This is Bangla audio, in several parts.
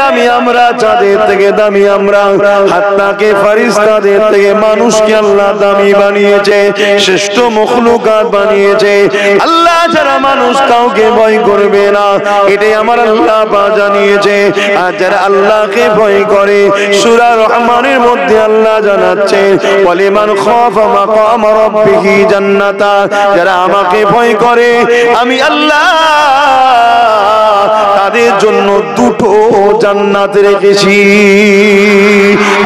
দামি আমরা, চাঁদের থেকে দামি আমরা, হাত্তাকে ফেরেশতাদের থেকে মানুষকে আল্লাহ দামি বানিয়েছে, শ্রেষ্ঠ মখলুকাত বানিয়েছে। আল্লাহ যারা মানুষ কাউকে ভয় করবে না, এটাই আমার আল্লাহ পাক জানিয়েছে। আর যারা আল্লাহকে ভয় করে, সূরা রহমানের মধ্যে আল্লাহ জানাচ্ছে ওয়ালিমান খাফা মাকাম রাব্বিহি জান্নাতা, যারা আমাকে ভয় করে আমি আল্লাহ তাদের জন্য দুটো জান্নাত রেখেছি।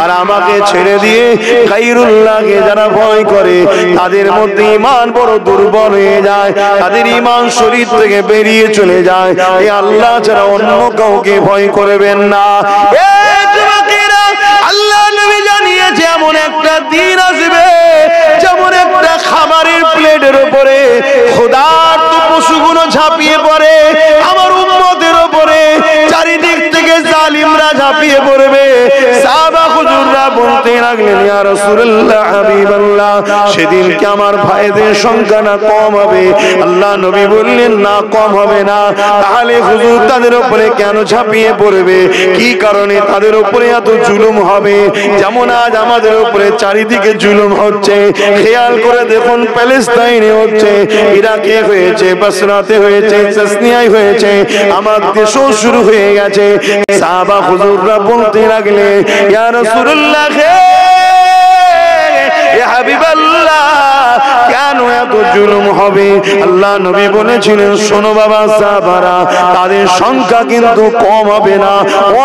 আর আমাকে ছেড়ে দিয়ে গায়রুল্লাহকে যারা ভয় করে তাদের মধ্যে ঈমান বড় দুর্বল হয়ে যায়, তাদের ঈমান শরীর থেকে বেরিয়ে চলে যায়। এই আল্লাহ ছাড়া অন্য কাউকে ভয় করবেন না। এই যুবকেরা, আল্লাহ নবী জানিয়েছে এমন একটা দিন আসবে যেমন একটা খাবারের প্লেটের উপরে ক্ষুধার্ত পশুগুলো ঝাঁপিয়ে পড়ে আমার উম্মতের উপরে, চারিদিক থেকে জালিমরা ঝাঁপিয়ে পড়বে। সাহাবা হুজুররা বলতে লাগলেন ইয়া রাসূলুল্লাহ হাবিবাল্লাহ, সেদিনকে আমার ভাইদের সংখ্যা না কম হবে? আল্লাহ নবী বললেন না, কম হবে না। তাহলে হুজুর তাদের উপরে কেন ঝাঁপিয়ে পড়বে? কি কারণে তাদের উপরে এত জুলুম হবে? যেমন আজ আমাদের উপরে চারিদিকে জুলুম হচ্ছে, খেয়াল করে দেখুন, প্যালেস্তাইনে হচ্ছে, ইরাকে হয়েছে, বসরাতে হয়েছে, চেচনিয়ায় হয়েছে, আমার দেশেও শুরু হয়ে গেছে। সাহাবা হুজুররা বলতে লাগলে ইয়া রাসূলুল্লাহ, ইয়া হাবিবাল্লাহ, কেন এত জুলুম হবে? আল্লাহ নবী বলেছিলেন শোনো বাবা সাহাবারা, তাদের সংখ্যা কিন্তু কম হবে না,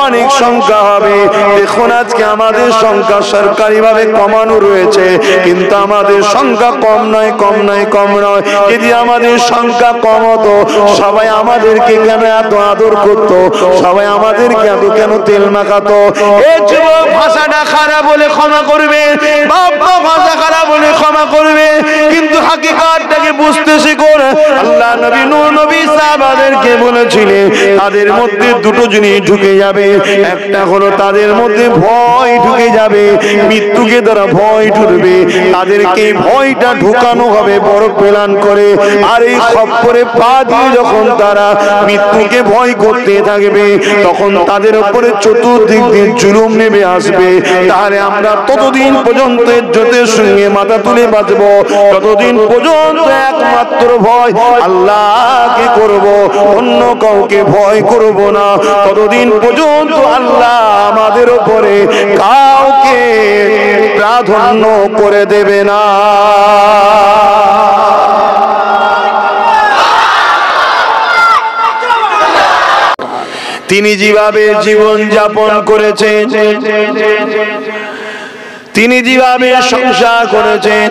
অনেক সংখ্যা হবে। দেখুন আজকে আমাদের সংখ্যা সরকারিভাবে কমানো রয়েছে, কিন্তু আমাদের সংখ্যা কম নয়, কম নয়, কম নয়। যদি আমাদের সংখ্যা কম হতো, সবাই আমাদেরকে কেন এত আদর করতো? সবাই আমাদেরকে এত কেন তেল মাখাতো? এই যুবক, ভাষাটা খারাপ বলে ক্ষমা করবে, বাবা ভাষা খারাপ বলে ক্ষমা করবে, কিন্তু হাকিকাতটাকে বুঝতে শিখো। আল্লাহ নবী নূহ নবী সাহাবাদেরকে বলেছিলেন তাদের মধ্যে দুটো জিনিস ঢুকে যাবে। একটা হলো তাদের মধ্যে ভয় ঢুকে যাবে, মৃত্যুকে তারা ভয় ঢুকবে, তাদেরকে ভয়টা ঢুকানো হবে বড় প্ল্যান করে। আর এই খপ্পরে পা দিয়ে যখন তারা মৃত্যুকে ভয় করতে থাকবে, তখন তাদের উপরে চতুর্দিক দিয়ে জুলুম নেমে আসবে। তাহলে আমরা ততদিন পর্যন্ত ইজ্জতের সঙ্গে মাথা তুলে বাঁচবো, ততদিন পর্যন্ত একমাত্র ভয় আল্লাহকে করব, অন্য কাউকে ভয় করব না। ততদিন পর্যন্ত আল্লাহ আমাদের উপরে কাউকে প্রাধান্য করে দেবে না। তিনি যেভাবে জীবন যাপন করেছেন, তিনি যেভাবে সংসার করেছেন,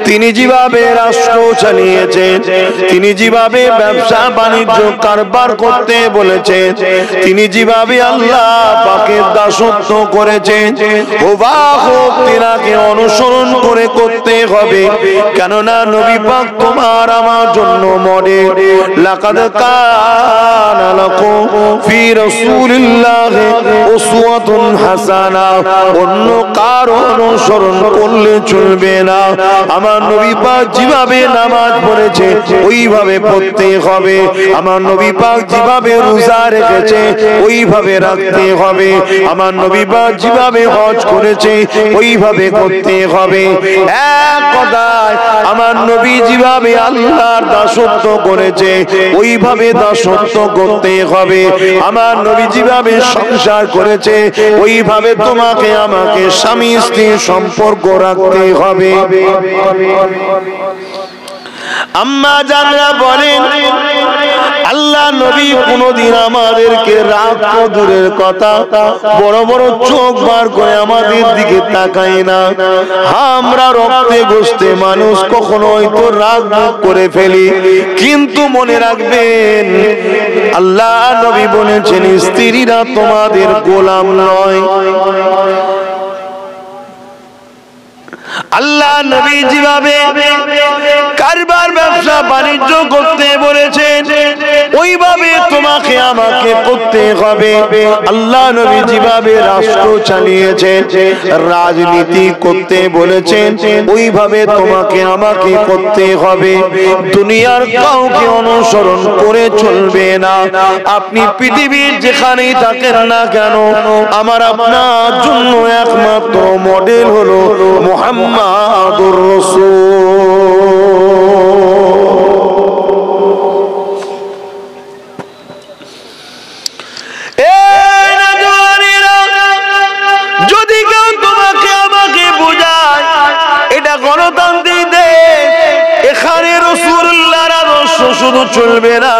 তিনি যেভাবে রাষ্ট্র চালিয়েছেন, তিনি যেভাবে ব্যবসা বাণিজ্য কারবার করতে বলেছেন, তিনি যেভাবে আল্লাহ পাকের দাসত্ব করেছেন, তিনাকে অনুসরণ করে করতে হবে। কেননা নবী পাক তোমার আমার জন্য মডেল। লাকাদ কানা লাকুম ফি রাসূলিল্লাহি উসওয়াতুন হাসানা। অন্য কারো অনুসরণ করলে চলবে না। আমার নবী পাক যেভাবে নামাজ পড়েছে ওইভাবে পড়তে হবে, আমার নবী পাক যেভাবে রোজা রেখেছে ওইভাবে রাখতে হবে, আমার নবী পাক যেভাবে হজ করেছে ওইভাবে করতে হবে। এক কথায় আমার নবী যেভাবে আল্লাহর দাসত্ব করেছে ওইভাবে দাসত্ব করতে হবে। আমার নবী যেভাবে সংসার করেছে ওইভাবে তোমাকে আমাকে স্বামী স্ত্রী সম্পর্ক রাখতে হবে। আম্মা জানরা বলেন আল্লাহ নবী কোনদিন আমাদেরকে রাগ তো দূরের কথা, বড় বড় চোখ বার করে আমাদের দিকে তাকায় না। আমরা রক্তে গোশতে মানুষ, কখনো হয়তো রাগ করে ফেলি, কিন্তু মনে রাখবেন আল্লাহ নবী বলেছেন স্ত্রীরা তোমাদের গোলাম নয়। আল্লাহ নবী যেভাবে কারবার ব্যবসা বাণিজ্য করতে বলেছেন ওইভাবে তোমাকে আমাকে করতে হবে। আল্লাহ নবী যেভাবে রাষ্ট্র চালিয়েছেন রাজনীতি করতে বলেছেন ওইভাবে তোমাকে আমাকে করতে হবে। দুনিয়ার কাউকে অনুসরণ করে চলবে না। আপনি পৃথিবীর যেখানেই থাকেন না কেন আমার আপনার জন্য একমাত্র মডেল হলো মুহাম্মাদুর রাসূল। যদি কেউ তোমাকে আমাকে বোঝায় এটা গণতান্ত্রিক দেশ, এখানে রাসূলুল্লাহর আদর্শ শুধু চলবে না,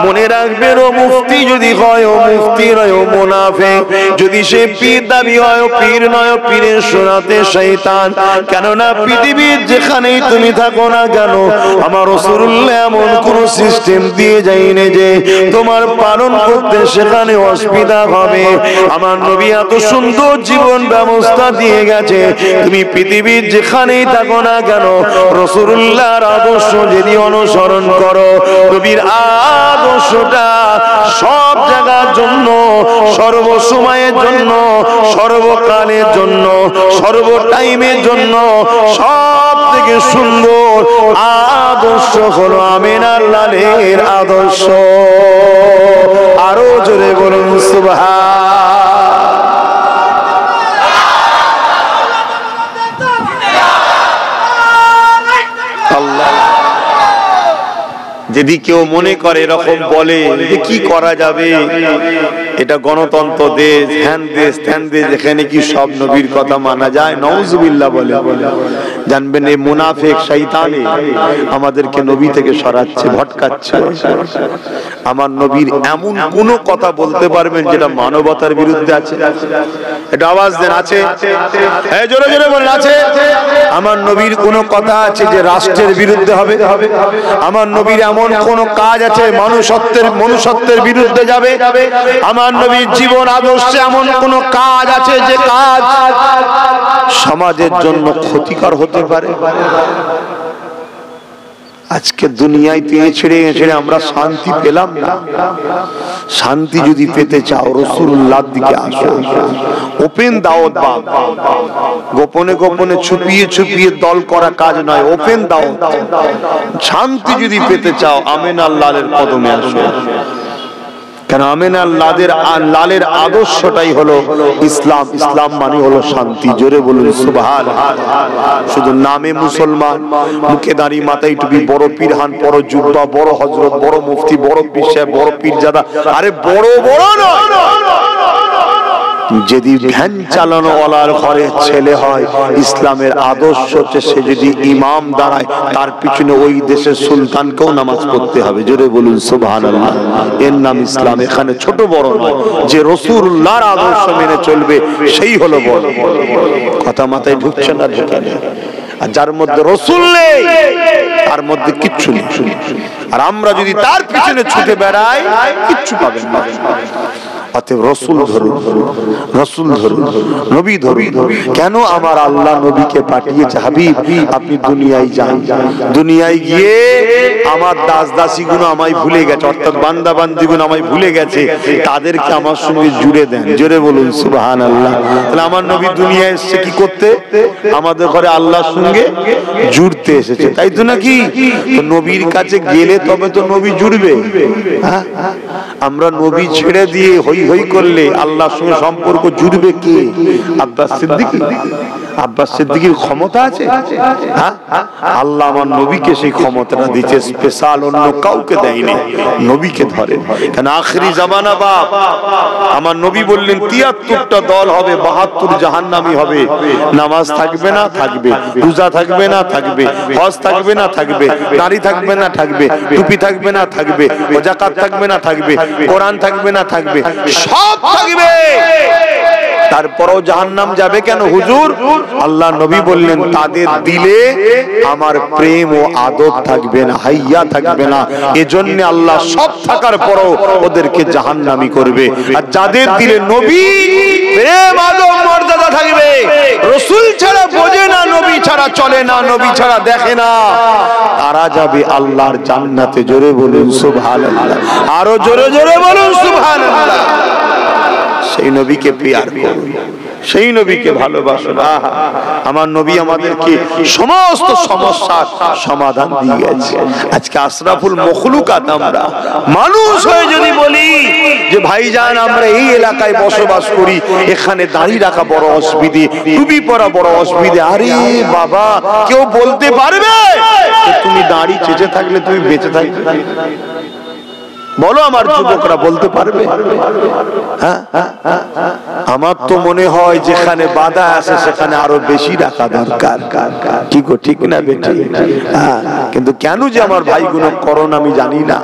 মনে রাখবেন ও মুফতি যদি হয় ও মুফতি নয় ও মুনাফিক, যদি সে পীর দাবি হয় ও পীর নয়, পীরের শোনাতে শয়তান। কেননা পৃথিবীর যেখানেই তুমি থাকো না কেন আমার রাসূলুল্লাহ এমন কোন সিস্টেম দিয়ে যায়নি যে তোমার পালন করতে সেখানে অসুবিধা হবে। আমার নবী এত সুন্দর জীবন ব্যবস্থা দিয়ে গেছে, তুমি পৃথিবীর যেখানেই থাকো না কেন রাসূলুল্লাহর আদর্শ যদি অনুসরণ করো, নবীর আদর্শটা সব জায়গার জন্য, সর্বসময়ের জন্য, সর্বকালের জন্য, সর্ব টাইমের জন্য সব থেকে সুন্দর আদর্শ হলো আমিনার লালের আদর্শ। আরো জোরে বলুন সুবহানাল্লাহ। যদি কেউ মনে করে এরকম বলে যে কি করা যাবে, এটা গণতন্ত্র দেশ, হ্যান দেশ, ত্যান দেশ, এখানে কি সব নবীর কথা মানা যায়? নাউজুবিল্লাহ বলে। জানবেন এই মুনাফিক শয়তানে আমাদেরকে নবী থেকে সরাচ্ছে, ভটকাচ্ছে। আমার নবীর এমন কোন কথা বলতে পারবেন যেটা মানবতার বিরুদ্ধে আছে? এটা আওয়াজ দেন, আছে? হ্যাঁ জোরে জোরে বলেন, আছে? আমার নবীর কোন কথা আছে যে রাষ্ট্রের বিরুদ্ধে হবে? আমার নবীর এমন কোন কাজ আছে মনুষ্যত্বের বিরুদ্ধে যাবে? আমার নবীর জীবন আদর্শে এমন কোন কাজ আছে যে কাজ সমাজের জন্য ক্ষতিকর হতে পারে? আজকে দুনিয়ায় পেয়ে ছেড়ে আমরা শান্তি পেলাম না। শান্তি যদি পেতে চাও রাসূলুল্লাহর দিকে আসো, ওপেন দাওয়াত দাও। গোপনে গোপনে ছুপিয়ে ছুপিয়ে দল করা কাজ নয়, ওপেন দাওয়াত। শান্তি যদি পেতে চাও আমিনার লালের কদমে আসো। কেন আমিনার লালের আদর্শটাই হলো ইসলাম। ইসলাম মানে হলো শান্তি। জোরে বলুন সুবহানাল্লাহ। শুধু নামে মুসলমান, মুখে দাড়ি, মাথায় টুপি, বড় পীরহান, বড় জুব্বা, বড় হযরত, বড় মুফতি, বড় পীর সাহেব, বড় পীরজাদা, আরে বড় বড় নয়। যদি ভ্যান চালানো ওয়ালার ঘরে ছেলে হয়, ইসলামের আদর্শ হচ্ছে সে যদি ইমাম দাঁড়ায় তার পিছনে ওই দেশের সুলতানকেও নামাজ পড়তে হবে। জোরে বলুন সুবহানাল্লাহ। এর নাম ইসলাম। এখানে ছোট বড় নয়, যে রাসূলুল্লাহর আদর্শ মেনে চলবে সেই হলো বড়। কথা মাথায় ঢুকছে না? আর যার মধ্যে রাসূল নেই তার মধ্যে কিচ্ছু নেই। আর আমরা যদি তার পিছনে ছুটে বেড়াই কিচ্ছু পাবেন না। অতএব রাসূল ধরুন, রাসূল ধরুন, নবী ধরুন। কেন আমার আল্লাহ নবীকে পাঠিয়েছে? হাবিব আপনি দুনিয়ায় যান, দুনিয়ায় গিয়ে আমার দাস দাসীগুলো আমায় ভুলে গেছে, অর্থাৎ বান্দা বান্দিগুলো আমায় ভুলে গেছে, তাদেরকে আমার সঙ্গে জুড়ে দেন। জোরে বলুন সুবহানাল্লাহ। তাহলে আমার নবী দুনিয়ায় এসেছে কি করতে? আমাদের ঘরে আল্লাহর সঙ্গে জুড়তে এসেছে, তাই তো নাকি? তো নবীর কাছে গেলে তবে তো নবী জুড়বে। আমরা নবী ছেড়ে দিয়ে হই হই করলে আল্লাহর সঙ্গে সম্পর্ক জুড়বে কে? আব্বাস সিদ্দিকী? আব্বাস সিদ্দিকীর ক্ষমতা আছে? আল্লাহ আমার নবীকে সেই ক্ষমতাটা দিয়েছে, স্পেশাল অন্য কাউকে দেয়নি। নবীকে ধরে। কেন আখেরি জামানা বাপ, আমার নবী বললেন ৭৩টা দল হবে, ৭২ জাহান্নামী হবে। নামাজ থাকবে না, থাকবে। রোজা থাকবে না, থাকবে। হজ থাকবে না, থাকবে। দাড়ি থাকবে না, থাকবে। টুপি থাকবে না, থাকবে। যাকাত থাকবে না, থাকবে। কোরআন থাকবে না, থাকবে। সব থাকবে। তারপরেও জাহান্নাম যাবে কেন হুজুর? আল্লাহ নবী বললেন তাদের দিলে আমার প্রেম ও আদব থাকবে না, হাইয়া থাকবে না। এজন্য আল্লাহ সব থাকার পরও ওদেরকে জাহান্নামী করবে। আর যাদের দিলে নবী, প্রেম, আদব, মর্যাদা থাকবে, রাসূল ছাড়া বোঝে না, ছাড়া চলে না, নবী ছাড়া দেখে না, তারা যাবে আল্লাহর জান্নাতে। জোরে বলুন সুবহানাল্লাহ, আরো জোরে জোরে বলুন সুবহানাল্লাহ। সেই নবীকে প্রিয়ার করুন, সেই নবীকে ভালোবাসুন। আমার নবী আমাদেরকে সমস্ত সমস্যার সমাধান দিয়ে গেছে। আজকে আশরাফুল মখলুকাত আমরা মানুষ হয়ে যদি বলি যে ভাইজান আমরা এই এলাকায় বসবাস করি, এখানে দাড়ি রাখা বড় অসুবিধে, টুপি পরা বড় অসুবিধে, আরে বাবা কেউ বলতে পারবে তুমি দাড়ি চেঁচে থাকলে তুমি বেঁচে থাকবে? বলো আমার যুবকরা বলতে পারবে? হ্যাঁ, আমার তো মনে হয় যেখানে বাধা আছে সেখানে আরো বেশি রাখা দরকার। কি গো, ঠিক না বেটি? কিন্তু কেন যে আমার ভাইগুলো করণ আমি জানি না।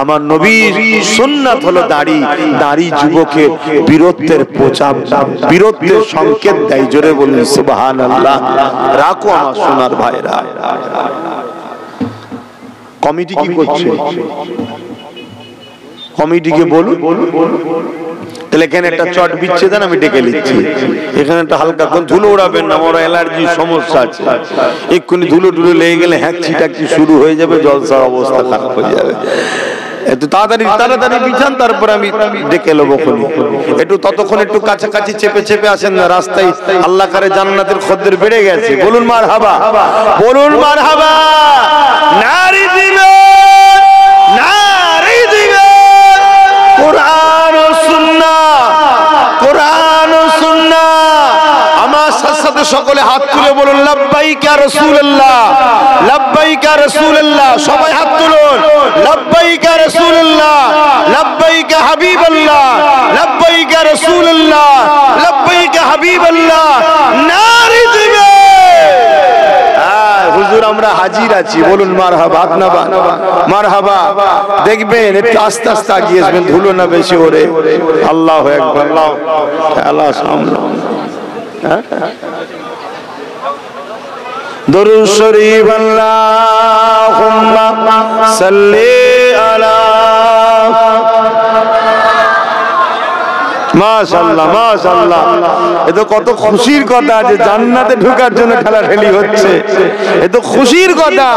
আমার নবীর সুন্নাত হলো দাড়ি। দাড়ি যুবকের বীরত্বের প্রচার, বীরত্বের সংকেত দেয়। জোরে বলুন সুবহানাল্লাহ। রাখো আমার সোনার ভাইরা। কমিটি কি করছে? কমিটিকে বলুন তাহলে এখানে একটা চট বিচ্ছে দেন, আমি ডেকে নিচ্ছি। এখানে একটা হালকা কোন ধুলো উড়াবেন না, আমার অ্যালার্জির সমস্যা আছে। এক্ষুনি ধুলো টুলো লেগে গেলে হ্যাঁচি টাচি শুরু হয়ে যাবে, জলসার অবস্থা খারাপ হয়ে যাবে। একটু তাড়াতাড়ি তাড়াতাড়ি বিছান, তারপর আমি ডেকে নেবো। একটু ততক্ষণ একটু কাছাকাছি চেপে চেপে আসেন না, রাস্তায় আল্লাহ করে জান্নাতের খদ্দের বেড়ে গেছে। বলুন মারহাবা, বলুন মারহাবা। নারী দিবে, নারী দিবে কোরআন ও সুন্নাহ, কোরআন ও সুন্নাহ। আমার সাথে সকলে হাত তুলে বলুন লাব্বাইক ইয়া রাসূলুল্লাহ, লাব্বাইক ইয়া রাসূলুল্লাহ। সবাই হাত তুলুন। লাব্বাইক ইয়া রাসূলুল্লাহ, লাব্বাইক ইয়া হাবিবাল্লাহ, লাব্বাইক ইয়া রাসূলুল্লাহ, লাব্বাইক ইয়া হাবিবাল্লাহ। নারী দিবে। হুজুর আমরা হাজির আছি, বলুন মারহাবা। আপনাবা মারহাবা। দেখবেন একটু আস্তে আস্তে আগিয়ে আসবেন, ধুলো না বেশি ওরে। আল্লাহু আকবার, আল্লাহ সামনে। দরুদ শরীফ আল্লাহুম্মা সাল্লি আলা। মাশাআল্লাহ মাশাআল্লাহ। এ তো কত খুশির কথা যে জান্নাতে ঢোকার জন্য ঠেলাঠেলি হচ্ছে, এ তো খুশির কথা।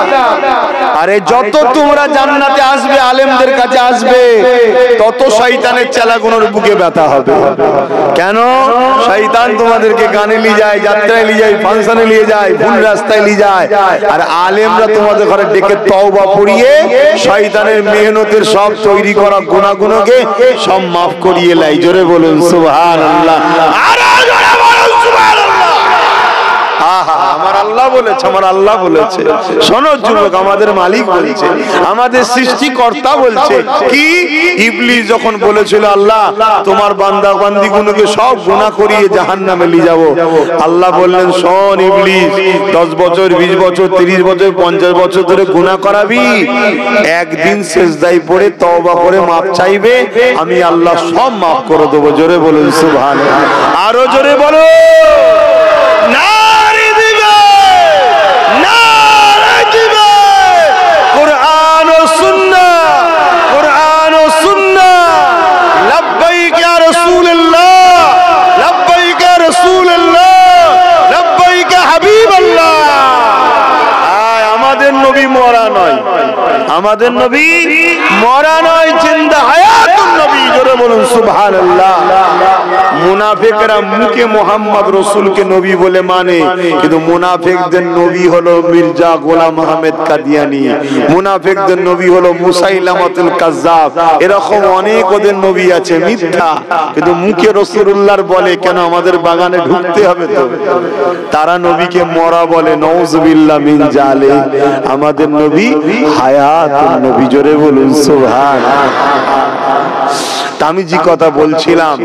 আরে যত তোমরা জান্নাতে আসবে, আলেমদের কাছে আসবে, তত শয়তানের চেলাগুলোর বুকে ব্যথা হবে। কেন? শয়তান তোমাদেরকে গানে নিয়ে যায়, যাত্রায় নিয়ে যায়, ফাংশনে নিয়ে যায়, ভুল রাস্তায় নিয়ে যায়। আর আলেমরা তোমাদের ঘরে ডেকে তওবা পড়িয়ে শয়তানের মেহনতের সব তৈরি করা গুনাহগুলোকে সব মাফ করিয়ে লাই। জোরে বলুন সুবহানাল্লাহ, আরো জোরে বলুন সুবহানাল্লাহ। আমার আল্লাহ বলেছে, আমার আল্লাহ বলেছে। শোনো যুবক, আমাদের মালিক বলেছে, আমাদের সৃষ্টিকর্তা বলছে কি? ইবলিস যখন বলেছিল আল্লাহ তোমার বান্দা বান্দিগুলোকে সব গুনাহ করিয়ে জাহান্নামে নিয়ে যাব, আল্লাহ বললেন শোন ইবলিস, 10 বছর 20 বছর 30 বছর 50 বছর ধরে গুনাহ করাবি, একদিন সিজদায় পড়ে তওবা করে মাপ চাইবে, আমি আল্লাহ সব মাফ করে দেব। জোরে বলুন সুবহানাল্লাহ, আরো জোরে বলো। নারী দিবে, নারী দিবে কোরআন ও সুন্নাহ, কোরআন ও সুন্নাহ। লাব্বাইক ইয়া রাসূলুল্লাহ, লাব্বাইক ইয়া রাসূলুল্লাহ, লাব্বাইক ইয়া হাবিবাল্লাহ। আমাদের নবী মরা নয়, আমাদের নবী মরা নয়, জিন্দা হায়াতুন নবী। জোরে বলুন সুবহানাল্লাহ। মুনাফিকরা মুখে মোহাম্মদ রাসূলকে নবী বলে মানে, কিন্তু মুনাফিকদের নবী হলো মির্জা গোলাম আহমেদ কাদিয়ানী, মুনাফিকদের নবী হলো মুসাইলামাতুল কাজ্জাব। এরকম অনেক ওদের নবী আছে মিথ্যা, কিন্তু মুখে রাসূলুল্লাহর বলে। কেন? আমাদের বাগানে ঢুকতে হবে তো। তারা নবীকে মরা বলে, নাউযুবিল্লাহ মিন জালিক। আমাদের নবী হায়াতুন নবী। জোরে বলুন সুবহানাল্লাহ। আমি যে কথা বলছিলাম,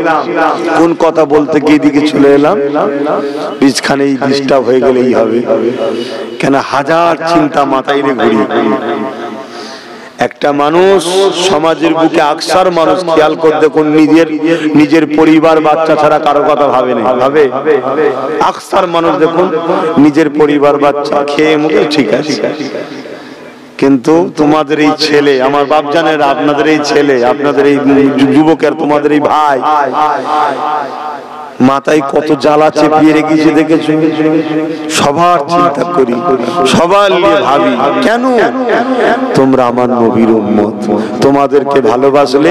কোন কথা বলতে গিয়ে দিকে চলে এলাম, বীজখানে ডিস্টার্ব হয়ে গেলেই হবে। কেন? হাজার চিন্তা মাথায় রে ঘুরি। একটা মানুষ সমাজের বুকে আকসার মানুষ, খেয়াল করে দেখুন, নিজের পরিবার বাচ্চা ছাড়া কারো কথা ভাবে না। ভাবে আকসার মানুষ দেখুন, নিজের পরিবার বাচ্চা খেয়ে মুখে ঠিক আছে, কিন্তু তোমাদের এই ছেলে, আমার বাপজানেরা, আপনাদের এই ছেলে, আপনাদের এই যুবকের, তোমাদের এই ভাই মাথায় কত জ্বালা চেপিয়ে রেখেছে দেখেছো? সবার চিন্তা করি, সবার নিয়ে ভাবি, কেন? তোমরা আমার নবীর উম্মত, তোমাদেরকে ভালোবাসলে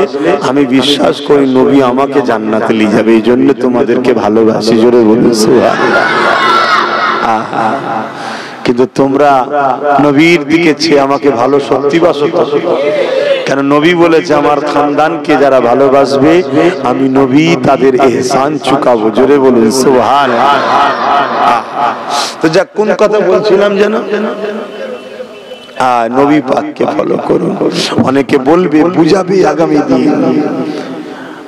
আমি বিশ্বাস করি নবী আমাকে জান্নাতে নিয়ে যাবে, এই জন্য তোমাদেরকে ভালোবাসি। জোরে বলুন সুবহানাল্লাহ। কিন্তু তোমরা নবীর দিকে চেয়ে আমাকে ভালো সত্যি বাসো, কেন নবী বলেছে আমার খানদানকে যারা ভালোবাসবে আমি নবী তাদের ইহসান চুকাবো। জোরে বলুন সুবহানাল্লাহ। তো যা কোন কথা বলছিলাম যেন? নবী পাককে ফলো করুন। অনেকে বলবে, বুঝাবে আগামী দিন,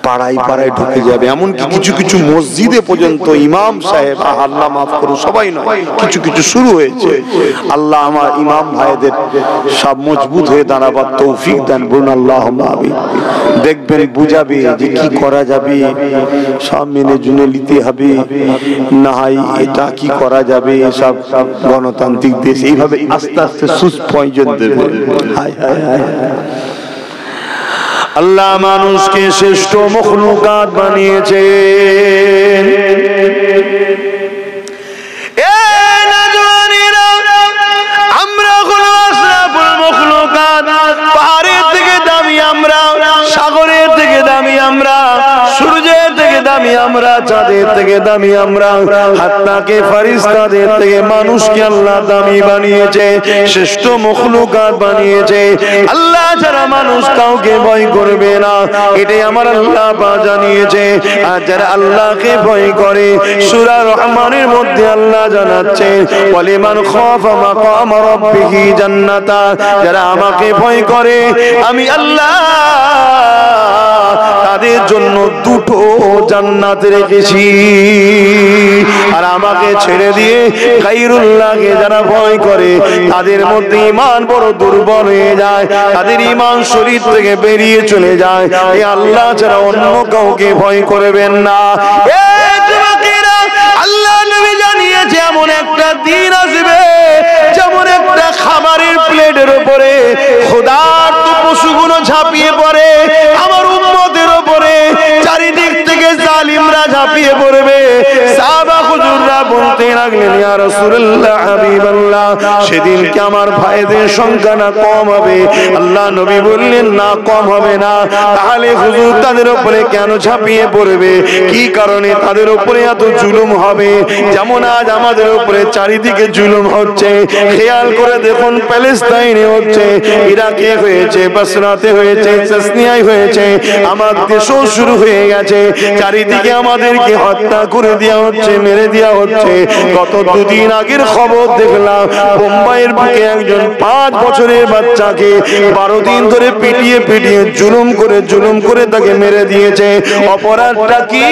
পাড়ায় পাড়ায় ঢুকে যাবে, এমনকি কিছু কিছু মসজিদে পর্যন্ত ইমাম সাহেব, আল্লাহ মাফ করুন সবাই নয়, কিছু কিছু শুরু হয়েছে। আল্লাহ আমার ইমাম ভাইদের সব মজবুত হয়ে দাঁড়াবার তৌফিক দান, বলুন আল্লাহুম্মা আমিন। দেখবেন বুঝাবে যে কি করা যাবে, সব মেনে জুনে নিতে হবে, না হয় এটা কি করা যাবে, সব গণতান্ত্রিক দেশ, এইভাবে আস্তে আস্তে সুস্পয়জন দেবে। হায় হায় হায়। আল্লাহ মানুষকে শ্রেষ্ঠ মখলুকাত বানিয়েছেন। আমরা হলো আশরাফুল মখলুকাত। পাহাড়ের থেকে দামি আমরা, সাগরের থেকে দামি আমরা, সূর্যের থেকে দামি আমরা, চাঁদের থেকে দামি আমরা, হাত্তাকে ফারিস্তাদের থেকে মানুষকে আল্লাহ দামি বানিয়েছে, শ্রেষ্ঠ মখলুকাত বানিয়েছে। আল্লাহ যারা মানুষ কাউকে ভয় করবে না, এটাই আমার আল্লাহ পাক জানিয়েছে। আর যারা আল্লাহকে ভয় করে, সূরা রহমানের মধ্যে আল্লাহ জানাচ্ছে, ওয়ালিমান খাফা মাকাম রাব্বিহি জান্নাতান, যারা আমাকে ভয় করে আমি আল্লাহ তাদের জন্য দুটো জান্নাত রেখেছি। আর আমাকে ছেড়ে দিয়ে গায়রুল্লাহকে যারা ভয় করে তাদের মধ্যে ঈমান বড় দুর্বল হয়ে যায়, তাদের ঈমান শরীর থেকে বেরিয়ে চলে যায়। এই আল্লাহ ছাড়া অন্য কাউকে ভয় করবেন না। আল্লাহ নবী জানিয়েছে এমন একটা দিন আসবে, যেমন একটা খাবারের প্লেটের উপরে ক্ষুধার্ত পশুগুলো ঝাঁপিয়ে পড়ে আমার উম্মতের উপরে, চারিদিক থেকে জালিমরা ঝাঁপিয়ে পড়বে। সাহাবা হুজুররা বলতে লাগলেন, ইয়া রাসূলুল্লাহ, হাবিবাল্লাহ, সেদিন কি আমার ভাইদের সংখ্যা না কম হবে? আল্লাহ নবী বললেন, না কম হবে না। তাহলে হুজুর তাদের উপরে কেন ঝাঁপিয়ে পড়বে? কি কারণে তাদের উপরে এত জুলুম হবে? যেমন আজ আমাদের উপরে চারিদিকে জুলুম হচ্ছে, খেয়াল করে দেখুন, প্যালেস্তাইনে হচ্ছে, ইরাকে হয়েছে, বসরাতে হয়েছে, চেচনিয়ায় হয়েছে, আমার দেশও শুরু হয়ে গেছে। চারিদিকে আমাদেরকে হত্যা করে দেওয়া হচ্ছে, মেরে দেওয়া হচ্ছে। গত দুদিন আগের খবর দেখলাম, বোম্বাইয়ের বুকে একজন 5 বছরের বাচ্চাকে 12 দিন ধরে পিটিয়ে পিটিয়ে জুলুম করে তাকে মেরে দিয়েছে। অপরাধটা কি?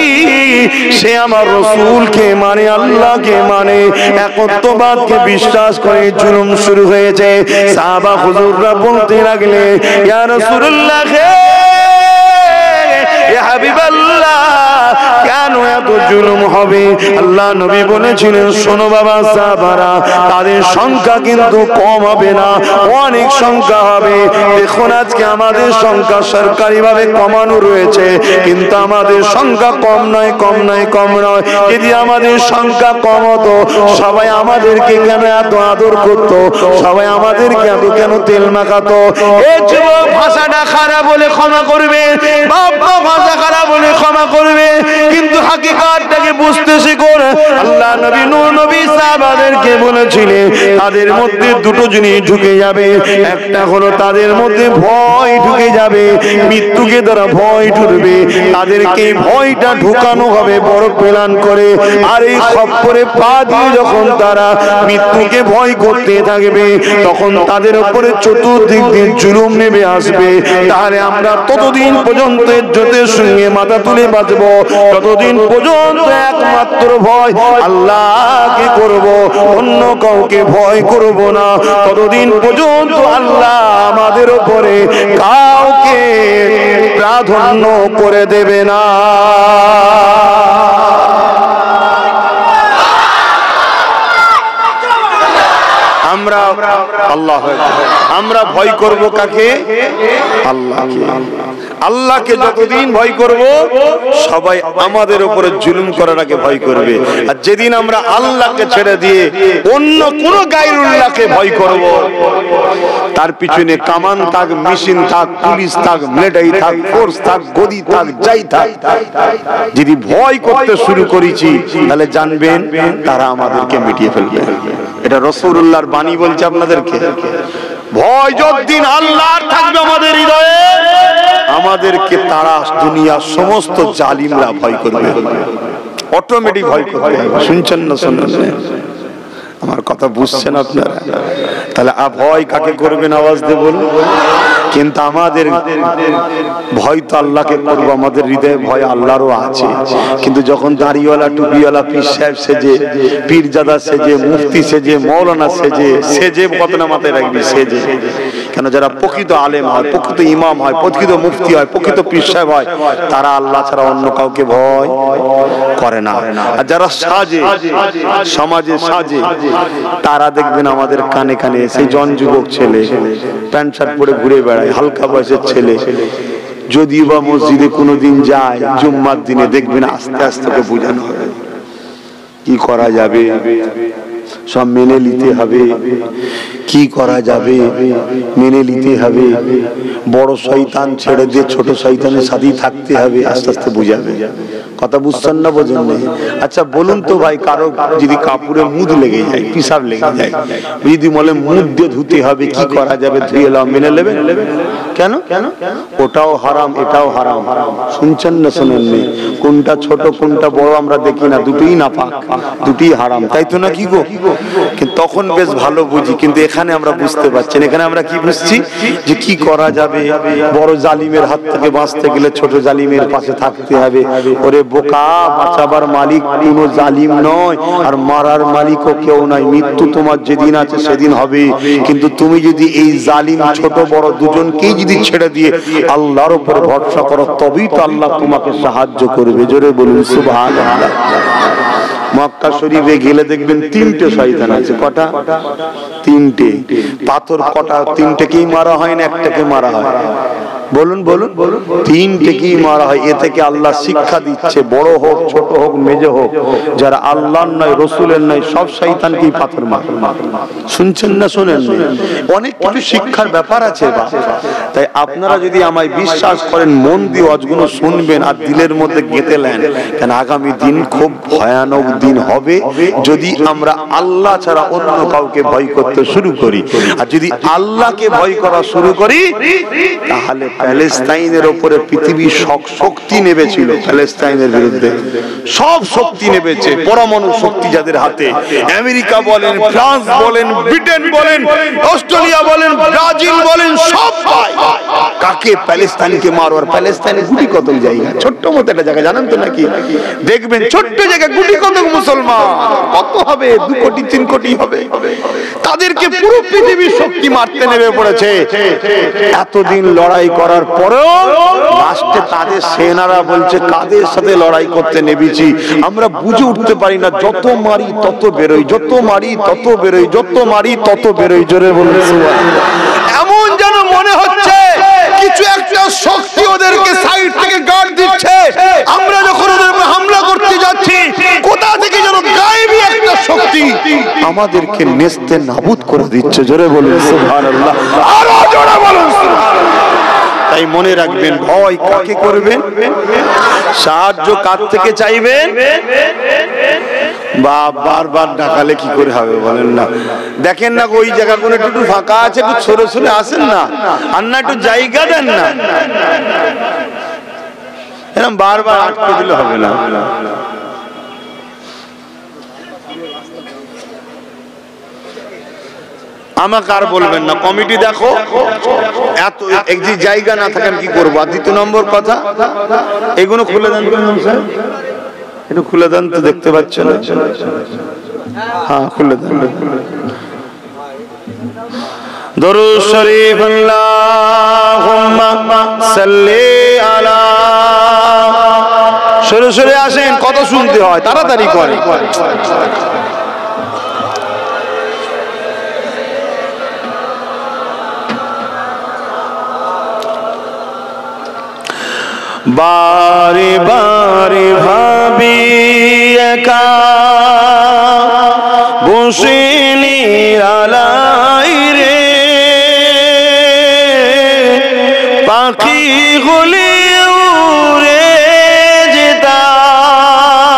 সে আমার রাসূলকে মানে, আল্লাহকে মানে, একত্ববাদকে বিশ্বাস করে জুলুম শুরু হয়েছে। সাহাবা হুজুররা বলতে লাগলে, ইয়া রাসূলুল্লাহ, ইয়া হাবিবাল্লাহ, কেন এত জুলুম হবে? আল্লাহ নবী বলেছিলেন, শোনো বাবা সাহাবারা, তাদের সংখ্যা কিন্তু কম হবে না, অনেক সংখ্যা হবে। দেখুন আজকে আমাদের সংখ্যা সরকারিভাবে কমানো রয়েছে, কিন্তু আমাদের সংখ্যা কম নয়, কম নয়, কম নয়। যদি আমাদের সংখ্যা কম হতো, সবাই আমাদেরকে কেন এত আদর করতো? সবাই আমাদেরকে এত কেন তেল মাখাতো? এই যুবক, ভাষাটা খারাপ বলে ক্ষমা করবে, বাবা ভাষা খারাপ বলে ক্ষমা করবে, কিন্তু হাকিকাতটাকে বুঝতে শিখুন। আল্লাহ নবী নূহ নবী সাহাবাদেরকে বলেছিলেন, তাদের মধ্যে দুটো জিনিস ঢুকে যাবে। একটা হলো তাদের মধ্যে ভয় ঢুকে যাবে, মৃত্যুকে তারা ভয় ঢুকবে, তাদেরকে ভয়টা ঢুকানো হবে বড় প্ল্যান করে। আর এই খপ্পরে পা দিয়ে যখন তারা মৃত্যুকে ভয় করতে থাকবে, তখন তাদের উপরে চতুর্দিক দিয়ে জুলুম নেমে আসবে। তাহলে আমরা ততদিন পর্যন্ত ইজ্জতের সঙ্গে মাথা তুলে বাঁচবো, ততদিন পর্যন্ত একমাত্র ভয় আল্লাহকে করব, অন্য কাউকে ভয় করব না। ততদিন পর্যন্ত আল্লাহ আমাদের উপরে কাউকে প্রাধান্য করে দেবে না। আমরা ভয় করব কাকে? আল্লাহকে। আল্লাহকে যতদিন ভয় করব সবাই আমাদের উপরে জুলুম করার আগে ভয় করবে। আর যেদিন আমরা আল্লাহকে ছেড়ে দিয়ে অন্য কোন গায়রুল্লাহকে ভয় করব, তার পিছনে কামান থাক, মেশিন থাক, পুলিশ থাক, মিলিটারি থাক, ফোর্স থাক, গদি থাক, যাই থাক, যদি ভয় করতে শুরু করেছি তাহলে জানবেন তারা আমাদেরকে মিটিয়ে ফেলবে। এটা রাসূলুল্লাহর বাণী বলছে আপনাদেরকে। ভয় যতদিন আল্লাহর থাকবে আমাদের হৃদয়ে, আমাদেরকে তারা দুনিয়ার সমস্ত জালিমরা ভয় করবে, অটোমেটিক ভয় করবে। শুনছেন না? শুনছেন? আমার কথা বুঝছেন আপনারা? তাহলে ভয় কাকে করবেন? আওয়াজ দিয়ে বলুন। কিন্তু আমাদের ভয় তো আল্লাহকে করবো, আমাদের হৃদয়ে ভয় আল্লাহরও আছে। কিন্তু যখন দাড়িওয়ালা, টুপিওয়ালা, পীর সাহেব সেজে, পীরজাদা সেজে, মুফতি সেজে, মৌলানা সেজে কতনা মাথায় রাখবি? সেজে কেন? যারা প্রকৃত আলেম হয়, প্রকৃত ইমাম হয়, প্রকৃত মুফতি হয়, প্রকৃত পীর সাহেব হয়, তারা আল্লাহ ছাড়া অন্য কাউকে ভয় করে না। আর যারা সাজে, সমাজে সাজে, তারা দেখবেন আমাদের কানে কানে সেই জন যুবক ছেলে প্যান্ট শার্ট পরে ঘুরে বেড়ায়, হালকা বয়সের ছেলে, যদিও বা মসজিদে কোনোদিন যায়, জুম্মার দিনে দেখবেন আস্তে আস্তে ওকে বোঝানো হবে কি করা যাবে, সব মেনে নিতে হবে, কি করা যাবে মেনে নিতে হবে, বড় শয়তান ছেড়ে দিয়ে ছোট শয়তানের সাথেই থাকতে হবে, আস্তে আস্তে বুঝাবে। কথা বুঝছেন না? বোঝেন না? আচ্ছা বলুন তো ভাই, কারো যদি কাপড়ে মুদ লেগে যায়, পিসাব লেগে যায়, যদি বলে মুদ দিয়ে ধুতে হবে, কি করা যাবে? ধুয়ে নাও, মেনে নেবেন? কেন? ওটাও হারাম, এটাও হারাম। শুনছেন না? শোনেন নি? কোনটা ছোট কোনটা বড় আমরা দেখি না, দুটোই নাপাক, দুটোই হারাম, তাই তো না? কি গো? কিন্তু তখন বেশ ভালো বুঝি, কিন্তু এখানে আমরা বুঝতে পারছি না। এখানে আমরা কি বুঝছি? যে কি করা যাবে, বড় জালিমের হাত থেকে বাঁচতে গেলে ছোট জালিমের পাশে থাকতে হবে। ওরে বোকা, বাঁচাবার মালিক কোন জালিম নয়, আর মারার মালিকও কেউ নাই। মৃত্যু তোমার যেদিন আছে সেদিন হবে, কিন্তু তুমি যদি এই জালিম ছোট বড় দুজনকেই যদি ছেড়ে দিয়ে আল্লাহর উপর ভরসা করো, তবেই তো আল্লাহ তোমাকে সাহায্য করবে। জোরে বলুন সুবহানাল্লাহ। মক্কা শরীফে গেলে দেখবেন তিনটে শয়তান আছে। কটা? তিনটে। পাথর কটা? তিনটেকেই মারা হয় না একটাকে মারা হয়? বলুন বলুন। তিনটেকেই মারা হয়। এ থেকে আল্লাহ শিক্ষা দিচ্ছে, বড় হোক ছোট হোক মেজে হোক, যারা আল্লাহর নয় রসুলের নয় সব শয়তানকেই পাথর মারে। শুনছেন না? শোনেন? অনেক কিছু শিক্ষার ব্যাপার আছে। তাই আপনারা যদি আমায় বিশ্বাস করেন, মন দিয়ে ওয়াজগুলো শুনবেন আর দিলের মধ্যে গেঁথে নেন, কেন আগামী দিন খুব ভয়ানক দিন হবে যদি আমরা আল্লাহ ছাড়া অন্য কাউকে ভয় করতে শুরু করি। আর যদি আল্লাহকে ভয় করা শুরু করি, তাহলে প্যালেস্তাইনের উপরে পৃথিবীর শক্তি নেমেছিল, প্যালেস্তাইনের বিরুদ্ধে সব শক্তি নেমেছে। পরমাণু শক্তি যাদের হাতে, আমেরিকা বলেন, ফ্রান্স বলেন, ব্রিটেন বলেন, অস্ট্রেলিয়া বলেন, ব্রাজিল বলেন, সব কাকে? প্যালেস্তাইনকে মারো। আর প্যালেস্তাইনের গুটি কতক জায়গা, ছোট্ট মতো একটা জায়গা, জানেন তো নাকি? দেখবেন ছোট্ট জায়গা, গুটি কতক মুসলমান, কত হবে? 2 কোটি 3 কোটি হবে। তাদেরকে পুরো পৃথিবীর শক্তি মারতে নেমে পড়েছে। এতদিন লড়াই করার পরেও লাস্টে তাদের সেনারা বলছে কাদের সাথে লড়াই করতে নেমেছি আমরা বুঝে উঠতে পারি না, যত মারি তত বেরোই, যত মারি তত বেরোই, যত মারি তত বেরোই। জোরে বলুন সুবহানাল্লাহ। এমন যেন মনে হচ্ছে কিছু একটা শক্তি ওদেরকে সাইড থেকে গার্ড দিচ্ছে। আমরা যখন ওদের উপর হামলা করতে যাচ্ছি, কোথা থেকে যেন গায়েবী একটা শক্তি আমাদেরকে নেস্তে নাবুদ করে দিচ্ছে। জোরে বলুন সুবহানাল্লাহ, আরো জোরে বলুন সুবহানাল্লাহ। তাই মনে রাখবেন, ভয় কাকে করবেন, সাহায্য কার থেকে চাইবেন। বা বারবার ডাকালে কি করে হবে বলেন না? দেখেন না ওই জায়গা কোন একটু ফাঁকা আছে, একটু সরে সরে আসেন না, আর না একটু জায়গা দেন না। এরকম বারবার আটকে দিলে হবে না। আমাকে আর বলবেন না, কমিটি দেখো, এত এক জায়গা না থাকে আমি কি করবো। আর 2 নম্বর কথা, এগুলো খুলে দেন, একটু খুলে দেন তো, দেখতে পাচ্ছেন? হ্যাঁ খুলে দেন। দরুদ শরীফ আল্লাহুম্মা সাল্লি আলা। সরে সরে আসেন, কত শুনতে হয়, তাড়াতাড়ি করে। বারে বারে ভাবি একা বসে নিরালাই রে, পাখি গুলি উড়ে যেতাম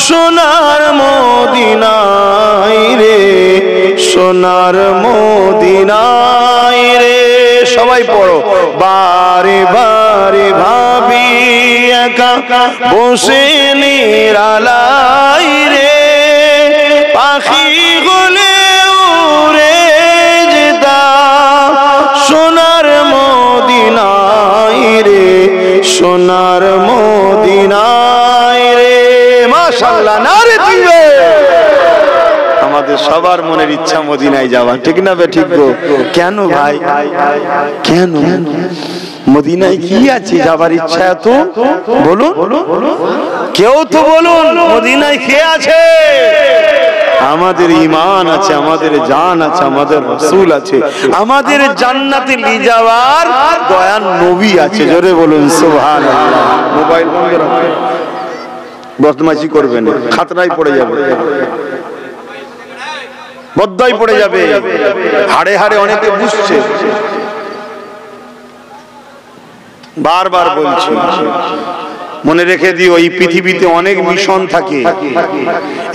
সোনার মদিনায় রে, সোনার মদিনায় রে। সবাই পড়ো। বারে বারে ভাবি একা বসে নিরালাই রে, পাখি গুলি উড়ে যেতাম সোনার মদিনায় রে, সোনার মদিনায় রে। মাশাআল্লাহ, নারে তাকবীর। আমাদের সবার মনের ইচ্ছা মদিনায় যাওয়া, ঠিক না বে ঠিক গো? কেন ভাই, কেন মদিনায় কি আছে যাবার ইচ্ছা এত? বলুন, কেউ তো বলুন মদিনায় কে আছে? আমাদের ঈমান আছে, আমাদের জান আছে, আমাদের রাসূল আছে, আমাদের জান্নাতে নিয়ে যাওয়ার দয়ার নবী আছে। জোরে বলুন সুবহানাল্লাহ। মোবাইল বন্ধ রাখুন, বদমাশি করবেন, খাতরায় পড়ে যাবে, বদ্দায় পড়ে যাবে। হাড়ে হাড়ে অনেকে বুঝছে, বারবার বলছি মনে রেখে দিও, এই পৃথিবীতে অনেক মিশন থাকে,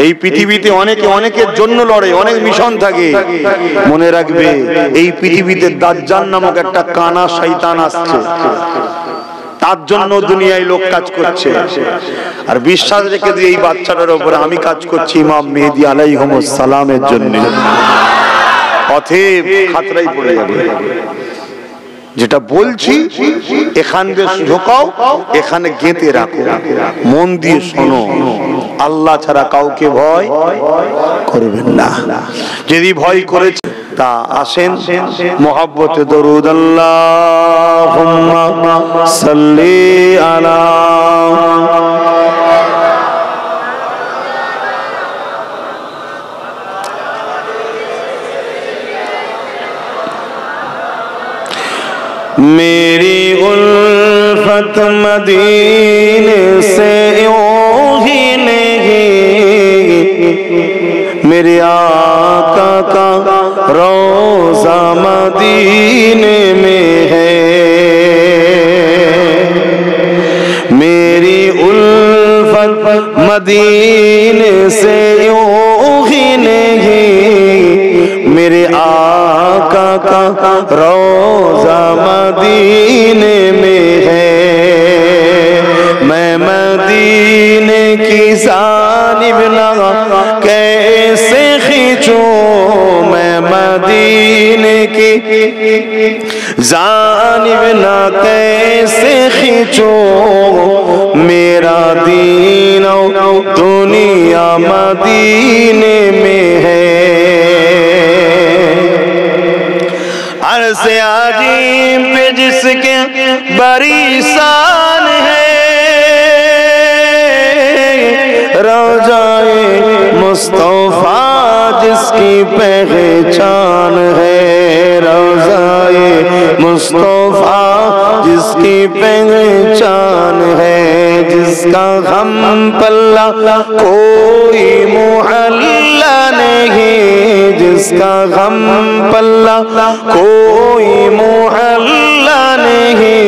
এই পৃথিবীতে অনেকে অনেকের জন্য লড়ে, অনেক মিশন থাকে। মনে রাখবে এই পৃথিবীতে দাজ্জাল নামক একটা কানা শয়তান আসছে, তার জন্য দুনিয়ায় লোক কাজ করছে। আর বিশ্বাস রেখে দিয়ে এই বাচ্চাটার উপরে আমি কাজ করছি ইমাম মেহেদী আলাইহিস সালামের জন্য। অতএব খাতরাই পড়ে যাবে। যেটা বলছি এখান দিয়ে ঢোকাও, এখানে গেঁথে রাখো, মন দিয়ে শোনো। আল্লাহ ছাড়া কাউকে ভয় করবেন না। যদি ভয় করেছে তা আসেন মোহাব্বতে দরুদ আল্লাহুম্মা সাল্লি আলা मेरी उल्फत मदीने से यूं ही नहीं, मेरे आका का रोज़ा मदीने में है। मेरी उल्फत मदीने से यूं ही नहीं, मेरे आका का रोज़ा मदीने में है। मैं मदीने की जानिब ना कैसे खींचूं, मैं मदीने की जानिब ना कैसे खींचूं, मेरा दीन दुनिया मदीने में है। अर्ज़ आज़ीम पे जिसके बड़ी शान है, रोज़ाए मुस्तफ़ा जिसकी पहचान है, रोज़ाए मुस्तफ़ा जिसकी पहचान है, जिसका गम पल्ला कोई मुहल्ला नहीं, जिसका गम पल्ला कोई मुहल्ला नहीं,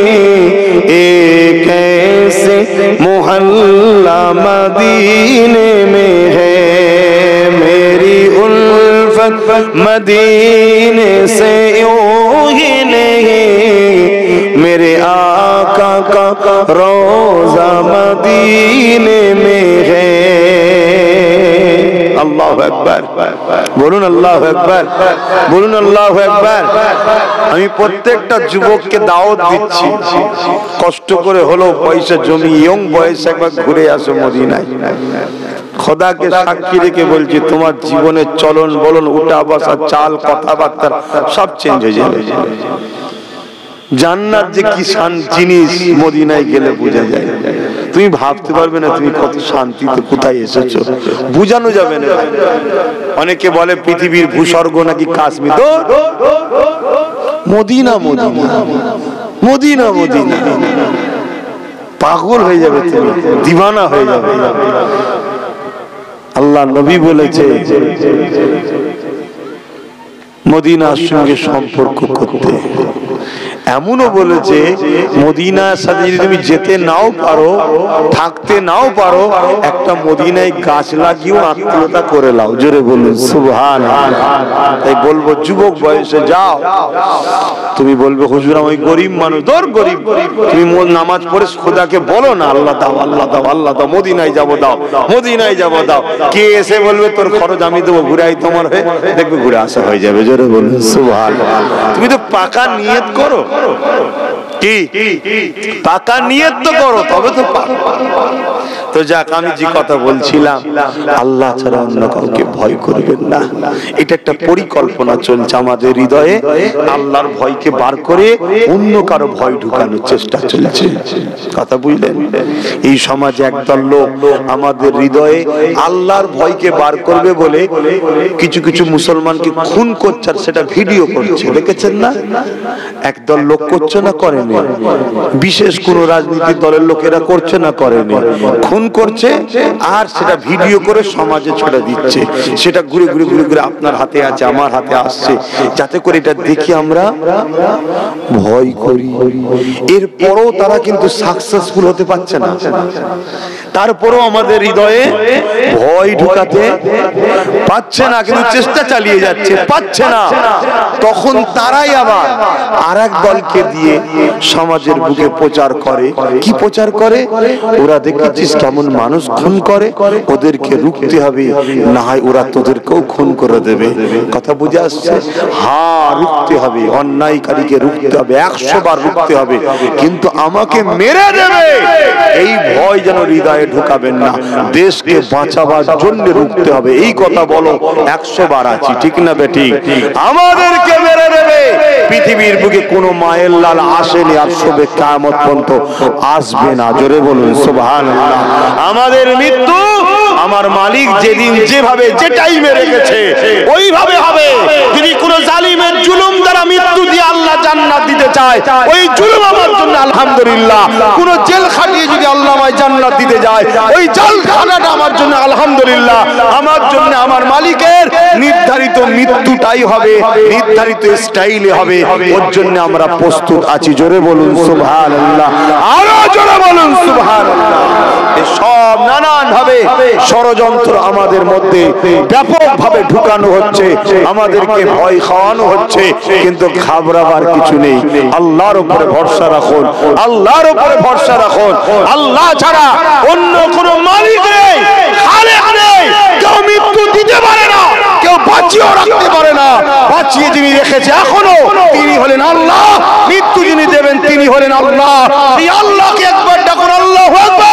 एक ऐसे मुहल्ला मदीने में है। मेरी उल्फत मदीने से यूं ही नहीं, मेरे आका का रोज़ा मदीने में है। আল্লাহু আকবার, বলুন আল্লাহু আকবার, বলুন আল্লাহু আকবার। আমি প্রত্যেকটা যুবককে দাওয়াত দিচ্ছি, কষ্ট করে হলো পয়সা জমি ইয়ং বয়সে একবার ঘুরে আসো মদিনায়। খোদাকে সাক্ষী রেখে বলছি, তোমার জীবনের চলন বলন, উঠা বসা, চাল, কথাবার্তা সব চেঞ্জ হয়ে যাবে। জান্নাত যে কি জিনিস মদিনায় গেলে বোঝা যায়। তুমি ভাবতে পারবে না তুমি কত শান্তিতে কোথায় এসেছো, বুঝানো যাবে না। অনেকে বলে পৃথিবীর ভূস্বর্গ নাকি Kashmir, Medina Medina Medina Medina. পাগল হয়ে যাবে, তুমি দিওয়ানা হয়ে যাবে। আল্লাহ নবী বলেছে মদিনার সঙ্গে সম্পর্ক করতে। এমনও বলেছে মদিনার সাথে যদি তুমি যেতে নাও পারো, থাকতে নাও পারো, একটা মদিনায় গাছ লাগিয়েও আত্মীয়তা করে নাও। জোরে বলুন সুবহানাল্লাহ। তাই বলবো যুবক বয়সে যাও, তুমি বলবে হুজুর আমি গরিব মানুষ, দর গরিব, তুমি নামাজ পড়ে খোদাকে বলো না আল্লাহ দাও আল্লাহ দাও আল্লাহ দাও, মদিনায় যাবো দাও মদিনায় যাবো দাও। কে এসে বলবে তোর খরচ আমি দেবো, ঘুরে আই তোমার হয়ে, দেখবে ঘুরে আসা হয়ে যাবে। জোরে বলুন সুবহানাল্লাহ। তুমি তো পাকা নিয়ত করো, কি পাকা নিয়ত তো করো, তবে তো পারো। তো যাক, আমি যে কথা বলছিলাম, আল্লাহ ছাড়া অন্য কাউকে ভয় করবেন না। এটা একটা পরিকল্পনা চলছে আমাদের হৃদয়ে, আল্লাহর ভয়কে বার করে অন্য কারো ভয় ঢুকানোর চেষ্টা চলছে। কথা বুঝলেন? এই সমাজে একদল লোক আমাদের হৃদয়ে আল্লাহর ভয়কে বার করবে বলে কিছু কিছু মুসলমানকে খুন করছে, আর সেটা ভিডিও করছে, দেখেছেন না? একদল লোক করছে না করেনি, বিশেষ কোন রাজনীতির দলের লোকেরা করছে না করেনি, খুন করছে আর সেটা ভিডিও করে সমাজে ছড়া দিচ্ছে। সেটা ঘুরে ঘুরে ঘুরে ঘুরে আপনার হাতে আছে, আমার হাতে আসছে, যাতে করে এটা দেখি আমরা ভয় করি। এরপরও তারা কিন্তু সাকসেসফুল হতে পারছে না। তারপরও আমাদের হৃদয়ে ভয় ঢুকাতে পারছে না, কিন্তু চেষ্টা চালিয়ে যাচ্ছে, পাচ্ছে না। তখন তারাই আবার আর এক দলকে দিয়ে সমাজের বুকে প্রচার করে। কি প্রচার করে? ওরা দেখেছিস কেমন মানুষ খুন করে, ওদেরকে রুখতে হবে, না হয় ওরা তোদেরকেও খুন করে দেবে। কথা বুঝে আসছে? হ্যাঁ, রুখতে হবে, অন্যায়কারীকে রুখতে হবে, 100 বার রুখতে হবে, কিন্তু আমাকে মেরে দেবে এই ভয় যেন হৃদয়ে ঢুকাবেন না। দেশকে বাঁচাবার জন্য রুখতে হবে, এই কথা বলো 100 বার আছি, ঠিক না বেটি? আমাদেরকে মেরে দেবে, পৃথিবীর বুকে কোনো মায়ের লাল আসেনি, আর সবে কিয়ামত পর্যন্ত আসবে না। জোরে বলুন সুবহানাল্লাহ। আমাদের মৃত্যু আমার মালিক যেদিন যেভাবে যে টাইমে রেখেছে ওইভাবে হবে। যদি কোনো জালিমের জুলুম দ্বারা মৃত্যু দিয়ে আল্লাহ জান্নাত দিতে চায়, ওই জুলুম আমার জন্য আলহামদুলিল্লাহ। কোন জেল খাটিয়ে যদি আল্লাহ আমায় জান্নাত দিতে যায়, ওই জেলখানাটা আমার জন্য আলহামদুলিল্লাহ। আমার জন্য আমার মালিকের নির্ধারিত মৃত্যুটাই হবে, নির্ধারিত স্টাইলে হবে। ওর জন্য আমরা প্রস্তুত আছি। জোরে বলুন সুবহানাল্লাহ, আরো জোরে বলুন সুবহানাল্লাহ। সব নানান ভাবে ষড়যন্ত্র আমাদের মধ্যে ব্যাপকভাবে ঢুকানো হচ্ছে, আমাদেরকে ভয় খাওয়ানো হচ্ছে, কিন্তু ঘাবড়াবার কিছু নেই। আল্লাহর উপরে ভরসা রাখুন, আল্লাহর উপরে ভরসা রাখুন। আল্লাহ ছাড়া অন্য কোন মালিক নেই, খালেক নেই। কেউ মৃত্যু দিতে পারে না, কেউ বাঁচিয়েও রাখতে পারে না। বাঁচিয়ে যিনি রেখেছে এখনো, তিনি হলেন আল্লাহ। মৃত্যু যিনি দেবেন তিনি হলেন আল্লাহ। এই আল্লাহকে একবার ডাকুন, আল্লাহু আকবার,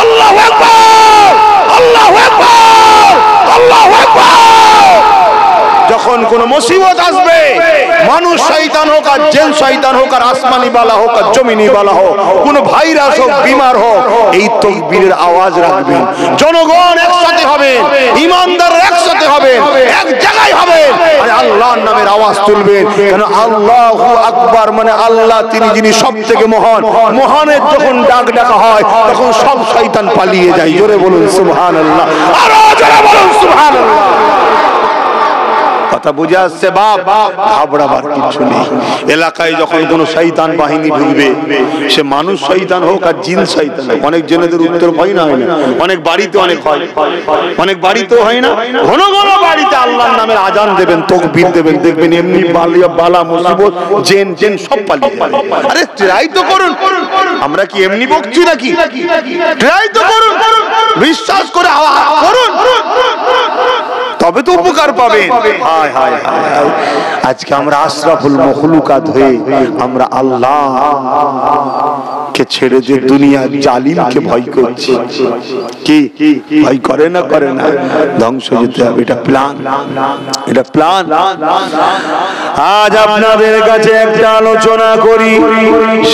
আল্লাহু আকবার, আল্লাহু আকবার, আল্লাহু আকবার। যখন কোন মুসিবত আসবে, মানুষ শয়তান হোক আর জিন শয়তান হোক আর আসমানি বালা হোক আর জমিনি বালা হোক, কোন ভাইরাস হোক, বিমার হোক, এই তাকবীরের আওয়াজ রাখবেন। জনগণ একসাথে হবেন, ইমানদার একসাথে হবেন, এক জায়গায় হবেন, আর আল্লাহর নামের আওয়াজ তুলবেন। কারণ আল্লাহু আকবার মানে আল্লাহ তিনি যিনি সবথেকে মহান। মহানের যখন ডাক ডাকা হয় তখন সব শয়তান পালিয়ে যায়। জোরে বলুন সুবহানাল্লাহ, আরো জোরে বলুন সুবহানাল্লাহ। কথা বুঝে আসছে বাপ? ঘাবড়াবার কিছু নেই। এলাকায় যখন কোন শয়তান বাহিনী ঢুকবে, সে মানুষ শয়তান হোক আর জিন শয়তান হোক, অনেক জনেদের উত্তর হয় না, হয় না, অনেক বাড়িতে অনেক হয়, অনেক বাড়িতেও হয় না। ঘন ঘন বাড়িতে আল্লাহর নামের আজান দেবেন, তাকবীর দেবেন, দেখবেন এমনি বালা মুসিবত জিন জিন সব পালিয়ে যাবে। আরে ট্রাই তো করুন, আমরা কি এমনি বকছি নাকি? ট্রাই তো করুন, বিশ্বাস করে করুন, তবে তো উপকার পাবেন। হায় হায় হায়, আজকে আমরা আশরাফুল মখলুকাত হয়ে আমরা আল্লাহ কে ছেড়ে যে দুনিয়া জালিমকে ভয় করছি। কি ভয় করে না? করে না। ধ্বংস যেতে হবে, এটা প্ল্যান, এটা প্ল্যান। আজ আপনাদের কাছে একটা আলোচনা করি,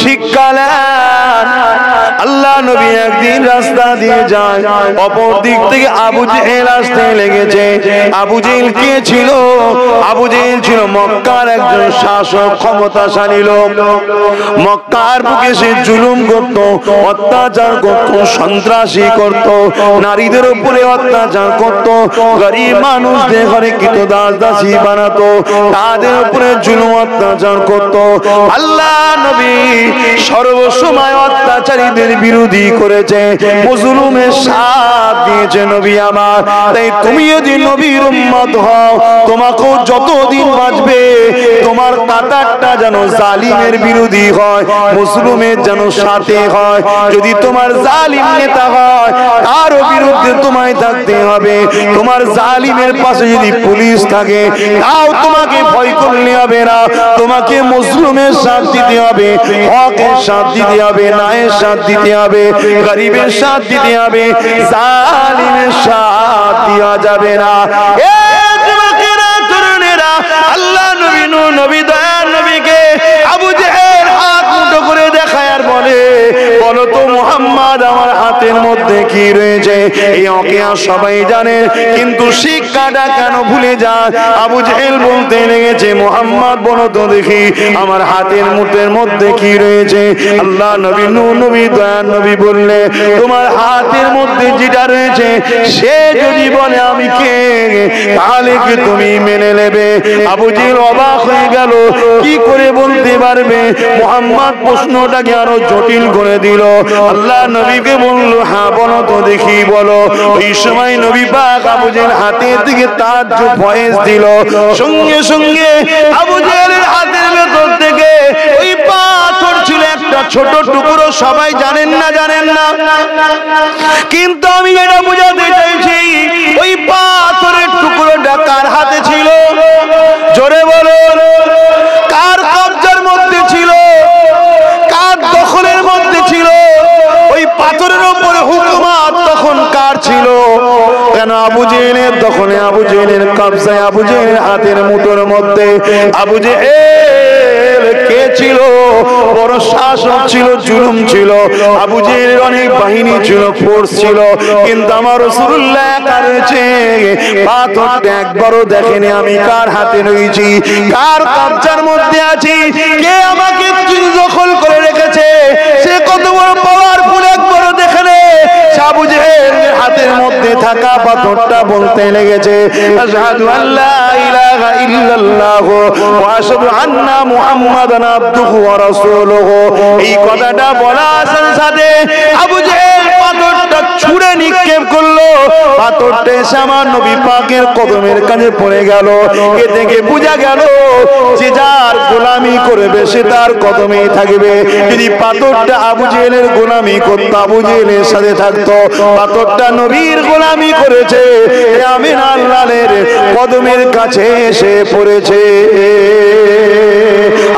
শিক্ষা নেন। আল্লাহ নবী একদিন রাস্তা দিয়ে যায়, অপর দিক থেকে আবু জেহেল আসতে লেগেছে। আবু জেহেল জেহেল কে ছিল? আবু জেহেল ছিল মক্কার একজন শাসক, ক্ষমতাশালী লোক। মক্কার বুকে সে জুলুম করত, অত্যাচার করত, সন্ত্রাসী করত, নারীদের উপরে অত্যাচার করত, গরিব মানুষদের ঘরে কৃতদাস দাসী বানাতো, তাদের উপরে জুলুম অত্যাচার করত। আল্লাহ নবী সর্বসময় অত্যাচারীদের বিরোধী করেছে, মুজলুমের সাথ দিয়েছে নবী আমার। তাই তুমি যদি নবীর উম্মত হও, তোমাকেও যতদিন বাঁচবে তোমার কাতারটা যেন জালিমের বিরোধী হয়, মুসলুমের যেন সাথে হয়। যদি তোমার জালিম নেতা হয়, তারও বিরুদ্ধে তোমায় থাকতে হবে। তোমার জালিমের পাশে যদি পুলিশ থাকে, তাও তোমাকে ভয় করলে হবে না, তোমাকে মুসলুমের সাথ দিতে হবে, হকের সাথ দিতে হবে, ন্যায়ের সাথ দিতে হবে, গরিবের সাথ দিতে হবে, জালিমের সাথ দেওয়া যাবে না। আল্লাহ নবী নবী দয়ার নবীকে আবু জেহেল হাত মুঠো করে দেখায় আর বলে, বলো তো মুহাম্মদ আমার হাতের মধ্যে কি রয়েছে? এই ওকিয়া সবাই জানে, কিন্তু শিক্ষাটা কেন ভুলে যায়? আবু জেহেল বলতে লেগেছে, মুহাম্মদ বলো তো দেখি আমার হাতের মুঠের মধ্যে কি রয়েছে? আল্লাহ নবী নবী দয়ার নবী বললে, তোমার হাতের মধ্যে যেটা রয়েছে সে যদি বলে আমি কে, তাহলে কি তুমি মেনে নেবে? আবু জেহেল অবাক হয়ে গেল, কি করে বলতে পারবে? মুহাম্মদ প্রশ্নটাকে আরো জটিল করে দিল। আল্লাহ নবীকে বললো, হ্যাঁ বলো তো দেখি, বলো। ওই সময় নবী পাক আবু জেহেল হাতের দিকে তাজ্জুব ফয়েজ দিল, সঙ্গে সঙ্গে আবু জেহেলের হাতের ভেতর থেকে ওই পাথর ছিল একটা ছোট টুকরো। সবাই জানেন না, জানেন না, কিন্তু আমি এটা বোঝাতে চাইছি, ওই পাথরের টুকরোটা কার হাতে ছিল? জোরে বলো, কার কবজার মধ্যে ছিল? কার দখলের মধ্যে ছিল? ওই পাথরের উপরে হুকুমত তখন কার ছিল? কেন? আবু জেহেলের দখলে, আবু জেহেলের কবজায়, আবু জেহেলের হাতের মুঠোর মধ্যে। আবু জেহেল কে ছিল? বড় শাসক ছিল, জুলুম ছিল। আবু জেহেলের অনেক বাহিনী ছিল, ফোর্স ছিল, কিন্তু আমার রাসূলুল্লাহ কাছে পাথরটা একবারও দেখেনি আমি কার হাতে রয়েছি, কার কবজার মধ্যে আছি, কে আমাকে দখল করে রেখেছে, সে কত বড় পাওয়ারফুল একবারও দেখেনি। আবু জেহেলের হাতের মধ্যে থাকা পাথরটা বলতে লেগেছে, আশহাদু আল্লা ইলাহা ইল্লাল্লাহ ওয়া আশহাদু আন্না মুহাম্মাদান আবদুহু ওয়া রাসূলুহু। এই কথাটা বলার সাথে আবু জেহেল পাথরটা ছুঁড়ে নিক্ষেপ করলো। পাথরটা এসে আমার নবী পাকের কদমের কাছে পড়ে গেল। এ থেকে বোঝা গেল যে যার গোলামি করবে সে তার কদমেই থাকবে। যদি পাথরটা আবু জেহেলের গোলামি করত, আবু জেহেলের সাথে থাকতো, পাথরটা নবীর গোলামি করেছে, আমিন আল্লাহর কদমের কাছে এসে পড়েছে।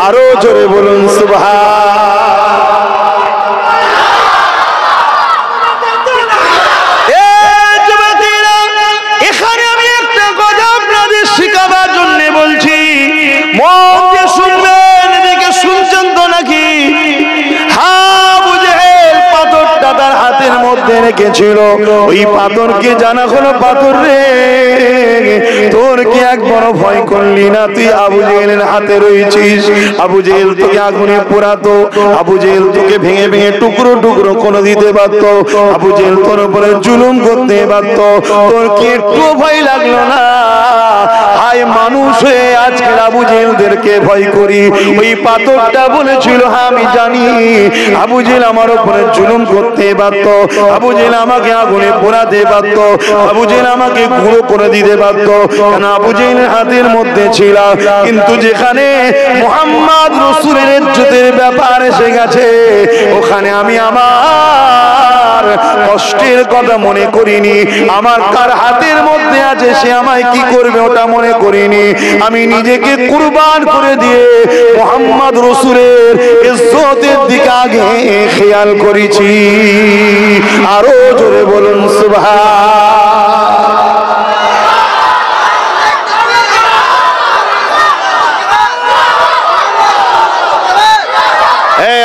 আরো জোরে বলুন সুবহান। এখানে আমি একটা কথা আপনাদের শিখাবার জন্য বলছি, মন দিয়ে শুনবেন। এদিকে শুনছেন তো নাকি? আবু জেহেল পাথরটা তার হাতের মধ্যে রেখেছিল। ওই পাথরকে জানা হলো, পাথর রে তোর কি একবার ভয় করলি না? তুই আবু জেহেলের হাতে রয়েছিস। আবু জেহেল তোকে আগুনে পোড়াতো, আবু জেহেল তোকে ভেঙে ভেঙে টুকরো টুকরো করে দিতে পারত, আবু জেহেল তোর উপরে জুলুম করতে পারত, তোর কি একটু ভয় লাগলো না? হায় মানুষ হয়ে আজকে আবু জেহেলদেরকে ভয় করি। ওই পাথরটা বলেছিল, হ্যাঁ আমি জানি আবু জেহেল আমার উপরে জুলুম করতে পারত, আবু জেহেল আমাকে আগুনে পোড়াতে পারত, আবু জেহেল আমাকে গুঁড়ো করে দিতে পারত, কেন আবু জেহেলের হাতের মধ্যে ছিল। কিন্তু যেখানে মুহাম্মদ রাসূলের ইজ্জতের ব্যাপার এসে গেছে, ওখানে আমি আমার কষ্টের কথা মনে করিনি। আমার কার হাতের মধ্যে আছে সে আমায় কি করবে ওটা মনে করিনি। আমি নিজেকে কুরবান করে দিয়ে মুহাম্মদ রাসূলের ইজ্জতের দিকে আগে খেয়াল করেছি। আরো জোরে বলুন সুবহান।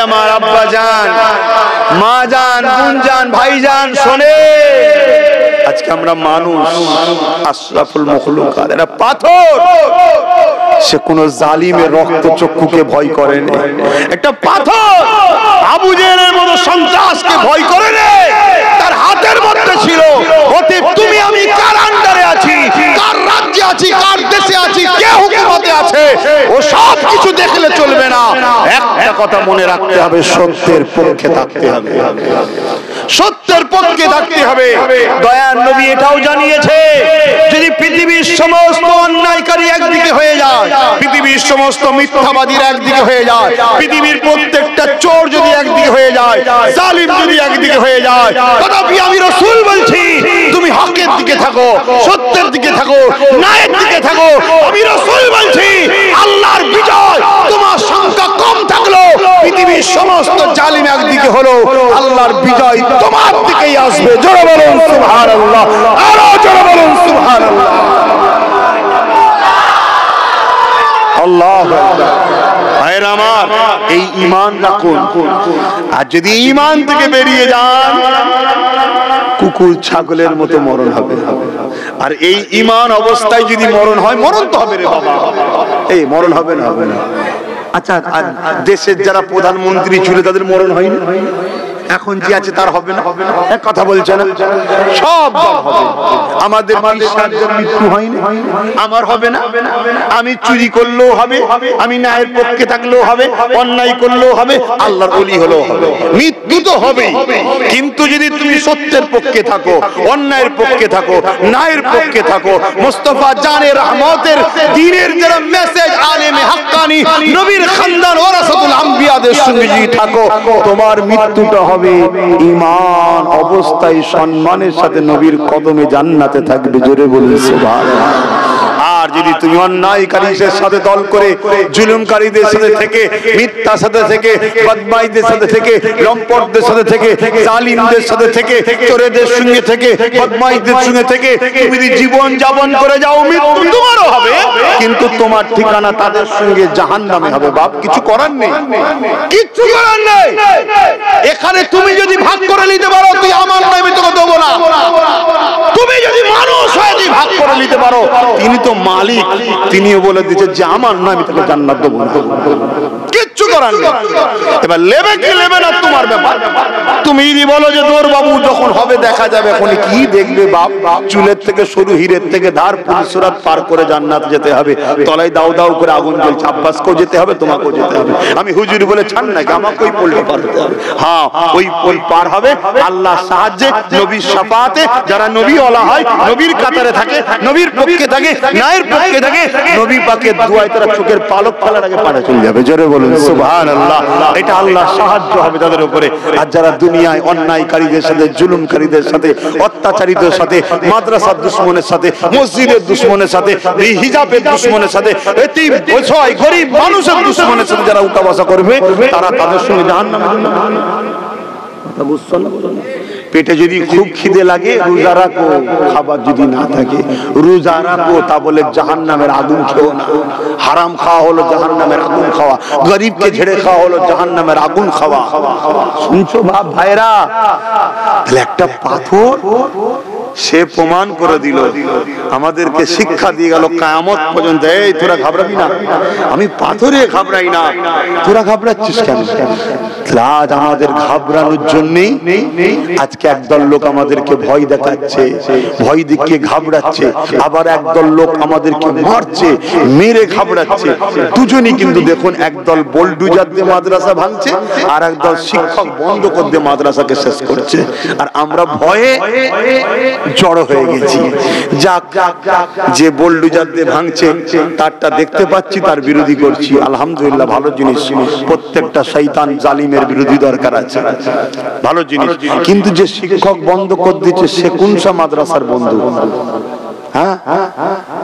আমার আব্বা জান, মা জান, বোন জান, ভাই জান, শোনে আজকে আমরা মানুষ, আশরাফুল মখলুকাত, এরা পাথর। সে কোন জালিমের রক্ত চক্ষুকে ভয় করে না। একটা পাথর আবু জেহেলের মতো সন্ত্রাসকে ভয় করে না, তার হাতের মধ্যে ছিল। অতএব তুমি আমি কার আন্ডারে আছি, কার রাজ্যে আছি, কার দেশে আছি, কে হুকুমতে আছে, ও সব কিছু দেখলে চলবে না। একটা কথা মনে রাখতে হবে, সত্যের পক্ষে থাকতে হবে, সত্যের পক্ষে থাকতে হবে। দয়ার নবী এটাও জানিয়েছে, যদি পৃথিবীর সমস্ত অন্যায়কারী একদিকে হয়ে যায়, পৃথিবীর সমস্ত মিথ্যাবাদীর একদিকে হয়ে যায়, পৃথিবীর প্রত্যেকটা চোর যদি একদিকে হয়ে যায়, জালিম যদি একদিকে হয়ে যায়, তথাপি আমি রাসূল বলছি তুমি হকের দিকে থাকো, সত্যের দিকে থাকো, ন্যায়ের দিকে থাকো। আমি রাসূল বলছি আল্লাহর বিজয় তোমার সংখ্যা কম থাকলো, পৃথিবীর সমস্ত জালিম একদিকে হলো, আল্লাহর বিজয় তোমার দিকেই আসবে। জোরে বলুন সুবহানাল্লাহ, আরো জোরে বলুন সুবহানাল্লাহ। আল্লাহু আকবার। ভাইরা আমার, এই ঈমান রাখুন। আর যদি ঈমান থেকে বেরিয়ে যান, কুকুর ছাগলের মতো মরণ হবে। আর এই ঈমান অবস্থায় যদি মরণ হয়, মরণ তো হবে রে বাবা, এই মরণ হবে না, হবে না। আচ্ছা, দেশের যারা প্রধানমন্ত্রী ছিল তাদের মরণ হয়নি? এখন যে আছে তার হবে না? এক কথা বলছে না, সব হবে। আমাদের মৃত্যু হয়নি, আমার হবে না? আমি চুরি করলেও হবে, আমি ন্যায়ের পক্ষে থাকলেও হবে, অন্যায় করলেও হবে, আল্লাহর ওলি হলেও হবে। মৃত্যু তো হবে, কিন্তু যদি তুমি সত্যের পক্ষে থাকো, অন্যায়ের পক্ষে থাকো, ন্যায়ের পক্ষে থাকো, মুস্তাফা জানে রহমতের দ্বীনের যারা মেসেজ আলেমে হাক্কানি নবীর খানদান ওয়ারাসাতুল আম্বিয়াদের সঙ্গে যদি থাকো, তোমার মৃত্যুটা হবে ঈমান অবস্থায় সম্মানের সাথে নবীর কদমে জান্নাতে থাকবে। জোরে বলুন সুবহানাল্লাহ। আর যদি তুমি অন্যায়কারীদের সাথে দল করে, জুলুমকারীদের সাথে থেকে, মিথ্যার সাথে থেকে, বদমাইশদের সাথে থেকে, লম্পটদের সাথে থেকে, জালিমদের সাথে থেকে, চোরেদের সঙ্গে থেকে, বদমাইশদের সঙ্গে থেকে তুমি যদি জীবন যাপন করে যাও, মৃত্যু তোমারও হবে, কিন্তু তোমার ঠিকানা তাদের সঙ্গে জাহান্নামে হবে। বাপ, কিছু করার নেই, কিচ্ছু করার নেই। এখানে তুমি যদি ভাগ করে নিতে পারো, তুই আমার নয়, আমি তোকে দেবো না। তুমি যদি মানুষ হয়ে ভাগ করে নিতে পারো, তিনি তো মালিক, তিনিও বলে দিয়েছে যে আমার নয়, আমি তোকে জান্নাত দেবো না। কিচ্ছু করার নেই। এবার লেবে কি লেবে না তোমার ব্যাপার। তুমি যদি বলো যে তোর বাবু যখন হবে দেখা যাবে, এখন কি দেখবে বাপ, চুলের থেকে সরু, হীরের থেকে ধার, পুরসুরাত পার করে জান্নাত যেতে হবে, তলায় দাও দাও করে আগুন জ্বলছে, আব্বাসকেও যেতে হবে, তোমাকেও যেতে হবে। আমি হুজুর বলে ছাড় নাকি, আমাকে ওই পোলটা পার হতে হবে। হ্যাঁ, ওই পোল পার হবে আল্লাহর সাহায্যে, নবীর শাফাআতে। যারা নবী ওয়ালা হয়, নবীর কাতারে থাকে, নবীর পক্ষে থাকে, ন্যায়ের পক্ষে থাকে, নবী পাকের দুআয় তারা চোখের পালক ফেলার আগে পারে চলে যাবে। জোরে বলুন সুবহানাল্লাহ। এটা আল্লাহর সাহায্য হবে তাদের উপরে। আর যারা দুনিয়ায় অন্যায়কারীদের সাথে, জুলুমকারীদের সাথে, অত্যাচারীদের সাথে, মাদ্রাসার দুশমনের সাথে, মসজিদের দুশমনের সাথে, হিজাবের দুশমনের সাথে, এতিম অসহায় গরিব মানুষের দুশমনের সাথে যারা উঠা বসা করবে, তারা তাদের সঙ্গে জাহান্নামে। কথা বুঝছো না? পেটে যদি খুব খিদে লাগে, রোজা রাখো, খাবার যদি না থাকে রোজা রাখো, তা বলে জাহান্নামের আগুন খেও না। হারাম খাওয়া হলো জাহান্নামের আগুন খাওয়া, গরিবকে ঝেড়ে খাওয়া হলো জাহান্নামের আগুন খাওয়া। শুনছো বাপ ভাইরা? তাহলে একটা পাথর সে প্রমাণ করে দিল, আমাদেরকে শিক্ষা দিয়ে গেল কিয়ামত পর্যন্ত। এই তোরা ঘাবড়াবি না, আমি পাথরে ঘাবড়াই না, তোরা ঘাবড়াচ্ছিস কেন? আজ আমাদের ঘাবড়ানোর জন্যই আজকে একদল লোক আমাদেরকে ভয় দেখাচ্ছে, ভয় দেখিয়ে ঘাবড়াচ্ছে, আবার একদল লোক আমাদেরকে মারছে, মেরে ঘাবড়াচ্ছে। দুজনই কিন্তু দেখুন, একদল বোলডুজার দিয়ে মাদ্রাসা ভাঙছে, আর একদল শিক্ষক বন্ধ করে দিয়ে মাদ্রাসাকে শেষ করছে। আর আমরা ভয়ে জড়ো হয়ে গেছি। যাক, যে বোলডুজার দিয়ে ভাঙছে তারটা দেখতে পাচ্ছি, তার বিরোধী করছি, আলহামদুলিল্লাহ, ভালো জিনিস। প্রত্যেকটা শয়তান জালিমের বিরোধী দরকার আছে, ভালো জিনিস। কিন্তু যে শিক্ষক বন্ধ করে দিচ্ছে, সে কোন সা মাদ্রাসার বন্ধু? হ্যাঁ,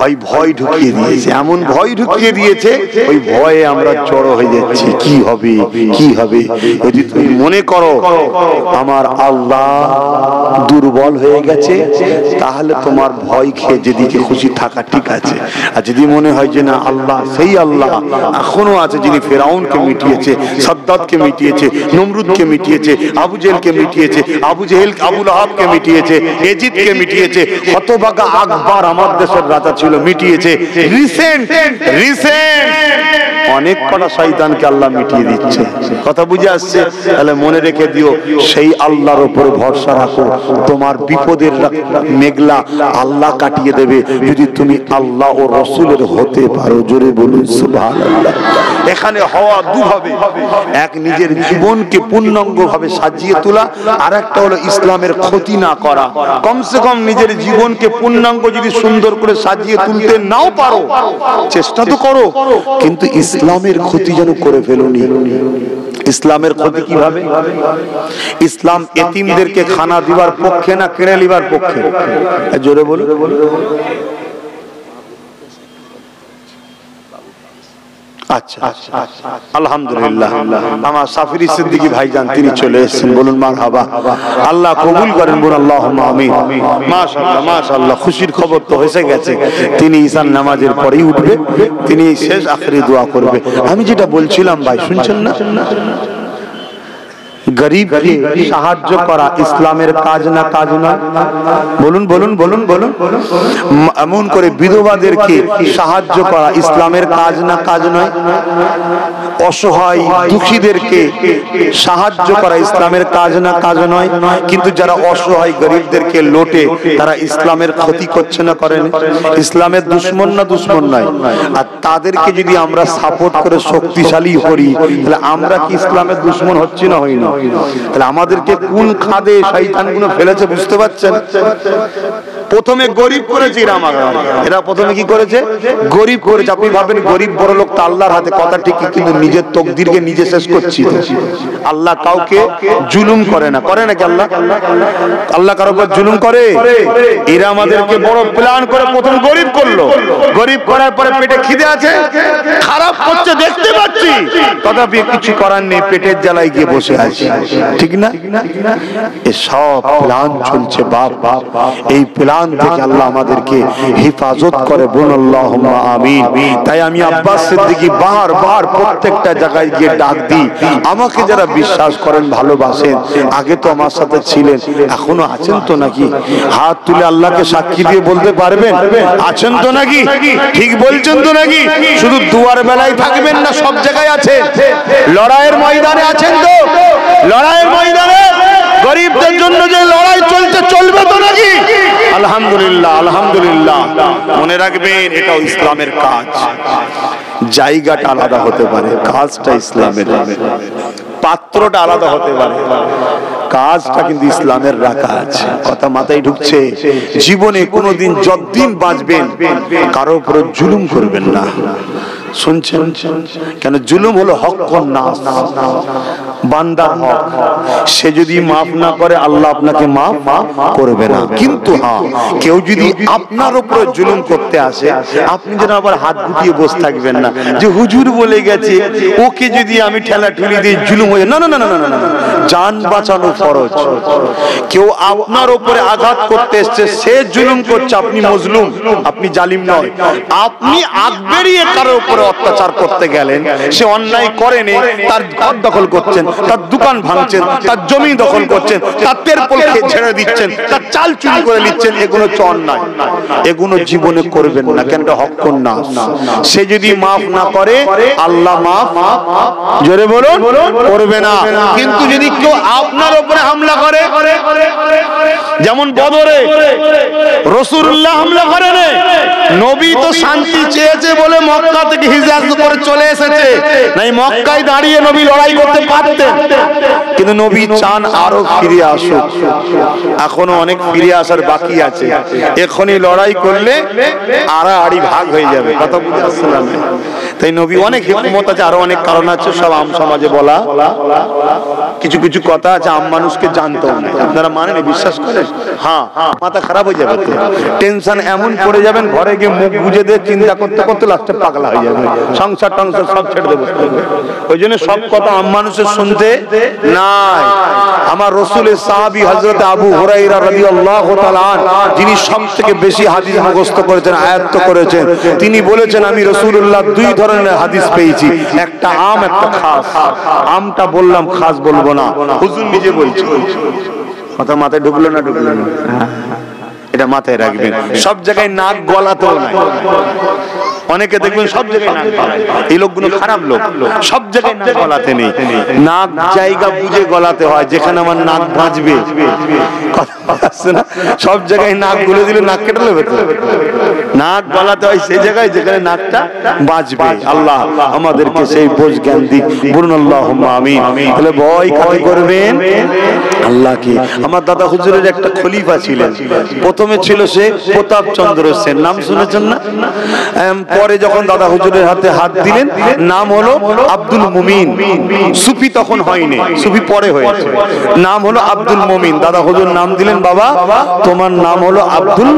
ওই ভয় ঢুকিয়ে দিয়েছে, এমন ভয় ঢুকিয়ে দিয়েছে, ওই ভয়ে আমরা জড়ো হয়ে যাচ্ছি। কি হবে কি হবে? যদি তুমি মনে করো আমার আল্লাহ দুর্বল হয়ে গেছে, তাহলে তোমার ভয় খেয়ে যেদিকে খুশি থাকা ঠিক আছে। আর যদি মনে হয় যে না, আল্লাহ সেই আল্লাহ এখনো আছে যিনি ফেরাউনকে মিটিয়েছে, সাদ্দাতকে মিটিয়েছে, নমরুদকে মিটিয়েছে, আবু জেহেলকে মিটিয়েছে, আবু লাহাবকে মিটিয়েছে, এজিদকে মিটিয়েছে, হতভাগা আকবর আমার দেশের রাজা ছিল, মিটিয়েছে। রিসেন্ট অনেক কটা শয়তানকে আল্লাহ মিটিয়ে দিচ্ছে। কথা বুঝে আসছে? তাহলে মনে রেখে দিও, সেই আল্লাহর উপর ভরসা রাখো, তোমার বিপদের মেঘলা আল্লাহ কাটিয়ে দেবে, যদি তুমি আল্লাহ ও রসুলের হতে পারো। জোরে বলুন সুবহানাল্লাহ। এখানে হওয়া দুভাবে, এক নিজের জীবনকে পূর্ণাঙ্গ ভাবে সাজিয়ে তোলা, আর একটা হলো ইসলামের ক্ষতি না করা। কমসে কম নিজের জীবনকে পূর্ণাঙ্গ যদি সুন্দর করে সাজিয়ে তুলতে নাও পারো, চেষ্টা তো করো, কিন্তু ইসলামের ক্ষতি যেন করে ফেলোনি। ইসলামের ক্ষতি কিভাবে? ইসলাম এতিমদেরকে খানা দিবার পক্ষে না কেড়ে নিবার পক্ষে? জোরে বলো। আচ্ছা, আলহামদুলিল্লাহ, আমার সাফিরি সিদ্দিকী ভাইজান তিনি চলে এসেছেন, বলুন মারহাবা। আল্লাহ কবুল করেন, বলুন আল্লাহুম্মা আমিন। মাশাআল্লাহ মাশাআল্লাহ, খুশির খবর তো হয়েছে গেছে। তিনি ঈশান নামাজের পরেই উঠবে, তিনি শেষ আখেরি দোয়া করবে। আমি যেটা বলছিলাম ভাই, শুনছেন না? গরিবকে সাহায্য করা ইসলামের কাজ না কাজ নয়? বলুন বলুন বলুন বলুন। এমন করে বিধবাদেরকে সাহায্য করা ইসলামের কাজ না কাজ নয়? অসহায় দুঃখীদেরকে সাহায্য করা ইসলামের কাজ না কাজ নয়? কিন্তু যারা অসহায় গরিবদেরকে লোটে, তারা ইসলামের ক্ষতি করছে না করেন? ইসলামের দুশ্মন না দুশ্মন নয়? আর তাদেরকে যদি আমরা সাপোর্ট করে শক্তিশালী করি, তাহলে আমরা কি ইসলামের দুশ্মন হচ্ছি না হই না? তাহলে আমাদেরকে কোন খাদে শয়তানগুলো ফেলেছে বুঝতে পারছেন? প্রথমে গরিব করেছে এরা, প্রথমে কি করেছে? গরিব করেছে। আপনি ভাবেন গরিব বড় লোক তো আল্লাহর হাতে, কথা ঠিক, কিন্তু নিজের তকদিরকে নিজে শেষ করছি। আল্লাহ কাউকে জুলুম করে না, করে নাকি আল্লাহ? আল্লাহ কারো উপর জুলুম করে? এরা আমাদেরকে বড় প্ল্যান করে প্রথম গরিব করলো, গরিব করার পরে পেটে খিদে আছে, খারাপ করছে দেখতে পাচ্ছি, তথাপি কিছু করার নেই, পেটের জ্বালায় গিয়ে বসে আছে, ঠিক না? এসব প্ল্যান চলছে বাপ। এই প্ল্যান থেকে আল্লাহ আমাদেরকে হেফাজত করে, বলুন আল্লাহুম্মা আমিন। তাই আমি আব্বাস সিদ্দিকী বারবার প্রত্যেকটা জায়গায় গিয়ে ডাক দিই, আমাকে যারা বিশ্বাস করেন ভালোবাসেন, আগে তো আমার সাথে ছিলেন, এখনো আছেন তো নাকি? হাত তুলে আল্লাহকে সাক্ষী দিয়ে বলতে পারবেন আছেন তো নাকি? ঠিক বলছেন তো নাকি? শুধু দুয়ার বেলায় থাকবেন না, সব জায়গায় আছে। লড়াইয়ের ময়দানে আছেন তো? লড়াইয়ের ময়দানে গরিবদের জন্য যে লড়াই চলছে, চলবে তো নাকি? আলহামদুলিল্লাহ আলহামদুলিল্লাহ। মনে রাখবেন, এটাও ইসলামের কাজ। জায়গাটা আলাদা হতে পারে, কাজটা ইসলামের, পাত্রটা আলাদা হতে পারে, কাজটা কিন্তু ইসলামের রাখা আছে। কথা মাথায় ঢুকছে? জীবনে কোনোদিন যতদিন বাঁচবেন কারো উপর জুলুম করবেন না। শুনছেন? কেন? জুলুম হলো হক না, বান্দার হক। সে যদি মাফ না করে, আল্লাহ আপনাকে মাফ করবে না। কিন্তু হ্যাঁ, কেউ যদি আপনার উপরে জুলুম করতে আসে, আপনি যেন আবার হাত গুটিয়ে বসে থাকবেন না যে হুজুর বলে গেছে, ওকে যদি আমি ঠেলা ঠুলি দিয়ে জুলুম হয়ে, না না না না না না, জান বাঁচানো ফরজ। কেউ আপনার উপরে আঘাত করতে এসছে, সে জুলুম করছে, আপনি মজলুম, আপনি জালিম নয়। আপনি আগ বেরিয়ে কারোর উপরে অত্যাচার করতে গেলেন, সে অন্যায় করেনি, তার ঘর দখল করছেন, তার দোকান ভাঙছেন, তার জমি দখল করছেন, তার তেরপল ছেড়ে দিচ্ছেন, তার চাল চুরি করে নিচ্ছেন, এগুলো অন্যায়, এগুলো জীবনে করবেন না। কেন? এটা হক না। সে যদি মাফ না করে, আল্লাহ মাফ, জোরে বলুন, করবে না। কিন্তু যদি কেউ আপনার উপরে হামলা করে, যেমন বদরে রাসূলুল্লাহ হামলা করেন, নবী তো শান্তি চেয়েছে বলে মক্কা থেকে হিজরত করে চলে এসেছে, নাই মক্কায় দাঁড়িয়ে নবী লড়াই করতে পারতেন, কিন্তু নবী চান আরো ফিরে আসুক। এখনো অনেক ফিরে আসার বাকি আছে। এখনই লড়াই করলে আড়াআড়ি ভাগ হয়ে যাবে। কথা বুঝতে পারছেন? তাই নবী অনেক হিকমত আছে, আরো অনেক কারণ আছে, সব আম সমাজে বলা। কিছু কিছু কথা আছে আম মানুষকে জানতেও না। আপনারা মানেন, বিশ্বাস করেন? হ্যাঁ, মাথা খারাপ হয়ে যাবে, টেনশন এমন পড়ে যাবেন, ঘরে গিয়ে অনেকে মুখ বুঝে দিয়ে চিন্তা করতে করতে লাস্টে পাগলা হয়ে যাবে, সংসার টংসার সব ছেড়ে দেবো। ওই জন্য সব কথা আম মানুষের শুনতে নাই। আমার রসুলের সাহাবী হযরত আবু হুরায়রা রাদিয়াল্লাহু তাআলা যিনি সবথেকে বেশি হাদিস মুখস্থ করেছেন, আয়াত্ত করেছেন, তিনি বলেছেন আমি রাসূলুল্লাহ দুই ধরনের হাদিস পেয়েছি, একটা আম একটা খাস। আমটা বললাম, খাস বলবো না, হুজুর নিজে বলছে। কথা মাথায় ঢুকলো না? ঢুকলো না? এটা মাথায় রাখবেন। সব জায়গায় নাক গলাতেও নাই। অনেকে দেখবেন সব জায়গায় নাক গলায়, এই লোকগুলো খারাপ লোক। সব জায়গায় নাক গলাতে নেই, নাক জায়গা বুঝে গলাতে হয়, যেখানে আমার নাক বাঁচবে। সব জায়গায় নাক গুলে দিলে নাক কেটে নেবে তো। নাক গলাতে হয় সেই জায়গায় যেখানে নাকটা বাঁচবে। আল্লাহ আমাদেরকে সেই বোঝ জ্ঞান দিক, বলুন আল্লাহুম্মা আমিন। তাহলে ভয় কাকে করবেন? আল্লাহকে। আমার দাদা হুজুরের একটা খলিফা ছিলেন, প্রথমে ছিল সে প্রতাপ চন্দ্র সেন, নাম শুনেছেন না? পরে যখন দাদা হুজুরের হাতে হাত দিলেন, নাম হলো আব্দুল মুমিন। সুফি তখন হয়নি, সুফি পরে হয়েছে, নাম হলো আব্দুল মুমিন। দাদা হুজুর নাম দিলেন, বাবা তোমার নাম হলো আব্দুল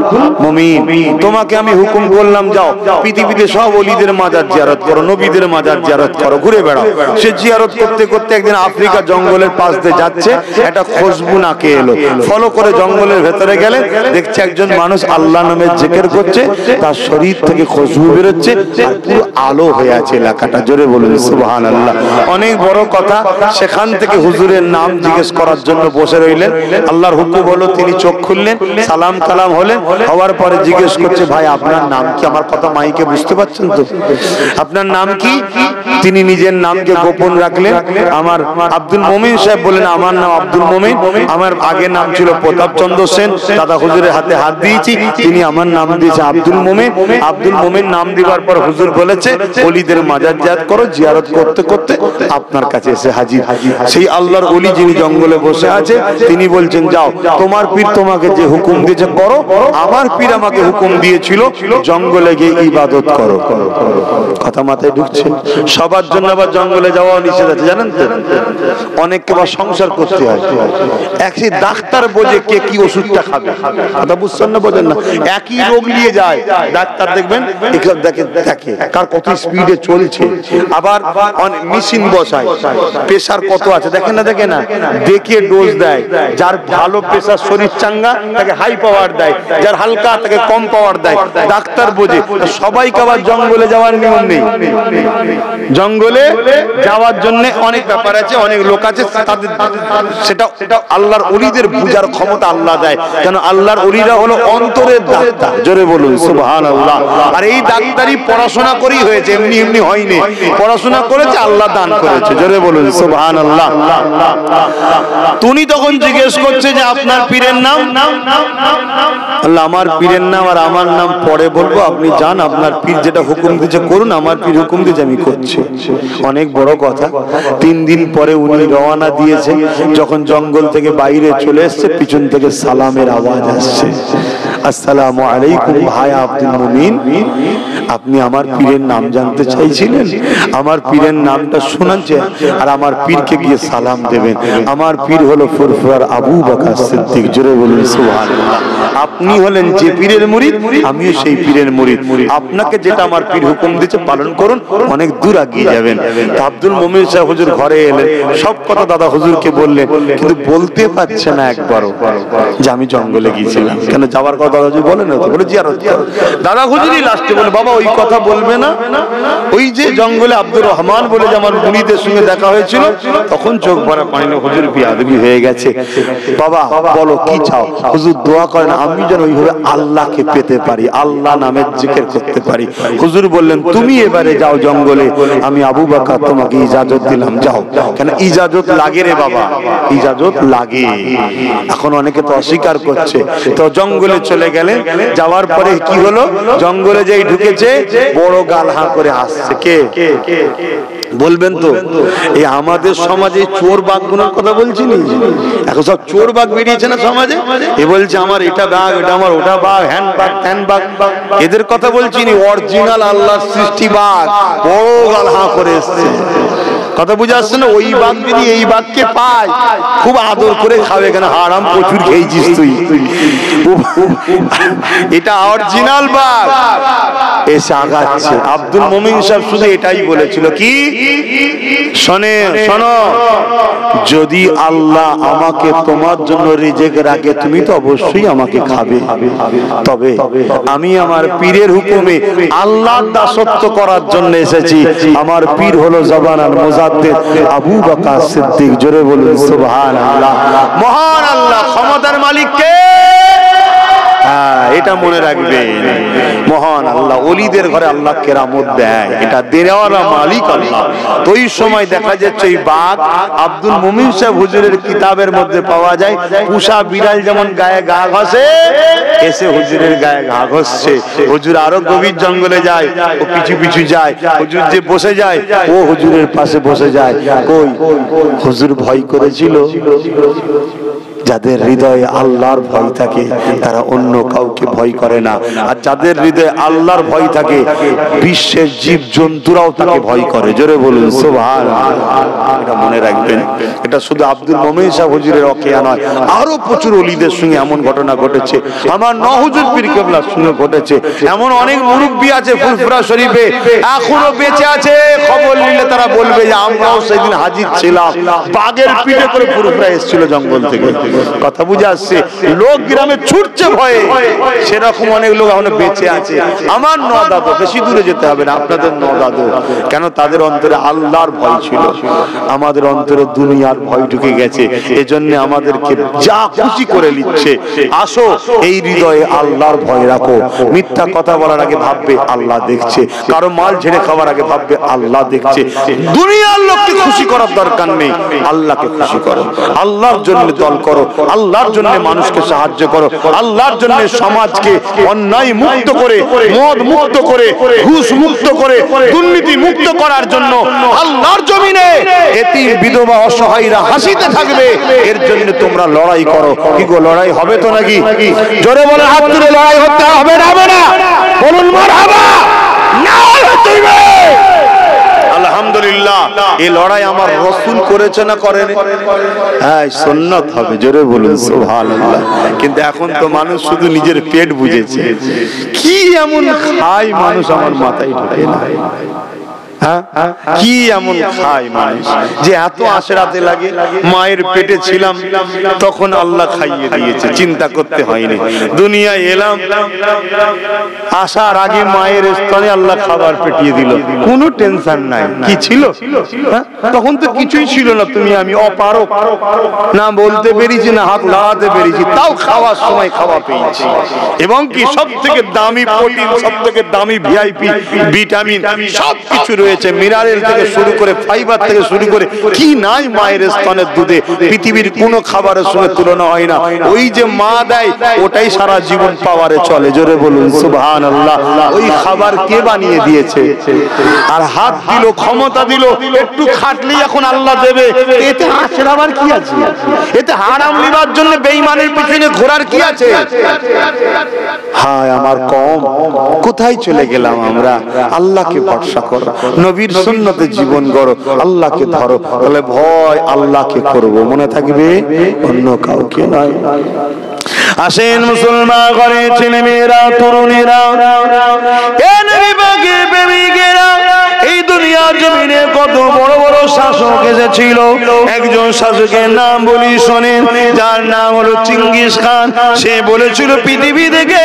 মুমিন, তোমাকে আমি হুকুম করলাম যাও পৃথিবীতে সব ওলিদের মাজার জিয়ারত করো, নবীদের মাজার জিয়ারত করো, ঘুরে বেড়াও। সে জিয়ারত করতে করতে একদিন আফ্রিকা জঙ্গলের পাশ দিয়ে যাচ্ছে, একটা খুশবু নাকে এলো, ফলো করে জঙ্গলের ভেতরে গেলে দেখছে একজন মানুষ আল্লাহ নামের জিকির করছে, তার শরীর থেকে খুশবু বেরোচ্ছে, আর পুরো আলো হয়ে আছে এলাকাটা। জোরে বলুন সুবহানাল্লাহ। অনেক বড় কথা। সেখান থেকে হুজুরের নাম জিজ্ঞেস করার জন্য বসে রইলেন। আল্লাহর হুকুম হলো, তিনি চোখ খুললেন, সালাম কালাম হলেন, হওয়ার পরে জিজ্ঞেস করছে, ভাই আপনার নাম কি? আমার কথা মাইকে বুঝতে পারছেন তো? আপনার নাম কি? তিনি নিজের নামকে গোপন রাখলেন। আমার আব্দুল মুমিন সাহেব বলেন, আমার নাম আব্দুল মুমিন, আমার আগের নাম ছিল প্রতাপ চন্দ্র সেন, দাদা হুজুরের হাতে হাত দিয়েছি, তিনি আমার নাম দিয়েছে আব্দুল মুমিন। আব্দুল মুমিন নাম দিবার পর হুজুর বলেছে ওলিদের মাজার জিয়ারত করো, জিয়ারত করতে করতে আপনার কাছে এসে হাজির। সেই আল্লাহর ওলি যিনি জঙ্গলে বসে আছে, তিনি বলছেন যাও তোমার পীর তোমাকে যে হুকুম দিয়েছে করো, আমার পীর আমাকে হুকুম দিয়েছিল জঙ্গলে গিয়ে ইবাদত করো। কথা মাথায় ঢুকছে? সবার জন্য আবার জঙ্গলে যাওয়া নিষেধ আছে, জানেন তো? অনেককে আবার সংসার করতে হয়। একই ডাক্তার বোঝে কে কি ওষুধটা খাবে, কথা বুঝছেন না? বোঝেন না? একই রোগ নিয়ে যায় ডাক্তার, দেখবেন দেখে দেখে কার কত স্পিডে চলছে, আবার মেশিন বসায়, প্রেসার কত আছে দেখেন না, দেখে না, দেখে ডোজ দেয়। যার ভালো প্রেসার শরীর চাঙ্গা তাকে হাই পাওয়ার দেয়, যার হালকা তাকে কম পাওয়ার দেয়। ডাক্তার বোঝে। সবাইকে আবার জঙ্গলে যাওয়ার নিয়ম নেই। জঙ্গলে যাওয়ার জন্য অনেক ব্যাপার আছে, অনেক লোক আছে, তাদের সেটা আল্লাহর ওলিদের বুঝার ক্ষমতা আল্লাহ দেয়। কেন? আল্লাহর ওলিরা হলো অন্তরের ডাক্তার। জোরে বলুন সুবহানাল্লাহ। আর এই ডাক্তারি পড়াশোনা করেই হয়েছে, এমনি এমনি হয়নি। পড়াশোনা করেছে, আল্লাহ দান করেছে। জোরে বলুন সুবহানাল্লাহ। তুমি তখন জিজ্ঞেস করছে যে আপনার পীরের নাম? আল্লাহ আমার পীরের নাম আর আমার নাম পরে বলবো, আপনি যান, আপনার পীর যেটা হুকুম দিয়েছে করুন, আমার পীর হুকুম দিয়েছে আমি করছি। অনেক বড় কথা। 3 দিন পরে উনি রওনা দিয়েছে, যখন জঙ্গল থেকে বাইরে চলে এসছে, পিছন থেকে সালামের আওয়াজ আসছে, আসসালামু আলাইকুম ভাই আব্দুল মুমিন, আপনি আমার পীরের নাম জানতে চাইছিলেন? আমার পীরের নামটা শোনাচ্ছে, আর আমার পীরকে গিয়ে সালাম দেবেন। আমার পীর হলো ফুরফুরার আবু বকর সিদ্দিক। জোরে বলুন সুবহানাল্লাহ। আপনি হলেন যে পীরের মুরিদ, আমিও সেই পীরের মুরিদ। আপনাকে যেটা আমার পীর হুকুম দিয়েছে পালন করুন, অনেক দূর এগিয়ে যাবেন। আব্দুল মুমিন সাহেব হুজুর ঘরে এলেন, সব কথা দাদা হুজুরকে বললেন, কিন্তু বলতে পারছে না একবারও যে আমি জঙ্গলে গিয়েছিলাম। কেন যাওয়ার কথা দাদা হুজুর বলেন না তো, বলে জিয়ারত করো। দাদা হুজুরই লাস্টে বলে, বাবা ওই কথা বলবে না, ওই যে জঙ্গলে আব্দুর রহমান বলে যে আমার মুরিদের সঙ্গে দেখা হয়েছিল, তখন চোখ ভরা পানি, হুজুর বিয়াদবি হয়ে গেছে। বাবা বলো কি চাও? হুজুর দোয়া করেন আমি যেন ওইভাবে আল্লাহকে পেতে পারি, আল্লাহ নামের জিকির করতে পারি। হুজুর বললেন তুমি এবারে যাও জঙ্গলে, আমি আবু বকর তোমাকে ইজাজত দিলাম, যাও। কেন ইজাজত লাগে রে বাবা, ইজাজত লাগে। এখন অনেকে তো অস্বীকার করছে। তো জঙ্গলে চলে গেলেন, যাওয়ার পরে কি হলো? জঙ্গলে যেই ঢুকেছে, বড় গাল হাঁ করে হাসছে। কে বলবেন তো? এই আমাদের সমাজে চোর বাঘগুলোর কথা বলছি নি, এখন সব চোর বাঘ বেরিয়েছে না সমাজে। এ বলছে আমার এটা বাঘ, এটা আমার ওটা বাঘ, হ্যান বাঘ ত্যান বাঘ। এদের কথা বলছি নি, অরিজিনাল আল্লাহর সৃষ্টি বাঘ বড় গাল হাঁ করে এসছে। কথা বুঝে আসছে না? ওই বাঘ যদি এই বাঘকে পায় খুব আদর করে খাবে, কেন হারাম প্রচুর খেয়েছিস তুই। এটা অরিজিনাল বাঘ এসে আগাচ্ছে। আব্দুল মুমিন সাহেব শুধু এটাই বলেছিল, কি শোনো, যদি আল্লাহ আমাকে তোমার জন্য রিজিক রাখে তুমি তো অবশ্যই আমাকে খাবে, তবে আমি আমার পীরের হুকুমে আল্লাহর দাসত্ব করার জন্য এসেছি। আমার পীর হলো জবানাল মুজাদ্দিদ আবু বকর সিদ্দিক। জোরে বলুন সুবহানাল্লাহ। মহান আল্লাহ, ক্ষমতার মালিক কে? এটা মনে রাখবেন, মহান আল্লাহ। ওলিদের ঘরে আল্লাহ কেরামত দেয়, এটা দেওয়ালা মালিক আল্লাহ। তো ওই সময় দেখা যাচ্ছে এই বাঘ আব্দুল মুমিন সাহেব হুজুরের কিতাবের মধ্যে পাওয়া যায়। পুষা বিড়াল যেমন গায়ে ঘা ঘষে, এসে হুজুরের গায়ে ঘা ঘষছে। হুজুর আরো গভীর জঙ্গলে যায়, ও পিছু পিছু যায়। হুজুর যে বসে যায়, ও হুজুরের পাশে বসে যায়। কই হুজুর ভয় করেছিল? যাদের হৃদয়ে আল্লাহর ভয় থাকে তারা অন্য কাউকে ভয় করে না, আর যাদের হৃদয়ে আল্লাহর ভয় থাকে বিশ্বের জীব জন্তুরাও তাকে ভয় করে। জোরে বলুন সুবহানাল্লাহ। এটা মনে রাখবেন, এটা শুধু আব্দুল মুমিন সাহেব হুজুরের ওকিয়া নয়, আরো প্রচুর ওলিদের সঙ্গে এমন ঘটনা ঘটেছে। আমার নহুজুর পীর কেবলার সঙ্গে ঘটেছে। এমন অনেক মুরব্বী আছে ফুরফুরা শরীফে এখনো বেঁচে আছে, খবর নিলে তারা বলবে যে আমরাও সেদিন হাজির ছিলাম, বাঘের পিঠে করে ফুরফুরা এসেছিল জঙ্গল থেকে। কথা বুঝে আসছে? লোক গ্রামে ছুটছে ভয়ে, সেরকম অনেক লোক এখনো বেঁচে আছে। আমার নদাদো, বেশি দূরে যেতে হবে না, আপনাদের নদাদো। কেন? তাদের অন্তরে আল্লাহর ভয় ছিল, আমাদের অন্তরে দুনিয়ার ভয় ঢুকে গেছে। এজন্য আমাদেরকে যা খুশি করে নিচ্ছে। আসো এই হৃদয়ে আল্লাহর ভয় রাখো। মিথ্যা কথা বলার আগে ভাববে আল্লাহ দেখছে, কারো মাল ঝেড়ে খাওয়ার আগে ভাববে আল্লাহ দেখছে। দুনিয়ার লোককে খুশি করার দরকার নেই, আল্লাহকে খুশি করো। আল্লাহর জন্য দল করো, আল্লাহর জন্য মানুষকে সাহায্য করো, আল্লাহর জন্য সমাজকে অন্যায় মুক্ত করে, মদ মুক্ত করে, ঘুষ মুক্ত করে, দুর্নীতি মুক্ত করার জন্য আল্লাহর জমিনে এতিম বিধবা অসহায়রা হাসিতে থাকবে, এর জন্য তোমরা লড়াই করো। কি গো, লড়াই হবে তো নাকি? জোরে বলে হাত তুলে লড়াই হতে হবে না? হবে না? বলুন মারহাবা। না হতে হবে। আলহামদুলিল্লাহ, এই লড়াই আমার রাসূল করেছে না করেন? হ্যাঁ, সুন্নাত হবে। জোরে বলুন সুবহানাল্লাহ। কিন্তু এখন তো মানুষ শুধু নিজের পেট বুঝেছে। কি এমন খায় মানুষ, আমার মাথায় ঢোকে না। কি এমন খায় মানুষ যে এত আশরাতে লাগে? মায়ের পেটে ছিলাম তখন আল্লাহ খাইয়ে দিয়েছে, চিন্তা করতে হয়নি। দুনিয়ায় এলাম, আসার আগে মায়ের স্তনে আল্লাহ খাবার পেটিয়ে দিল, কোনো টেনশন নাই। কি ছিল তখন? তো কিছুই ছিল না। তুমি আমি অপারো, না বলতে পেরেছি না হাত লাগাতে পেরেছি, তাও খাওয়ার সময় খাওয়া পেয়েছি। এবং কি সব থেকে দামি প্রোটিন, সব থেকে দামি ভিআইপি ভিটামিন সব কিছু রয়েছে, মিনারেল থেকে শুরু করে ফাইবার থেকে শুরু করে কি নাই মায়ের স্তনের দুধে। পৃথিবীর কোনো খাবারের সঙ্গে তুলনা হয় না। ওই যে মা দেয় ওটাই সারা জীবন পাওয়ারে চলে। জোরে বলুন সুবহানাল্লাহ। ওই খাবার কে বানিয়ে দিয়েছে? আর হাত দিল, ক্ষমতা দিল, একটু খাটলেই এখন আল্লাহ দেবে। এতে আশরাবার কি আছে? এতে হারাম লিবার জন্য বেঈমানের পিছনে ঘোরার কি আছে? হায় আমার কম, কোথায় চলে গেলাম আমরা? আল্লাহকে ভরসা করো, নবীর সুন্নতে জীবন গড়ো, আল্লাহকে ধরো, তাহলে ভয় আল্লাহকে করব, মনে থাকবে, অন্য কাউকে নয়। আসেন মুসলমান ঘরে ছেলে মেয়েরা, তরুণেরা, এ নবী পাকের প্রেমিকেরা, এই দুনিয়ার জমিনে কত বড় বড় শাসক এসেছিল। একজন শাসকের নাম বলি শোনেন, যার নাম হলো চেঙ্গিস খান। সে বলেছিল পৃথিবী থেকে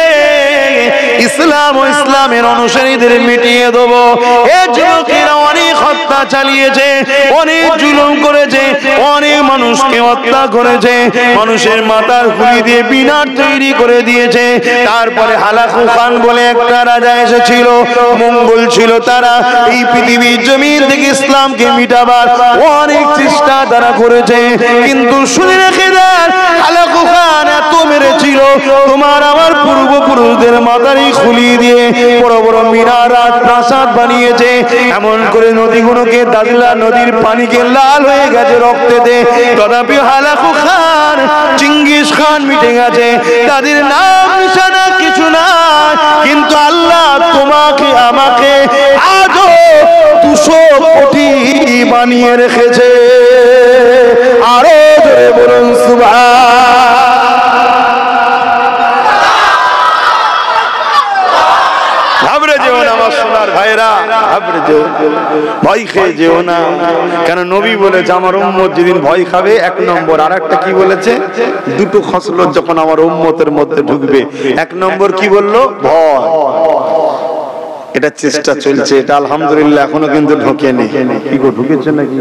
ইসলাম ও ইসলামের অনুসারীদের মিটিয়ে দেবো। এই যুবকেরা অনেক হত্যা চালিয়েছে, অনেক জুলুম করেছে, অনেক মানুষকে হত্যা করেছে, মানুষের মাথার খুলি দিয়ে বিনার তৈরি করে দিয়েছে। তারপরে হালাকু খান বলে একটা রাজা এসেছিল, মঙ্গল ছিল তারা। এই পৃথিবীর জমিন থেকে ইসলামকে মিটাবার অনেক চেষ্টা তারা করেছে, কিন্তু শুনে রেখে দেন, হালাকু খান এত মেরেছিল, তোমার আমার পূর্বপুরুষদের মাথারই খুলি দিয়ে বড় বড় মিনারাত প্রাসাদ বানিয়েছে। এমন করে নদীগুলোকে, দাজলা নদীর পানিকে লাল হয়ে গেছে রক্তেতে। তথাপি হালাকু খান, চেঙ্গিস খান মিটে গেছে, তাদের নাম নিশানা কিছু না। কিন্তু আল্লাহ তোমাকে আমাকে আজও 200 কোটি বানিয়ে রেখেছে। আরো জোরে বলুন সুবহান। ঘাবড়ে যেও না আমার সোনার ভাইরা, ঘাবড়ে যেও, ভয় খেয়ে যেও না। কেন নবী বলেছে আমার উম্মত যেদিন ভয় খাবে, এক নম্বর, আর একটা কি বলেছে, দুটো খসলত যখন আমার উম্মতের মধ্যে ঢুকবে। এক নম্বর কি বললো, ভয়। এটা চেষ্টা চলছে, এটা আলহামদুলিল্লাহ এখনো কিন্তু ঢোকেনি। কি গো, ঢুকেছে নাকি?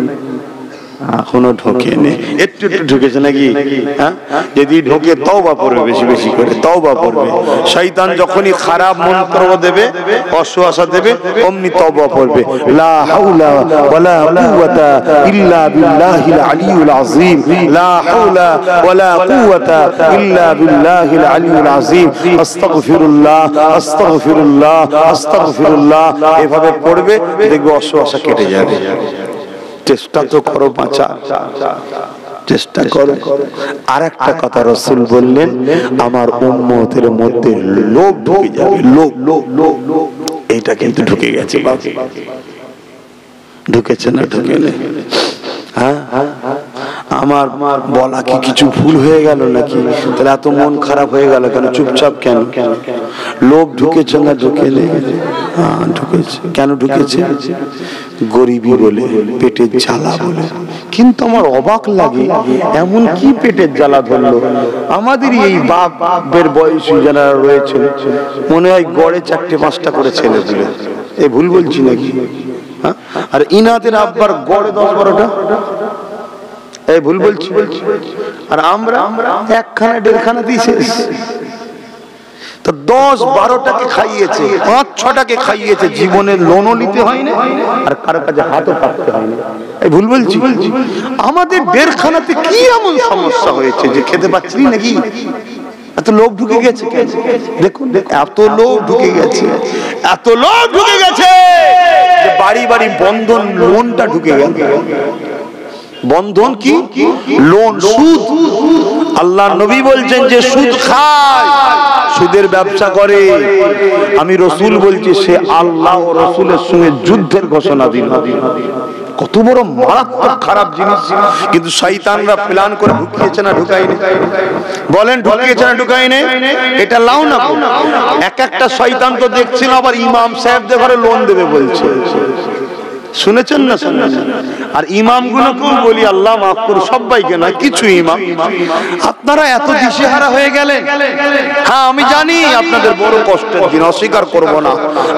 এখনো ঢোকেনি, একটু একটু ঢুকেছে নাকি? হ্যাঁ, যদি ঢোকে তওবা পড়বে, বেশি বেশি করে তওবা পড়বে। শয়তান যখনই খারাপ মন্ত্র দেবে, অসুয়াশা দেবে, অমনি তওবা পড়বে। লা হাওলা ওয়ালা কুওয়াতা ইল্লা বিল্লাহিল আলিয়্যিল আযীম, লা হাওলা ওয়ালা কুওয়াতা ইল্লা বিল্লাহিল আলিয়্যিল আযীম, আস্তাগফিরুল্লাহ আস্তাগফিরুল্লাহ আস্তাগফিরুল্লাহ। এভাবে পড়বে, দেখবে অসুয়াশা কেটে যাবে। চেষ্টা তো করো বাঁচা, চেষ্টা করো। আর একটা কথা রাসূল বললেন, আমার উম্মতের মধ্যে লোভ ঢুকে যাবে, লোভ। এইটা কিন্তু ঢুকে গেছে, ঢুকেছে না ঢুকে নেই? হ্যাঁ, আমার বলা কি কিছু ভুল হয়ে গেল নাকি? তাহলে এত মন খারাপ হয়ে গেল কেন? চুপচাপ কেন? লোভ ঢুকেছে না ঢুকে নেই? হ্যাঁ ঢুকেছে। কেন ঢুকেছে? গরিবি বলে, পেটের জ্বালা বলে। কিন্তু আমার অবাক লাগে, এমন কি পেটের জ্বালা ধরলো? আমাদের এই বাপের বয়সী যারা রয়েছে, মনে হয় গড়ে 4-5টা করে ছেলে দিলে। এ ভুল বলছি নাকি? হ্যাঁ, আর ইনাদের আব্বার গড়ে 10-12টা। এই ভুল বলছি? আর আমরা একখানা 1.5খানা দিয়েছে। তো 10-12টাকে খাইয়েছে, 5-6টাকে খাইয়েছে, জীবনের লোনও নিতে হয়নি, আর কারো কাছে হাতও পাততে হয়নি। এই ভুল বলছি? আমাদের 1.5খানাতে কি এমন সমস্যা হয়েছে যে খেতে পাচ্ছি নাকি? এত লোভ ঢুকে গেছে। দেখুন, এত লোভ ঢুকে গেছে, এত লোভ ঢুকে গেছে যে বাড়ি বাড়ি বন্ধন লোনটা ঢুকে গেছে। বন্ধন কি? লোন, সুদ। আল্লাহ নবী বলছেন যে সুদ খায়, সুদের ব্যবসা করে, আমি রাসূল বলছি সে আল্লাহ ও রাসূলের সঙ্গে যুদ্ধের ঘোষণা দিল। কত বড় মারাত্মক খারাপ জিনিস। কিন্তু শয়তানরা প্ল্যান করে ঢুকিয়েছে না ঢুকায়নি? বলেন ঢুকিয়েছে না ঢুকায়নি? এটা লাও না। এক একটা শয়তান তো দেখছেন আবার ইমাম সাহেবদের ঘরে লোন দেবে বলছে। শুনেছেন না? শুনেছেন? আর ইমামগুলোকেও বলি আল্লাহ মাফ করুন, সবাইকে নয়, কিছু ইমাম। আপনারা এত দিশেহারা হয়ে গেলেন। হ্যাঁ আমি জানি আপনাদের বড় কষ্টের দিন, অস্বীকার করব না।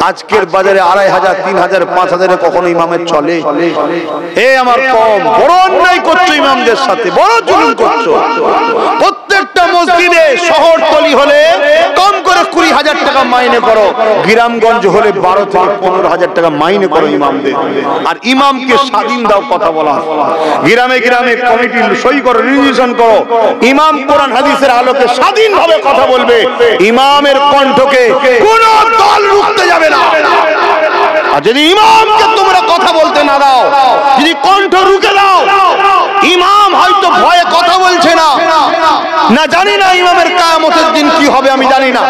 আজকের বাজারে 2500, 3000, 5000 কখনো ইমামের চলে? এ আমার কম, বড় অন্যায় করছো ইমামদের সাথে, বড় জুলুম করছো। প্রত্যেকটা মসজিদে শহরতলি হলে কম করে 20,000 টাকা মাইনে করো, গ্রামগঞ্জ হলে 12 থেকে 15,000 টাকা মাইনে করো ইমামদের। আর ইমামকে স্বাধীন দাও কথা বলা। গ্রামে গ্রামে কমিটি সই করো, রেজিস্ট্রেশন করো। ইমাম কোরআন হাদিসের আলোকে স্বাধীনভাবে কথা বলবে। ইমামের কণ্ঠকে কোনো দল রুখতে যাবে না। আর যদি ইমামকে তোমরা কথা বলতে না দাও, যদি কণ্ঠ রুখে দাও, ইমাম হয়তো ভয়ে কথা বলছে না, না জানি না ইমামের কিয়ামতের দিন কি হবে, আমি জানি না।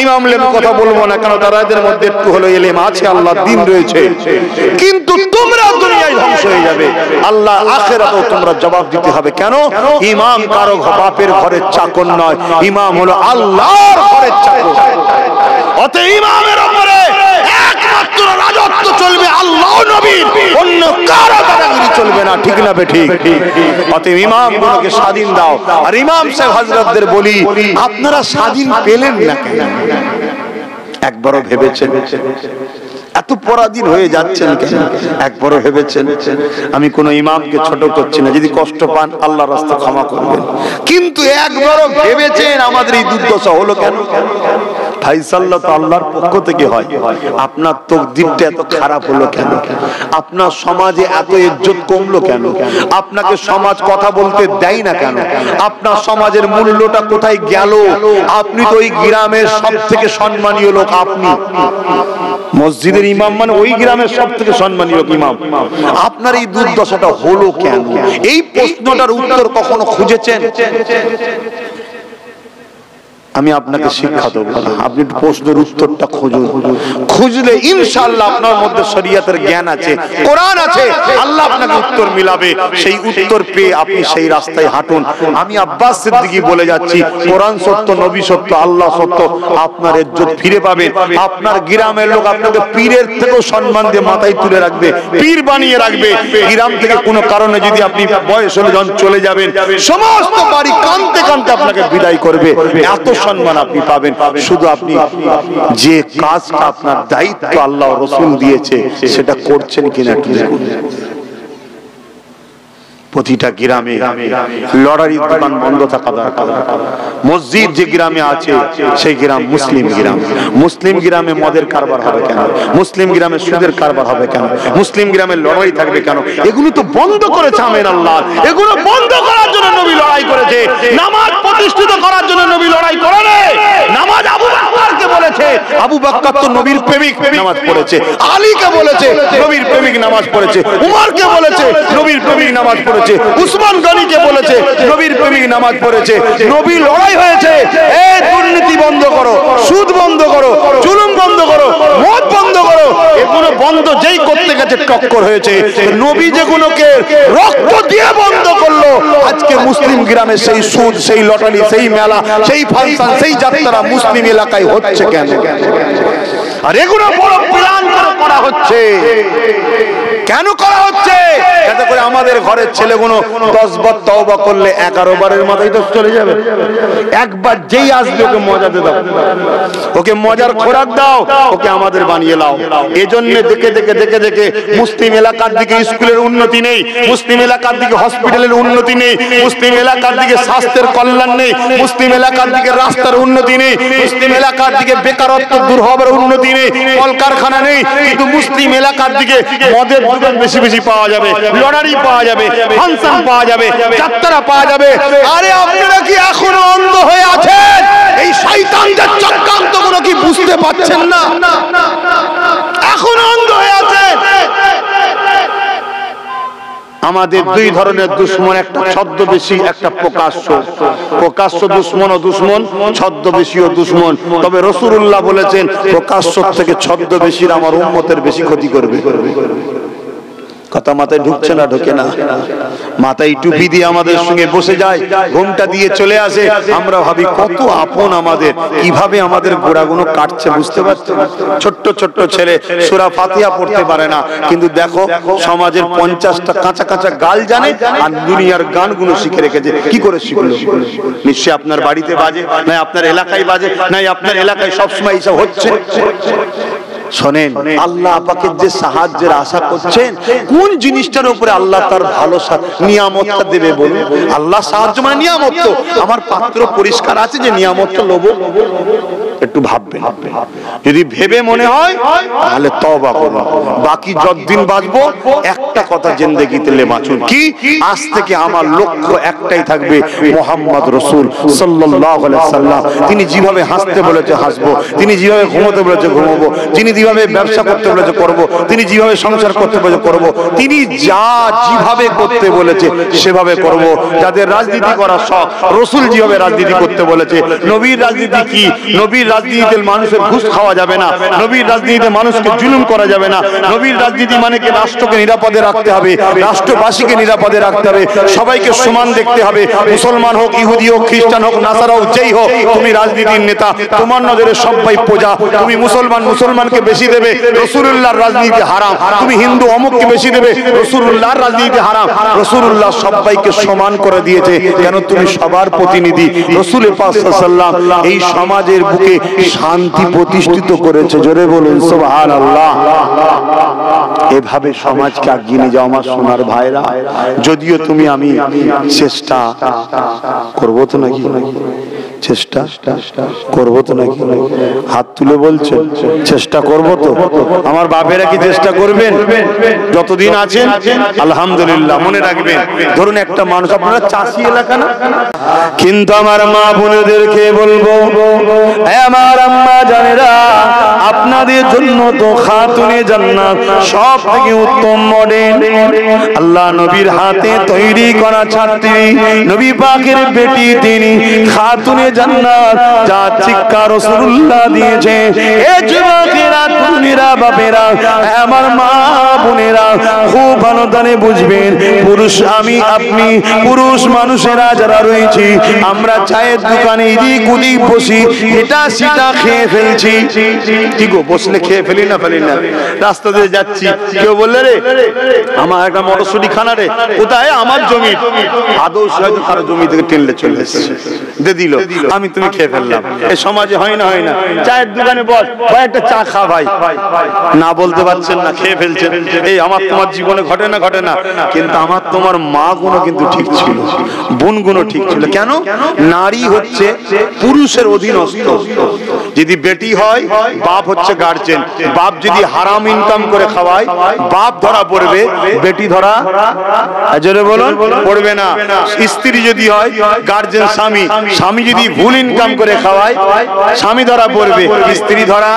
ইমাম লেম কথা বলবো না, কারণ তাদের মধ্যে একটু হলো ইলম আছে, আল্লাহর দ্বীন রয়েছে। কিন্তু তোমরা দুনিয়ায় ধ্বংস হয়ে যাবে, আল্লাহ আখিরাতেও তোমরা জবাব দিতে হবে। কেন? ইমাম কারো বাপের ঘরের চাকর নয়, ইমাম হলো আল্লাহর ঘরের চাকর। অতএব ইমামের উপরে একমাত্র রাজত্ব চলবে আল্লাহ নবীর, অন্য কারো দাদাগিরি চলবে না। ঠিক না বেঠিক? অতএব ইমামগুলোকে স্বাধীন দাও। আর ইমাম সাহেব হযরতদের বলি, আপনারা স্বাধীন পেলেন না কেন? একবারও ভেবেছেন? এত পরাধীন হয়ে যাচ্ছেন কেন? একবারও ভেবেছেন? আমি কোন ইমামকে ছোট করছি না, যদি কষ্ট পান আল্লাহর রাস্তায় ক্ষমা করবেন। কিন্তু একবারও ভেবেছেন আমাদের এই দুর্দশা হলো কেন? ফায়সালা তো আল্লাহর পক্ষ থেকে হয়। আপনার তাকদীরটা এত খারাপ হলো কেন? আপনার সমাজে এত ইজ্জত কমলো কেন? আপনাকে সমাজ কথা বলতে দেয় না কেন? আপনার সমাজের মূল্যটা কোথায় গেল? আপনি তো ওই গ্রামের সবথেকে সম্মানীয় লোক। আপনি মসজিদের ইমাম মানে ওই গ্রামের সবথেকে সম্মানীয় ইমাম। আপনার এই দুর্দশাটা হলো কেন? এই প্রশ্নটার উত্তর কখনো খুঁজেছেন? আমি আপনাকে শিক্ষা দেবো, আপনি প্রশ্নের উত্তরটা খুঁজুন, খুঁজলে ইনশাআল্লাহ আপনার মধ্যে শরীয়তের জ্ঞান আছে, কোরআন আছে, আল্লাহ আপনাকে উত্তর মিলাবে। সেই উত্তর পেয়ে আপনি সেই রাস্তায় হাঁটুন। আমি আব্বাস সিদ্দিকী বলে যাচ্ছি, কোরআন সত্য, নবী সত্য, আল্লাহ সত্য, আপনার ইজ্জত ফিরে পাবেন। আপনার গ্রামের লোক আপনাকে পীরের থেকেও সম্মান দিয়ে মাথায় তুলে রাখবে, পীর বানিয়ে রাখবে। গ্রাম থেকে কোনো কারণে যদি আপনি বয়স হলে যখন চলে যাবেন, সমস্ত বাড়ি কাঁদতে কাঁদতে আপনাকে বিদায় করবে, এত সম্মান আপনি পাবেন। শুধু আপনি যে কাজটা আপনার দায়িত্ব আল্লাহ রাসূল দিয়েছে সেটা করছেন কিনা একটু দেখুন। প্রতিটা গ্রামে লড়াইয়ের দোকান বন্ধ থাকা দরকার। মসজিদ যে গ্রামে আছে সেই গ্রাম মুসলিম গ্রাম। মুসলিম গ্রামে মদের কারবার হবে কেন? মুসলিম গ্রামে সুদের কারবার হবে কেন? মুসলিম গ্রামে লড়াই থাকবে কেন? এগুলো তো বন্ধ করেছে আমির আল্লাহ। এগুলো বন্ধ করার জন্য নবী লড়াই করেছে। নামাজ প্রতিষ্ঠিত করার জন্য নবী লড়াই করেন। নামাজ আবু বকরকে বলেছে, আবু বকর তো নবীর প্রেমিক, নামাজ পড়েছে। আলীকে বলেছে নবীর প্রেমিক, নামাজ পড়েছে। উমরকে বলেছে নবীর প্রেমিক, নামাজ পড়েছে। উসমান গনিকে বলেছে নবীর প্রেমিক, নামাজ পড়েছে। নবী লড়াই হয়েছে, এই দুর্নীতি বন্ধ করো, সুদ বন্ধ করো, জুলুম বন্ধ করো, মদ বন্ধ করো। এগুলো বন্ধ যেই করতে গেছে টক্কর হয়েছে। নবী যেগুলোকে রক্ত দিয়ে বন্ধ করলো, আজকে মুসলিম গ্রামে সেই সুদ, সেই লটারি, সেই মেলা, সেই ফাংশন, সেই যাত্রা মুসলিম এলাকায় হচ্ছে কেন? আর এগুলো বড় প্ল্যান করে করা হচ্ছে। কেন করা হচ্ছে? যাতে করে আমাদের ঘরের ছেলেগুলো 10 বার তওবা করলে 11 বারের মাথায় তো চলে যাবে। একবার যেই আসবে ওকে মজাতে দাও, ওকে মজার খোরাক দাও, ওকে আমাদের বানিয়ে লাও। এজন্য দেখে দেখে দেখে দেখে মুসলিম এলাকার দিকে স্কুলের উন্নতি নেই, মুসলিম এলাকার দিকে হসপিটালের উন্নতি নেই, মুসলিম এলাকার দিকে স্বাস্থ্যের কল্যাণ নেই, মুসলিম এলাকার দিকে রাস্তার উন্নতি নেই, মুসলিম এলাকার দিকে বেকারত্ব দূর হওয়ার উন্নতি নেই, কলকারখানা নেই। কিন্তু মুসলিম এলাকার দিকে মদের দোকান বেশি বেশি পাওয়া যাবে, লটারি পাওয়া যাবে, ফাংশন পাওয়া যাবে, যাত্রা পাওয়া যাবে। আরে আপনারা কি এখনো অন্ধ হয়ে আছেন? এই শয়তানদের চক্রান্তগুলো কি বুঝতে পারছেন না? এখনো অন্ধ হয়ে আছেন। আমাদের দুই ধরনের দুশ্মন, একটা ছদ্মবেশী, একটা প্রকাশ্য। প্রকাশ্য দুশ্মন ও দুশ্মন, ছদ্মবেশী ও দুশ্মন। তবে রাসূলুল্লাহ বলেছেন প্রকাশ্য থেকে ছদ্মবেশীর আমার উম্মতের বেশি ক্ষতি করবে। কথা মাথায় ঢুকছে না? ঢোকে না। মাথায় টুপি দিয়ে আমাদের সঙ্গে বসে যায়, ঘোমটা দিয়ে চলে আসে, আমরা ভাবি কত আপন আমাদের, কিভাবে আমাদের গোড়াগুলো কাটছে বুঝতে পারছো? ছোট্ট ছোট্ট ছেলে সূরা ফাতিহা পড়তে পারে না, কিন্তু দেখো সমাজের 50টা কাঁচা কাঁচা গাল জানে আর দুনিয়ার গানগুলো শিখে রেখেছে। কি করে শিখলো? নিশ্চয়ই আপনার বাড়িতে বাজে, না আপনার এলাকায় বাজে, না আপনার এলাকায় সবসময় এইসব হচ্ছে। শোনেন, আল্লাহ পাকের যে সাহায্যের আশা করছেন, কোন জিনিসটার উপরে আল্লাহ তার ভালো নিয়ামতটা দেবে বলুন? আল্লাহ সাহায্য মানে নিয়ামত। তো আমার পাত্র পরিষ্কার আছে যে নিয়ামতটা লব? একটু ভাববেন। যদি ভেবে মনে হয় তাহলে তওবা করুন। বাকি যতদিন বাঁচবো একটা কথা জিন্দেগিতে লে বাঁচুন, কি আজ থেকে আমার লক্ষ্য একটাই থাকবে, মুহাম্মদ রাসূল সাল্লাল্লাহু আলাইহি সাল্লাম তিনি যেভাবে হাসতে বলেছে হাসবো, তিনি যেভাবে ঘুমোতে বলেছে ঘুমাবো, তিনি যেভাবে ব্যবসা করতে বলেছে করব, তিনি যেভাবে সংসার করতে বলেছে করব, তিনি যা যেভাবে করতে বলেছে সেভাবে করব। যাদের রাজনীতি করার শখ, রাসূল যেভাবে রাজনীতি করতে বলেছে। নবীর রাজনীতি কি? নবীর রাজনীতিতে মানুষের ঘুষ খাওয়া যাবে না, নবীর রাজনীতিতে মানুষকে জুলুম করা যাবে না। নবীর রাজনীতি মানে কি রাষ্ট্রকে নিরাপদে রাখতে হবে, রাষ্ট্রবাসীকে নিরাপদে রাখতে হবে, সবাইকে সমান দেখতে হবে। মুসলমান হোক, ইহুদি হোক, খ্রিস্টান হোক, নাসারা হোক, যেই হোক, তুমি রাজনীতির নেতা, তোমার নজরে সবাই প্রজা। তুমি মুসলমান, মুসলমানকে বেশি দেবে, রাসূলুল্লাহর রাজনীতি হারাম। তুমি হিন্দু, অমুককে বেশি দেবে, রাসূলুল্লাহর রাজনীতি হারাম। রাসূলুল্লাহ সবাইকে সমান করে দিয়েছে, কেন তুমি সবার প্রতিনিধি। রাসূল পাক সাল্লাল্লাহু আলাইহি ওয়াসাল্লাম এই সমাজের বুকে শান্তি প্রতিষ্ঠিত করেছে। জোরে বলুন সুবহানাল্লাহ। এভাবে সমাজকে এগিয়ে নিয়ে যাও আমার সোনার ভাইরা। যদিও তুমি আমি চেষ্টা করবো তো নাকি? চেষ্টা করবো তো নাকি? হাত তুলে বলছেন চেষ্টা করবো তো? আমার বাপেরা কি চেষ্টা করবেন? যতদিন আছেন আলহামদুলিল্লাহ। মনে রাখবেন, ধরুন একটা মানুষ, আপনারা চাষি এলাকা না, কিন্তু আমার মা বোনেদেরকে বলবো, আমার আম্মা জানেরা, আপনাদের জন্য তো খাতুনে জান্নাত সব থেকে উত্তম মডেল। আল্লাহ নবীর হাতে তৈরি করা ছাত্রী, নবী পাকের বেটি তিনি, খাতুনে জান্নাত যা শিক্ষা রাসূলুল্লাহ দিয়েছে। এ যুবকেরা, তরুণীরা, বাপেরা, আমার মা বোনেরা খুব ভালো করে বুঝবেন। পুরুষ আমি আপনি পুরুষ মানুষেরা যারা রয়েছি, আমরা চায়ের দোকানে এদিক ওদিক বসি, এটা সেটা খেয়ে ফেলছি। কি গো, বসলে খেয়ে ফেলি না রাস্তা দিয়ে যাচ্ছি, কেউ বললে রে আমার একটা মটরশুঁটি খানা রে, কোথায়? আমার জমি। আদৌ হয়তো কারো জমি থেকে টেনলে চলে এসেছে, দিয়ে দিল, আমি তুমি খেয়ে ফেললাম। এই সমাজে হয় না? চায়ের দোকানে বস, ভাই একটা চা খা ভাই, না বলতে পারছেন না, খেয়ে ফেলছেন। এই আমার তোমার জীবনে ঘটে না? কিন্তু আমার তোমার মা গুলো কিন্তু ঠিক ছিল, বোন গুলো ঠিক ছিল। কেন? নারী হচ্ছে পুরুষের অধীনস্থ। যদি বেটি হয়, বাপ হচ্ছে গার্জেন। বাপ যদি হারাম ইনকাম করে খাওয়ায়, বাপ ধরা পড়বে, বেটি ধরা জোরে বলুন পড়বে না। স্ত্রী যদি হয়, গার্জেন স্বামী, স্বামী যদি ভুল ইনকাম করে খাওয়ায়, স্বামী ধরা পড়বে, স্ত্রী ধরা।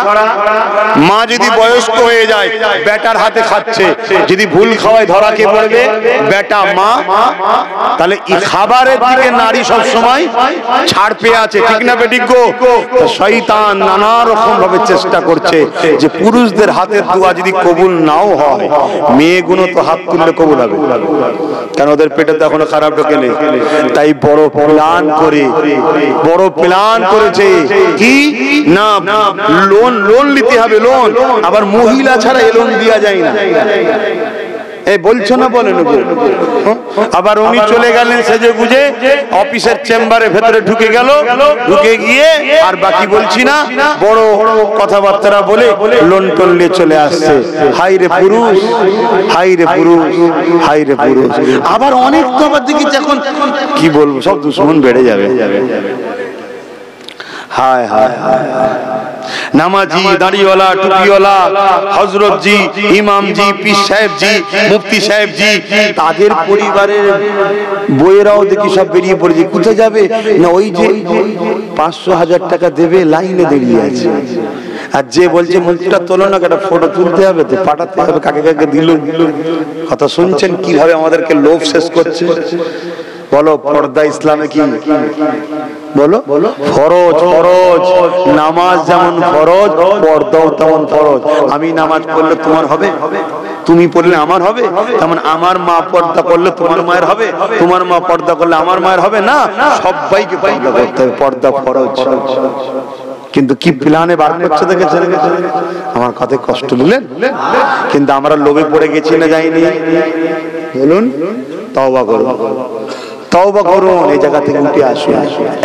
মা যদি বয়স্ক হয়ে যায়, বেটার হাতে খাচ্ছে, যদি ভুল খাওয়ায় ধরা কে পড়বে? বেটা, মা। তাহলে এই খাবারের দিকে নারী সব সময় ছাড় পেয়ে আছে, ঠিক না বেটি গো? শয়তান নানা রকম ভাবে চেষ্টা করছে যে পুরুষদের হাতের দোয়া যদি কবুল নাও হয়, মেয়েগুলো তো হাত তুললে কবুল হবে, কেন ওদের পেটে তো এখনো খারাপ ঢোকে নেই। তাই বড় প্ল্যান করেছে কি না, লোন নিতে হবে, লোন। আবার মহিলা ছাড়া এই লোন দেওয়া যায় না। এই বলছো না, বলেন। আবার উনি চলে গেলেন সেজে গুজে, অফিসের চেম্বারে ভেতরে ঢুকে গিয়ে আর বাকি বলছি না, বড় কথাবার্তা বলে লোন টোন নিয়ে চলে আসছে। হাই রে পুরুষ, হাই রে পুরুষ, হাই রে পুরুষ। আবার অনেক তো আবার দেখি এখন কি বলবো, সব দুশ্মন বেড়ে যাবে। হায় হায় হায়, নামাজি, দাড়িওয়ালা, টুপিওয়ালা, হযরত জি, ইমাম জি, পীর সাহেব জি, মুফতি সাহেব জি, তাদের পরিবারের বইয়েরাও দেখি সব বেরিয়ে পড়েছে। কোথায় যাবে না, ওই যে 500,000 টাকা দেবে, লাইনে দাঁড়িয়ে আছে। আর যে বলছে মুখটা তোলো না, একটা ফটো তুলতে হবে, তো পাঠাতে হবে, কাকে কাকে দিল। কথা শুনছেন কিভাবে আমাদেরকে লোভ শেষ করছে? বলো, পর্দা ইসলামে কি? বলো, ফরজ। নামাজ যেমন ফরজ, পর্দাও তেমন ফরজ। আমি নামাজ পড়লে তোমার হবে, তুমি পড়লে আমার হবে। তেমন আমার মা পর্দা করলে তোমার মায়ের হবে, তোমার মা পর্দা করলে আমার মায়ের হবে না। সবাইকে পর্দা করতে হবে, পর্দা ফরজ। কিন্তু কি প্ল্যানে বার করছে দেখেছেন? আমার কথায় কষ্ট নিলেন? কিন্তু আমরা লোভে পড়ে গেছি না যাইনি? বলুন, তওবা করুন, তওবা করুন, এই জায়গা থেকে উঠে আসুন।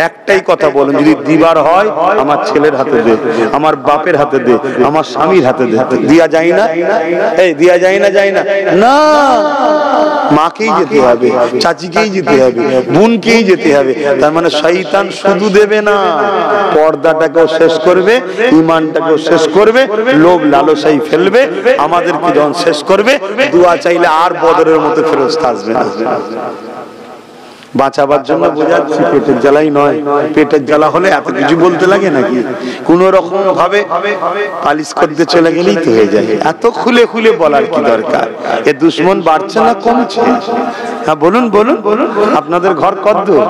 একটাই কথা বলুন, যদি দিবার হয় আমার ছেলের হাতে দে, আমার বাপের হাতে দে, আমার স্বামীর হাতে দে। দিয়া যায় না? এই দিয়া যায় না? না, মাকেই যেতে হবে, চাচিকেই যেতে হবে, বোনকেই যেতে হবে। তার মানে শয়তান শুধু দেবে না, পর্দাটাকেও শেষ করবে, ঈমানটাকেও শেষ করবে, লোভ লালসাই ফেলবে। আমাদেরকে যখন শেষ করবে, দোয়া চাইলে আর বদরের মতো ফেরত আসবে না। বাঁচাবার জন্য বোঝাচ্ছি, পেটের জ্বালাই নয়। পেটের জ্বালা হলে এত কিছু বলতে লাগে নাকি? কোন রকম ভাবে পালিশ করতে চলে গেলেই তো হয়ে যায়। এত খুলে খুলে বলার কি দরকার? এ দুশ্মন বাড়ছে না কমছে? হ্যাঁ বলুন, আপনাদের ঘর কতদূর?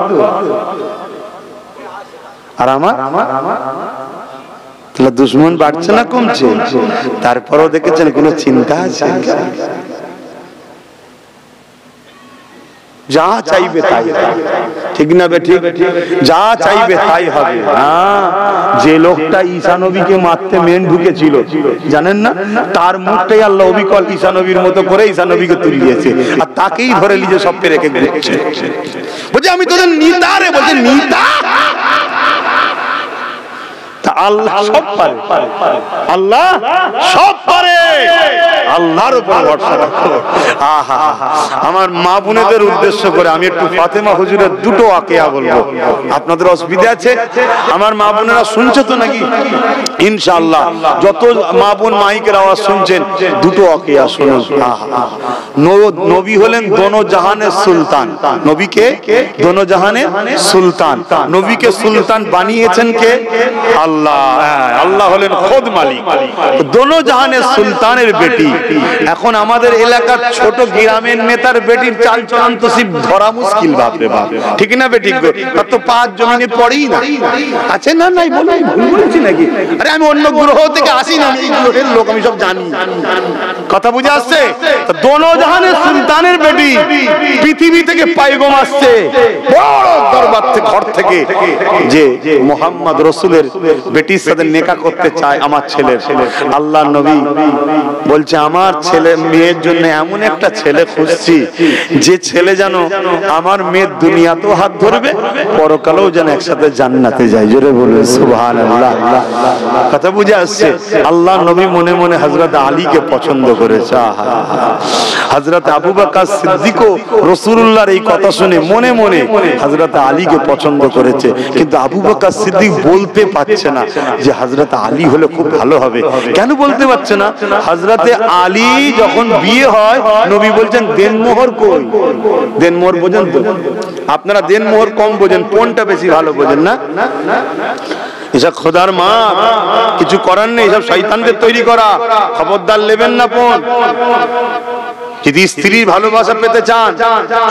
আর আমার তাহলে দুশ্মন বাড়ছে না কমছে? তারপরও দেখেছেন কোনো চিন্তা আছে? যা চাইবে তাই, ঠিক না বেঠিক? যা চাইবে তাই হবে। যে লোকটা ঈসা নবীকে মারতে মেন ঢুকেছিল, জানেন না? তার মুখটাই আল্লাহ অবিকল ঈসা নবীর মতো করে ঈসা নবীকে তুলিয়েছে, আর তাকেই ধরে নিজে সব রেখে ঘুরছে। বলছে আমি তোদের নিতা রে, বলছে নিতা। তা আল্লাহ সব পারে, আল্লাহ সব পারে, আল্লাহর উপর ভরসা রাখো। আহা, আমার মা বোনেদের উদ্দেশ্য করে আমি একটু ফাতেমা হুজুরের দুটো ওয়াকিয়া বলবো। আপনাদের অসুবিধা আছে? আমার মা বোনেরা শুনছে তো নাকি? ইনশাআল্লাহ যত মা বোন মাইকের আওয়াজ শুনছেন দুটো ওয়াকিয়া শুনুন। নবী হলেন দোনো জাহানের সুলতান। নবীকে দোনো জাহানের সুলতান। নবীকে সুলতান বানিয়েছেন কে? আল্লাহ। আল্লাহ হলেন খোদ মালিক। দোনো জাহানের সুলতানের বেটি। এখন আমাদের এলাকার ছোট গ্রামের নেতার বেটির চাল চলন তো সিপ ধরা মুশকিল, বাপরে বাপ, ঠিক না বেঠিক? তো 5 জমিনে পড়েই না আছে না? নাই বলেছি নাকি? আরে আমি অন্য গ্রহ থেকে আসি না, এই গ্রহের লোক, আমি সব জানি। কথা বুঝে আসছে? তো দোনো জাহানের সুলতানের বেটি পৃথিবী থেকে পায়গম আসছে বড় দরবার থেকে, ঘর থেকে, যে মুহাম্মদ রাসূলের বেটির সাথে নেকা করতে চায় আমার ছেলের। আল্লাহ নবী বলছে আমার ছেলে মেয়ের জন্য এমন একটা ছেলে খুঁজছি যে ছেলে যেন আমার মেয়ের দুনিয়াতেও হাত ধরবে, পরকালেও যেন একসাথে জান্নাতে যায়। জোরে বলুন সুবহানাল্লাহ। কথা বুঝে আসছে? আল্লাহ নবী মনে মনে হযরত আলীকে পছন্দ করেছে। হযরত আবু বকর সিদ্দিকও রাসূলুল্লাহর এই কথা শুনে মনে মনে হযরত আলীকে পছন্দ করেছে, কিন্তু আবু বকর সিদ্দিক বলতে পারছে না যে হযরত আলী হলে খুব ভালো হবে। কেন বলতে পারছে না? হযরতে আলী যখন বিয়ে হয় নবী বলছেন দেনমোহর কই? দেনমোহর বোঝেন তো আপনারা? দেনমোহর কম বোঝেন, কোনটা বেশি ভালো বোঝেন না? এসব খোদার মা, কিছু করার নেই, সব শয়তানদের তৈরি করা। খবরদার নেবেন না ফোন। যদি স্ত্রীর ভালোবাসা পেতে চান,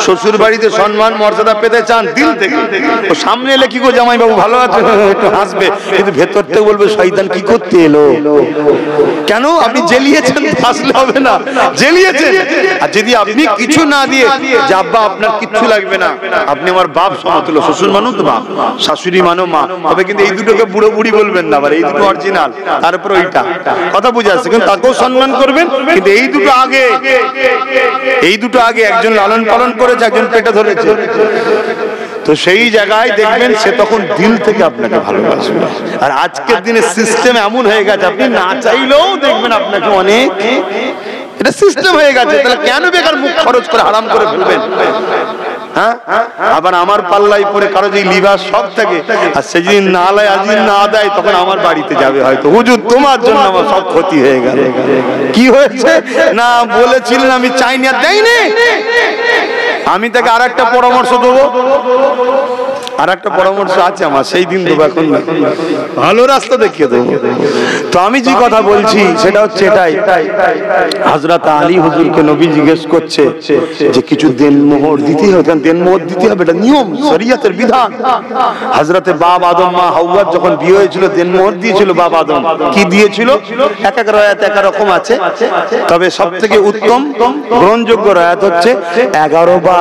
শ্বশুর বাড়িতে সম্মান মর্যাদা পেতে চান দিল থেকে, ও সামনে এলে কি গো জামাই বাবু ভালো আছে একটু হাসবে, কিন্তু ভেতর থেকে বলবে শয়তান কি করতে এলো। কেন? আপনি জেলিয়েছেন, হাসলে হবে না, জেলিয়েছেন। আর যদি আপনি কিছু না দিয়ে যে আব্বা আপনার কিচ্ছু লাগবে না, আপনি আমার বাপ সমতুল্য, শ্বশুর মানো তো বাপ, শাশুড়ি মানো মা, তবে কিন্তু এই দুটোকে বুড়ো বুড়ি বলবেন না, আবার এই দুটো অরিজিনাল, তারপর ওইটা। কথা বুঝে আসছে? কিন্তু তাকেও সম্মান করবেন, কিন্তু এই দুটো আগে, এই দুটো আগে। একজন লালন পালন করেছে, একজন পেটে ধরেছে, তো সেই জায়গায় দেখবেন সে তখন দিল থেকে আপনাকে ভালোবাসবে। আর আজকের দিনে সিস্টেম এমন হয়ে গেছে, আপনি না চাইলেও দেখবেন আপনাকে অনেক, এটা সিস্টেম হয়ে গেছে। তাহলে কেন বেকার মুখ খরচ করে হারাম করে ফেলবেন? হ্যাঁ, আবার আমার পাল্লাই পরে কারো যে লিভার সব থাকে, আর সে যদি না লায়, আজ না দেয়, তখন আমার বাড়িতে যাবে হয়তো, হুজুর তোমার জন্য আমার সব ক্ষতি হয়ে গেল। কি হয়েছে? না বলেছিলেন আমি চাইনি আর দেয়নি। আমি তাকে আর একটা পরামর্শ দেবো, আর একটা পরামর্শ আছে আমার, সেই দিন দেবো, এখন না, ভালো রাস্তা দেখিয়ে দেবো। তো আমি যে কথা বলছি সেটা হচ্ছে এটাই, হযরত আলী হুজুরকে নবী জিজ্ঞেস করছে যে কিছু দেনমোহর দিতে হবে, দেনমোহর দিতে হবে, এটা নিয়ম, শরীয়তের বিধান। হযরতে বাপ আদম মা হাওয়া যখন বিয়ে হয়েছিল দেনমোহর দিয়েছিল বাপ আদম। কি দিয়েছিল? এক এক রায়াত এক রকম আছে, তবে সব থেকে উত্তম গ্রহণযোগ্য রায়াত হচ্ছে 11 বার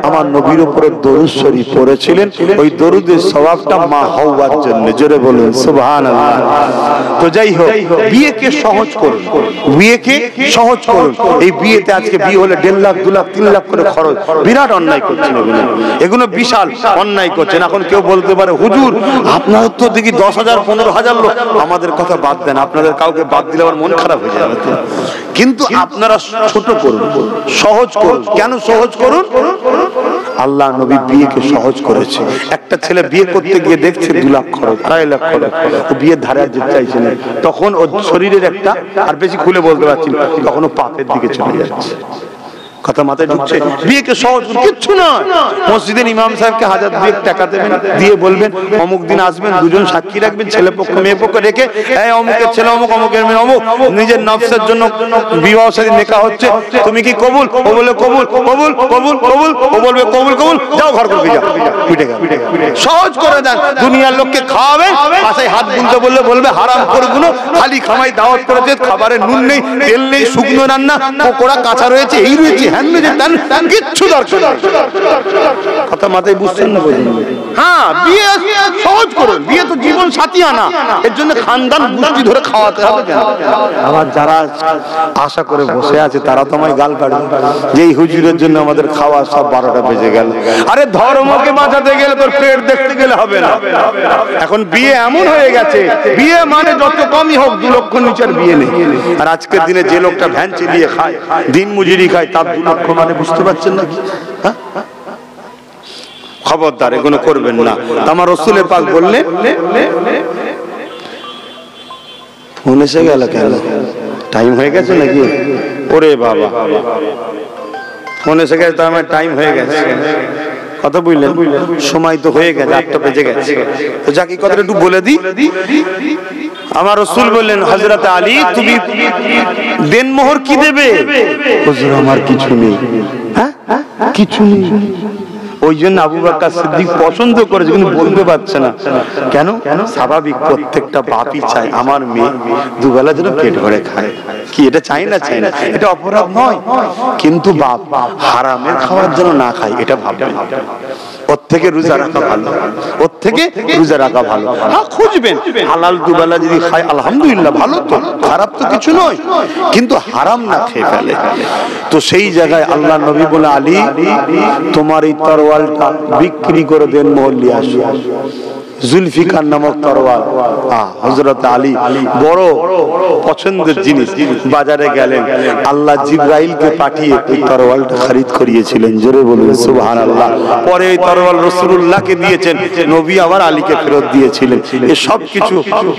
আমার নবীর উপরে দরুদ শরীফ পড়েছিলেন। ওই দরুদের সওয়াবটা মা হাওয়ার জন্য। জোরে বলুন সুবহানাল্লাহ। তো যাই হোক, বিয়েকে সহজ করুন, বিয়েকে সহজ করুন। এই বিয়েতে আজকে বিয়ে হলে 1.5 লাখ 2 লাখ 3 লাখ করে খরচ, বিরাট অন্যায় করছেন এগুলো বিশাল অন্যায় করছেন। এখন কেউ বলতে পারে হুজুর আপনার তো দেখি 10,000 15,000 লোক, আমাদের কথা বাদ দেন, আপনাদের কাউকে বাদ দিলে আমার মন খারাপ হয়ে যাবে। কিন্তু আপনারা ছোট করুন, সহজ করুন। কেন সহজ করুন? আল্লাহ নবী বিয়েকে সহজ করেছে। একটা ছেলে বিয়ে করতে গিয়ে দেখছে 2 লাখ খরচ, 2.5 লাখ খরচ, ও বিয়ের ধারে আর যেতে চাইছে না। তখন ওর শরীরের একটা, আর বেশি খুলে বলতে পারছি না, তখন ও পাপের দিকে চলে যাচ্ছে। কথা মাথায় ঢুকছে? বিয়েকে সহজ কিচ্ছু না। মসজিদের ইমাম সাহেবকে 1000 টাকা দেবেন, দিয়ে বলবেন অমুক দিন আসবেন, দুজন সাক্ষী রাখবেন, ছেলে পক্ষ মেয়ে পক্ষ রেখে, এই অমুকের ছেলে অমুক, অমুকের মেয়ে অমুক, নিজের নফসের জন্য বিবাহ শাদী নেকা হচ্ছে, তুমি কি কবুল? ও বলে কবুল, কবুল, কবুল, কবুল, ও বলবে কবুল, কবুল, যাও ঘর করবে, যাও, মিটে গেল। সহজ করে দেন। দুনিয়ার লোককে খাওয়াবেন, পাশে হাত গুনতে বললে বলবে হারাম করগুলো, খালি খামাই দাওয়াত করেছে, খাবারে নুন নেই, তেল নেই, শুকনো রান্না, পকোড়া কাঁচা রয়েছে, এই রয়েছে, হ্যান যে তেন কিচ্ছু দরকার নেই। কথা মাথায় বুঝছেন না? হ্যাঁ, বিয়ে সহজ করুন, বিয়ে তো জীবন সাথী আনা, এর জন্য খানদান গোষ্ঠী ধরে খাওয়াতে হবে কেন? আবার যারা আশা করে বসে আছে তারা তো আমায় গাল কাটবে যে এই হুজুরের জন্য আমাদের খাওয়া সব 12টা বেজে গেল। আরে ধর্মকে বাঁচাতে গেলে তোর পেট দেখতে গেলে হবে না। এখন বিয়ে এমন হয়ে গেছে, বিয়ে মানে যত কমই হোক 2 লক্ষ নিচের বিয়ে নেই। আর আজকের দিনে যে লোকটা ভ্যান চালিয়ে খায়, দিন মজুরি খায়, তার 2 লক্ষ মানে বুঝতে পারছেন না কি? হ্যাঁ, খবরদার এগুলো করবেন না। আমার রাসূল পাক বললেন, ফোন এসে গেল কেন? টাইম হয়ে গেছে নাকি? ওরে বাবা, ফোন এসে গেছে, তার মানে টাইম হয়ে গেছে। কথা বুঝলেন? সময় তো হয়ে গেছে, 8টা বেজে গেছে। তো যাকে কথাটা একটু বলে দিই। আমার রাসূল বললেন, হযরত আলী তুমি দেনমোহর কি দেবে? হুজুর আমার কিছু নেই। হ্যাঁ, কিছু নেই। ওই জন্য আবু বকর সিদ্দিক পছন্দ করেছে কিন্তু বলতে পারছে না কেন? স্বাভাবিক, প্রত্যেকটা বাপই চায় আমার মেয়ে দুবেলা যেন পেট ভরে খায়। কি এটা চাই না? চাই না, এটা অপরাধ নয়, কিন্তু বাপ হারামের খাওয়ার জন্য না খায় এটা ভাববেন। ওর থেকে রোজা রাখা ভালো, ওর থেকে রোজা রাখা ভালো। হ্যাঁ, খুঁজবেন হালাল দুবেলা যদি খায় আলহামদুলিল্লাহ, ভালো তো, খারাপ তো কিছু নয়, কিন্তু হারাম না খেয়ে ফেলে। তো সেই জায়গায় আল্লাহ নবী বলে, আলী তোমার এই তরোয়ালটা বিক্রি করে দেন, মহল্লি আসো। জুলফিকার নামক তরোয়াল, হযরত আলী বড় পছন্দের জিনিস। বাজারে গেলেন, আল্লাহ জিবরাইলকে পাঠিয়ে এই তরোয়ালটা খরিদ করিয়েছিলেন। জোরে বলুন সুবহানাল্লাহ। পরে এই তরোয়াল রাসূলুল্লাহকে দিয়েছেন, নবী আবার আলীকে ফেরত দিয়েছিলেন। এই সব কিছু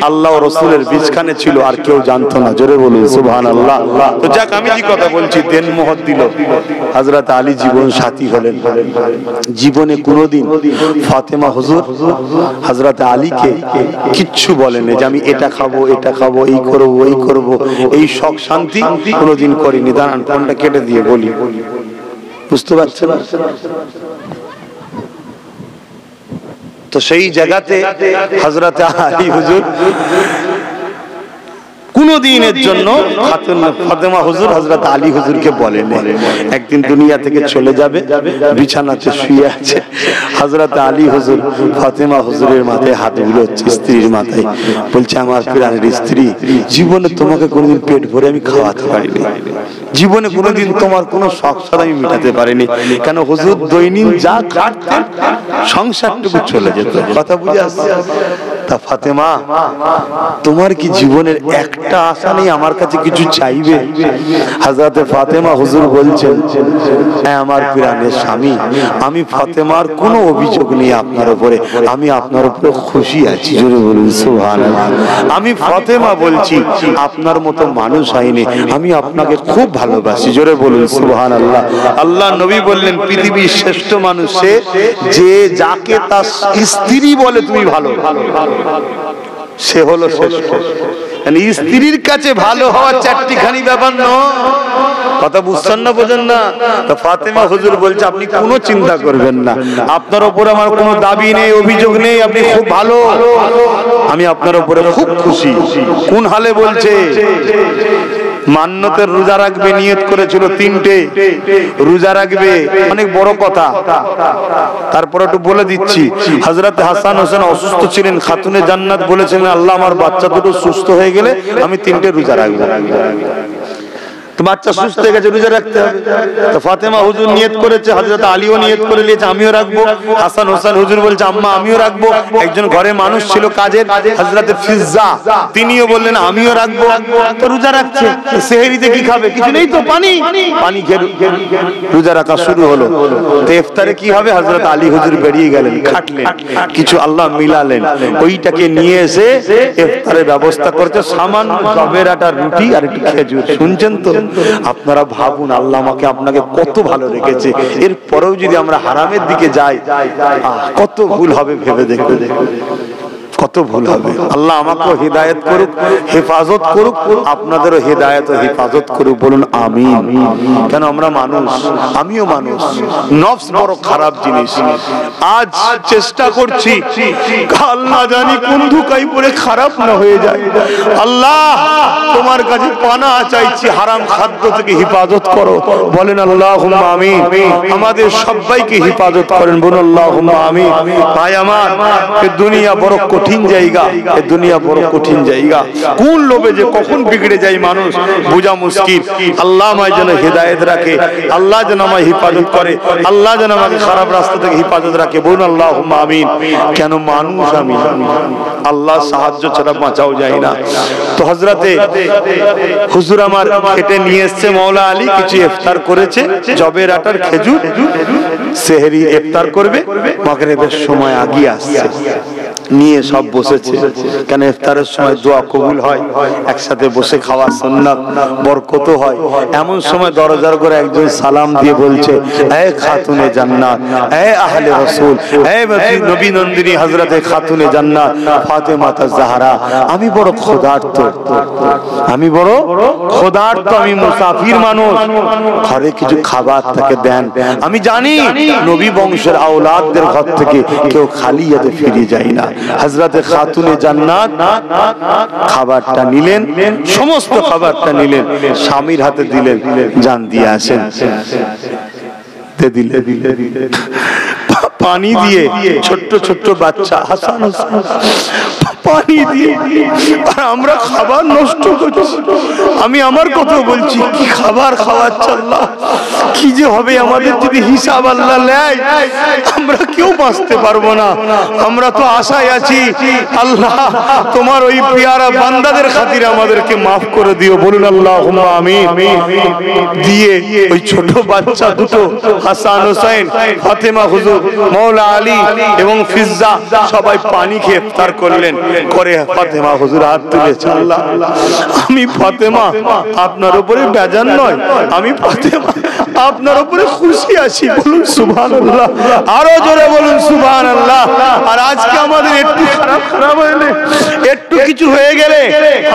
আল্লাহ ও রাসূলের বিচখানে ছিল, আর কেউ জানতো না। জোরে বলুন সুবহানাল্লাহ। তো যাক, আমি যে কথা বলছি, দেনমোহর দিল, হযরত আলী জীবন সাথী হলেন। জীবনে কোনোদিন ফাতেমা হুজুর হযরত আলীকে কিচ্ছু বলেনি যে আমি এটা খাবো, এটা খাবো, এই করবো, এই করবো, এই শখ শান্তি কোনোদিন করিনি। দাঁড়ান, ফোনটা কেটে দিয়ে বলি, বুঝতে পারছেন? তো সেই জায়গাতে হযরত আলী হুজুর কোনদিনের জন্য ফাতেমা হুজুর হযরত আলী হুজুরকে বলেন। একদিন দুনিয়া থেকে চলে যাবে, বিছানাতে শুয়ে আছে হযরত আলী হুজুর ফাতেমা হুজুরের মাথায় হাত বুলোচ্ছে, স্ত্রীর মাথায়, বলছে আমার প্রাণের স্ত্রী, জীবনে তোমাকে কোনোদিন পেট ভরে আমি খাওয়াতে পারিনি, জীবনে কোনোদিন তোমার কোনো শখ সাধ আমি মেটাতে পারিনি। কেন? হুজুর দৈনিক যা খাটতেন সংসারটুকু চলে যেত। কথা বুঝে আসছে? তা ফাতেমা, তোমার কি জীবনের একটা আশা নেই আমার কাছে কিছু চাইবে? হযরত ফাতেমা হুজুর বলছেন, হ্যাঁ আমার প্রাণের স্বামী, আমি ফাতেমার কোনো অভিযোগ নেই আপনার উপরে, আমি আপনার উপরে খুশি আছি। জোরে বলুন সুবহানাল্লাহ। আমি ফাতেমা বলছি, আপনার মতো মানুষ হয়নি, আমি আপনাকে খুব ভালোবাসি। জোরে বলুন সুবহানাল্লাহ। আল্লাহ নবী বললেন, পৃথিবীর শ্রেষ্ঠ মানুষ সে যে যাকে তার স্ত্রী বলে তুমি ভালো, সে হলো শ্রেষ্ঠ। স্ত্রীর কাছে ভালো হওয়া চারটিখানি ব্যাপার নয়। কথা বুঝছেন না? বোঝেন না? তো ফাতেমা হুজুর বলছে, আপনি কোনো চিন্তা করবেন না, আপনার উপর আমার কোনো দাবি নেই, অভিযোগ নেই, আপনি খুব ভালো, আমি আপনার উপরে খুব খুশি। কোন হালে বলছে? মান্নতের রোজা রাখবে, নিয়ত করেছিল 3টে রোজা রাখবে, অনেক বড় কথা। তারপর একটু বলে দিচ্ছি, হযরত হাসান হোসেন অসুস্থ ছিলেন, খাতুনে জান্নাত বলেছিলেন, আল্লাহ আমার বাচ্চা দুটো সুস্থ হয়ে গেলে আমি 3টে রোজা রাখবো। তো বাচ্চা সুস্থ হয়ে গেছে, রোজা রাখতে হবে। তো ফাতেমা হুজুর নিয়ত করেছে, হযরত আলীও নিয়ত করে নিয়েছে আমিও রাখবো। হাসান হোসেন হুজুর বলছে আম্মা আমিও রাখবো। একজন ঘরে মানুষ ছিল কাজের, হযরত ফিজ্জা, তিনিও বললেন আমিও রাখবো। তো রোজা রাখছে, সেহরিতে কি খাবে? কিছু নেই তো, পানি পানি খেয়ে রোজা রাখা শুরু হলো। তো ইফতারে কি হবে? হযরত আলী হুজুর বেরিয়ে গেলেন, খাটলেন, কিছু আল্লাহ মিলালেন, ওইটাকে নিয়ে এসে ইফতারের ব্যবস্থা করছে, সামান্য জবের আটার রুটি আর একটু খেজুর। শুনছেন তো? আপনারা ভাবুন, আল্লাহ আমাকে আপনাকে কত ভালো রেখেছে, এরপরেও যদি আমরা হারামের দিকে যাই কত ভুল হবে ভেবে দেখুন। কত ভুল হবে। আল্লাহ আমাকেও হিদায়াত করুক, হেফাজত করুক, আপনাদেরও হিদায়াত ও হেফাজত করুক, বলুন আমিন। কেন আমরা মানুষ, আমিও মানুষ, নফস বড় খারাপ জিনিস। আজ চেষ্টা করছি কাল না জানি কোন ধোঁকায় পড়ে খারাপ না হয়ে যায়। আল্লাহ তোমার কাছে পানা চাইছি, হারাম খাদ্য থেকে হেফাজত করো, বলেন আল্লাহুম্মা আমিন। আমাদের সবাইকে হেফাজত করেন, বলুন আল্লাহুম্মা আমিন। ভাই আমার, এই দুনিয়া বড় কঠিন জায়গা, এই দুনিয়া বড় কঠিন জায়গা। কোন লোভে যে কখন বিগড়ে যায় মানুষ বোঝা মুশকিল। আল্লাহ আমায় যেন হেদায়েত রাখে, আল্লাহ যেন আমায় হেফাজত করে, আল্লাহ যেন আমাকে খারাপ রাস্তা থেকে হেফাজত রাখে, বলুন আল্লাহুম্মা আমিন। কেন মানুষ আমি, আল্লাহ সাহায্য ছাড়া বাঁচাও যায় না। তো হযরতে হুজুর আমার খেটে নিয়ে এসেছে মাওলা আলী, কিছু ইফতার করেছে, জবের আটার খেজুর, সেহরি ইফতার করবে, মাগরিবের সময় আগিয়ে আসছে, নিয়ে সব বসেছে। কেন ইফতারের সময় দোয়া কবুল হয়, একসাথে বসে খাওয়া সুন্নাত, বরকত হয়। এমন সময় দরজার করে একজন সালাম দিয়ে বলছে, এ খাতুনে জান্নাত, এ আহলে রাসূল, এ নবী নন্দিনী হযরতে খাতুনে জান্নাত ফাতেমা জাহরা, আমি বড় ক্ষুধার্ত, আমি বড় ক্ষুধার্ত, আমি মুসাফির মানুষ, ঘরে কিছু খাবার তাকে দেন। আমি জানি নবী বংশের আওলাদদের ঘর থেকে কেউ খালি হাতে ফিরে যায় না। হযরতে খাতুনে জান্নাত খাবারটা নিলেন, সমস্ত খাবারটা নিলেন, স্বামীর হাতে দিলেন, জান দিয়ে আসেন, পানি দিয়ে, ছোট্ট ছোট্ট বাচ্চা হাসান হোসেন পানি দিয়ে, আর আমরা খাবার নষ্ট করছি। আমি আমার কথা বলছি, কি খাবার খাওয়াচ্ছে আল্লাহ, কি যে হবে আমাদের যদি হিসাব আল্লাহ নেয়, আমরা কেউ বাঁচতে পারবো না। আমরা তো আশায় আছি, আল্লাহ তোমার ওই পিয়ারা বান্দাদের খাতিরে আমাদেরকে মাফ করে দিও, বলুন আল্লাহুম্মা আমিন। দিয়ে ওই ছোট বাচ্চা দুটো হাসান হোসেন, ফাতেমা হুজুর, মাওলা আলী এবং ফিজ্জা সবাই পানি খেয়ে ইফতার করলেন। করে ফাতেমা হুজুর হাত তুলেছে, আল্লাহ আমি ফাতেমা আপনার উপরে বেজার নয়, আমি ফাতেমা আপনার উপরে খুশি আছি, বলুন সুবহানাল্লাহ, আরো জোরে বলুন সুবহানাল্লাহ। আর আজকে আমাদের একটু খারাপ হলে, একটু কিছু হয়ে গেলে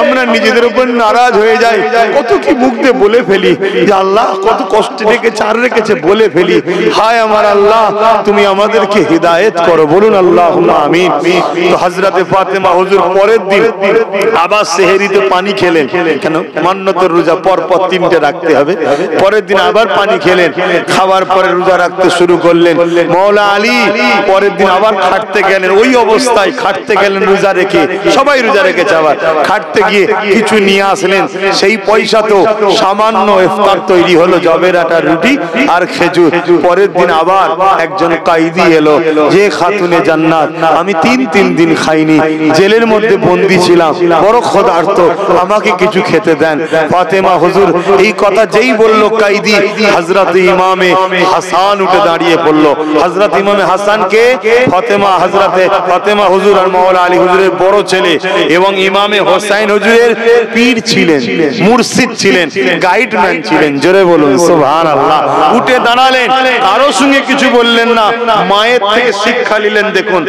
আমরা নিজেদের উপর নারাজ হয়ে যাই, কত কি মুখ দিয়ে বলে ফেলি যে আল্লাহ কত কষ্ট রেখেছে, আর রেখেছে বলে ফেলি। হায় আমার আল্লাহ, তুমি আমাদেরকে হিদায়াত করো, বলুন আল্লাহুম্মা আমিন। তো হযরতে ফাতেমা হুজুর পরের দিন আবার সেহরিতে পানি খেলেন। কেন মান্নতের রোজা পর পর 3টে রাখতে হবে। পরের দিন আবার পানি খেলেন, খাবার পরে রোজা রাখতে শুরু করলেন। মাওলা আলী পরের দিন আবার খাটতে গেলেন, ওই অবস্থায় খাটতে গেলেন রোজা রেখে, সবাই রোজা রেখেছে, আবার খাটতে গিয়ে কিছু নিয়ে আসলেন। সেই পয়সা তো সামান্য ইফতার তৈরি হলো, জবের আটার রুটি আর খেজুর। পরের দিন আবার একজন কায়দি এলো, যে খাতুনে জান্নাত, আমি 3 দিন খাইনি, জেলের মধ্যে বন্দী ছিলাম, বড় ক্ষুধার্ত, আমাকে কিছু খেতে দেন। ফাতেমা হুজুর এই কথা যেই বলল, কায়দি হযরত ইমামে হাসান উঠে দাঁড়িয়ে পড়ল। হযরত ইমামে হাসানকে হযরতে ফাতেমা হুজুর আর মাওলা আলী হুজুরের বড় ছেলে এবং ইমামে হোসেন হুজুরের পীর ছিলেন, মুর্শিদ ছিলেন, গাইডম্যান ছিলেন, জোরে বলুন সুবহানাল্লাহ। উঠে দাঁড়ালেন, কারো সঙ্গে কিছু বললেন না, মায়ের থেকে শিক্ষা নিলেন। দেখুন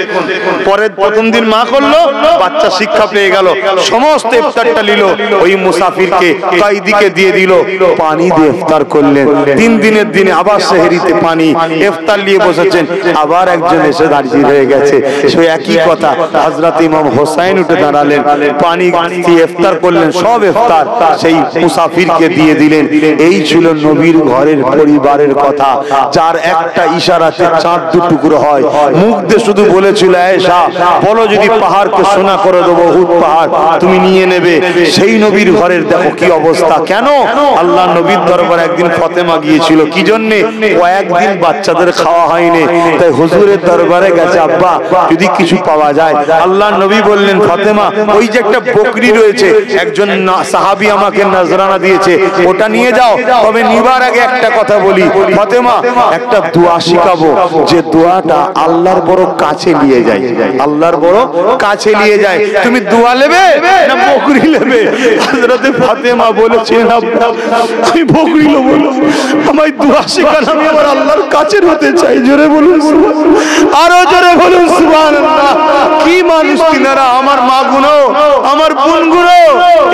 পরের প্রথম দিন মা করলো, বাচ্চা শিক্ষা পেয়ে গেল, সমস্ত ইফতারটা নিল, ওই মুসাফিরকে কায়দিকে দিয়ে দিল, পানি দিয়ে ইফতার করলেন। 3 দিনের দিনে আবার সেহরিতে পানি, ইফতার নিয়ে বসেছেন, আবার একজন এসে দাঁড়িয়ে রয়ে গেছে, সেই একই কথা। হযরত ইমাম হোসেন উঠে দাঁড়ালেন, পানি দিয়ে ইফতার করলেন, সব ইফতার সেই মুসাফিরকে দিয়ে দিলেন। এই ছিল নবীর ঘরের পরিবারের কথা, যার একটা ইশারাতে চাঁদ 2 টুকরো হয়। মুখ দিয়ে শুধু বলেছিল, আয়েশা বলো যদি পাহাড়কে সোনা করে দেবো, উহুদ পাহাড় তুমি নিয়ে নেবে। সেই নবীর ঘরের দেখো কি অবস্থা। কেন আল্লাহ নবীর দরবারে একদিন ফাতেমা গিয়েছিল, কি জন্যে? কয়েকদিন বাচ্চাদের খাওয়া হয়নি, তাই হুজুরের দরবারে গেছে, আব্বা যদি কিছু পাওয়া যায়। আল্লাহ নবী বললেন, ফাতেমা ওই যে একটা বকরি রয়েছে, একজন সাহাবী আমাকে নজরানা দিয়েছে, ওটা নিয়ে যাও। তবে নিবার আগে একটা কথা বলি, ফাতেমা একটা দোয়া শিখাবো, যে দোয়াটা আল্লাহর বড় কাছে নিয়ে যায়, আল্লাহর বড় কাছে নিয়ে যায়। তুমি দোয়া নেবে না বকরি নেবে? হযরতে ফাতেমা বলেছেন আমি বকরি নেব, আমায় দোয়া শেখান, আমি আমার আল্লাহর কাছে হতে চাই। জোরে বলুন আরো জোরে বলুন সুবহানাল্লাহ। কি মানুষ তিনারা, আমার মাগুলো, আমার বোনগুলো,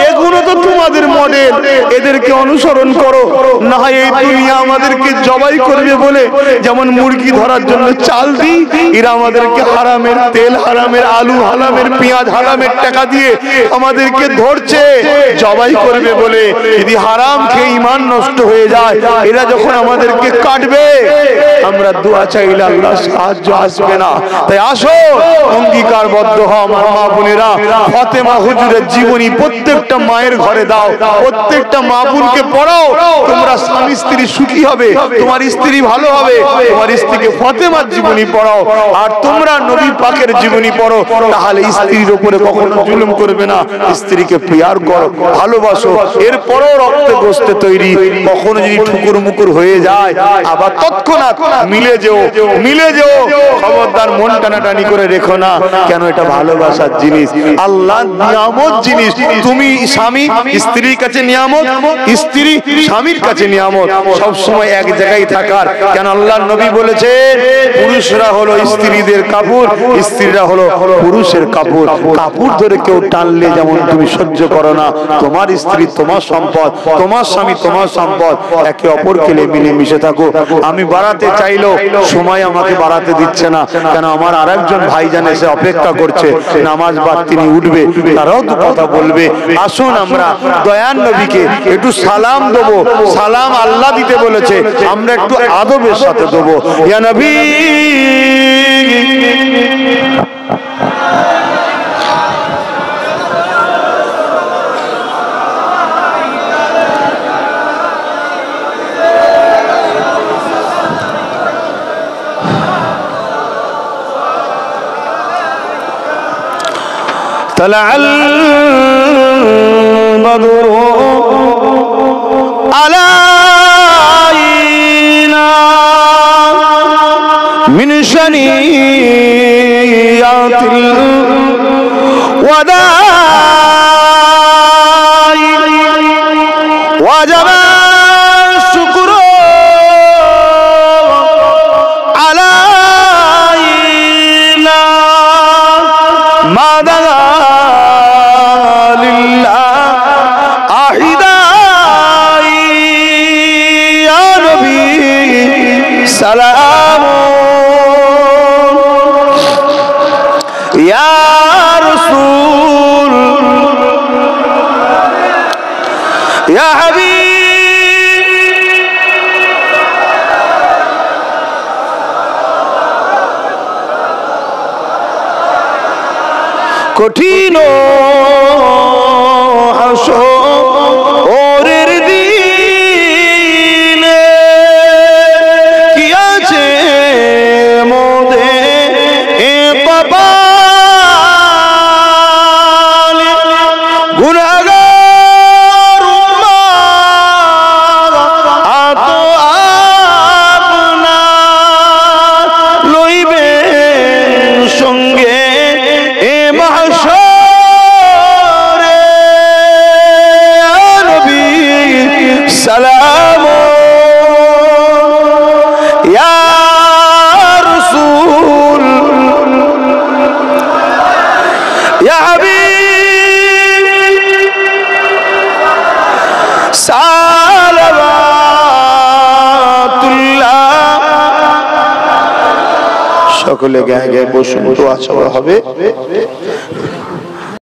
এগুলো তো তোমাদের মডেল, এদেরকে অনুসরণ করো। না হয় এই দুনিয়া আমাদেরকে জবাই করবে বলে যেমন মুরগি ধরার জন্য চাল দিই, এরা আমাদেরকে হারামের তেল, হারামের আলু, হারামের পেঁয়াজ, হারামের টাকা দিয়ে আমাদেরকে ধরছে জবাই করবে বলে। যদি হারাম খেয়ে ঈমান নষ্ট হয়ে যায়, এরা যখন আমাদেরকে কাটবে, আমরা দোয়া চাইলে আল্লাহ সাহায্য আসবে না। তাই আসো অঙ্গীকারবদ্ধ হও আমার মা বোনেরা, ফাতেমা হুজুরের জীবনী প্রত্যেকটা মায়ের ঘরে দাও, প্রত্যেকটা মা বোনকে পড়াও। তোমরা স্বামী স্ত্রী সুখী হবে, তোমার স্ত্রী ভালো হবে। তোমার স্ত্রীকে ফাতেমার জীবনী পড়াও, আর তোমরা নবী পাকের জীবনী পড়ো, তাহলে স্ত্রীর উপরে কখনো জুলুম করবে না। স্ত্রীকে প্যার করো, ভালোবাসো। এরপরও রক্তে গোস্তে তৈরি, কখনো যদি ঠুকুর মুকুর হয়ে যায় আবার তৎক্ষণাৎ মিলে যেও, মিলে যেও। খবরদার মন টানাটানি করে রেখো না, কেন এটা ভালোবাসার জিনিস, আল্লাহ নিয়ামত জিনিস। তুমি স্বামী স্ত্রীর কাছে নিয়ামত, স্ত্রী স্বামীর কাছে নিয়ামত। সব সময় এক জায়গায় থাকার কেন আল্লাহর নবী বলেছেন, পুরুষরা হলো স্ত্রীদের কাপড়, স্ত্রীরা হলো পুরুষের কাপড়। কাপড় ধরে কেউ টানলে যেমন তুমি সহ্য করো না, তোমার স্ত্রী তোমার সম্পদ, তোমার স্বামী তোমার সম্পদ। একে অপরকে মিলে মিশে থাকো। আমি বাড়াতে চাইলেও সময় আমাকে বাড়াতে দিচ্ছে না, কেন আমার আরেকজন ভাইজান এসে অপেক্ষা করছে, নামাজ বাদ তিনি উঠবে, তারাও তো কথা বলবে। আসুন আমরা দয়ান নবীকে একটু সালাম দেবো। সালাম আল্লাহ দিতে বলেছে, আমরা একটু আদবের সাথে দেবো। ইয়া নবী طلع البدر علينا من شنيعة الوداع وجب الشكر علينا ما دعا سلام يا رسول يا حبيب কঠিন হাসরের দিনে কি আছে মোদে এ কপাল গুনাহগার উম্মত আত আপনার লইবে সঙ্গে এ মাহশরে নবী সালাম ইয়া রাসূল ইয়া হাবিব সালাওয়াতুল্লাহ। সকলে গায়ে গায়ে বসুন, দোয়া চাওয়া হবে।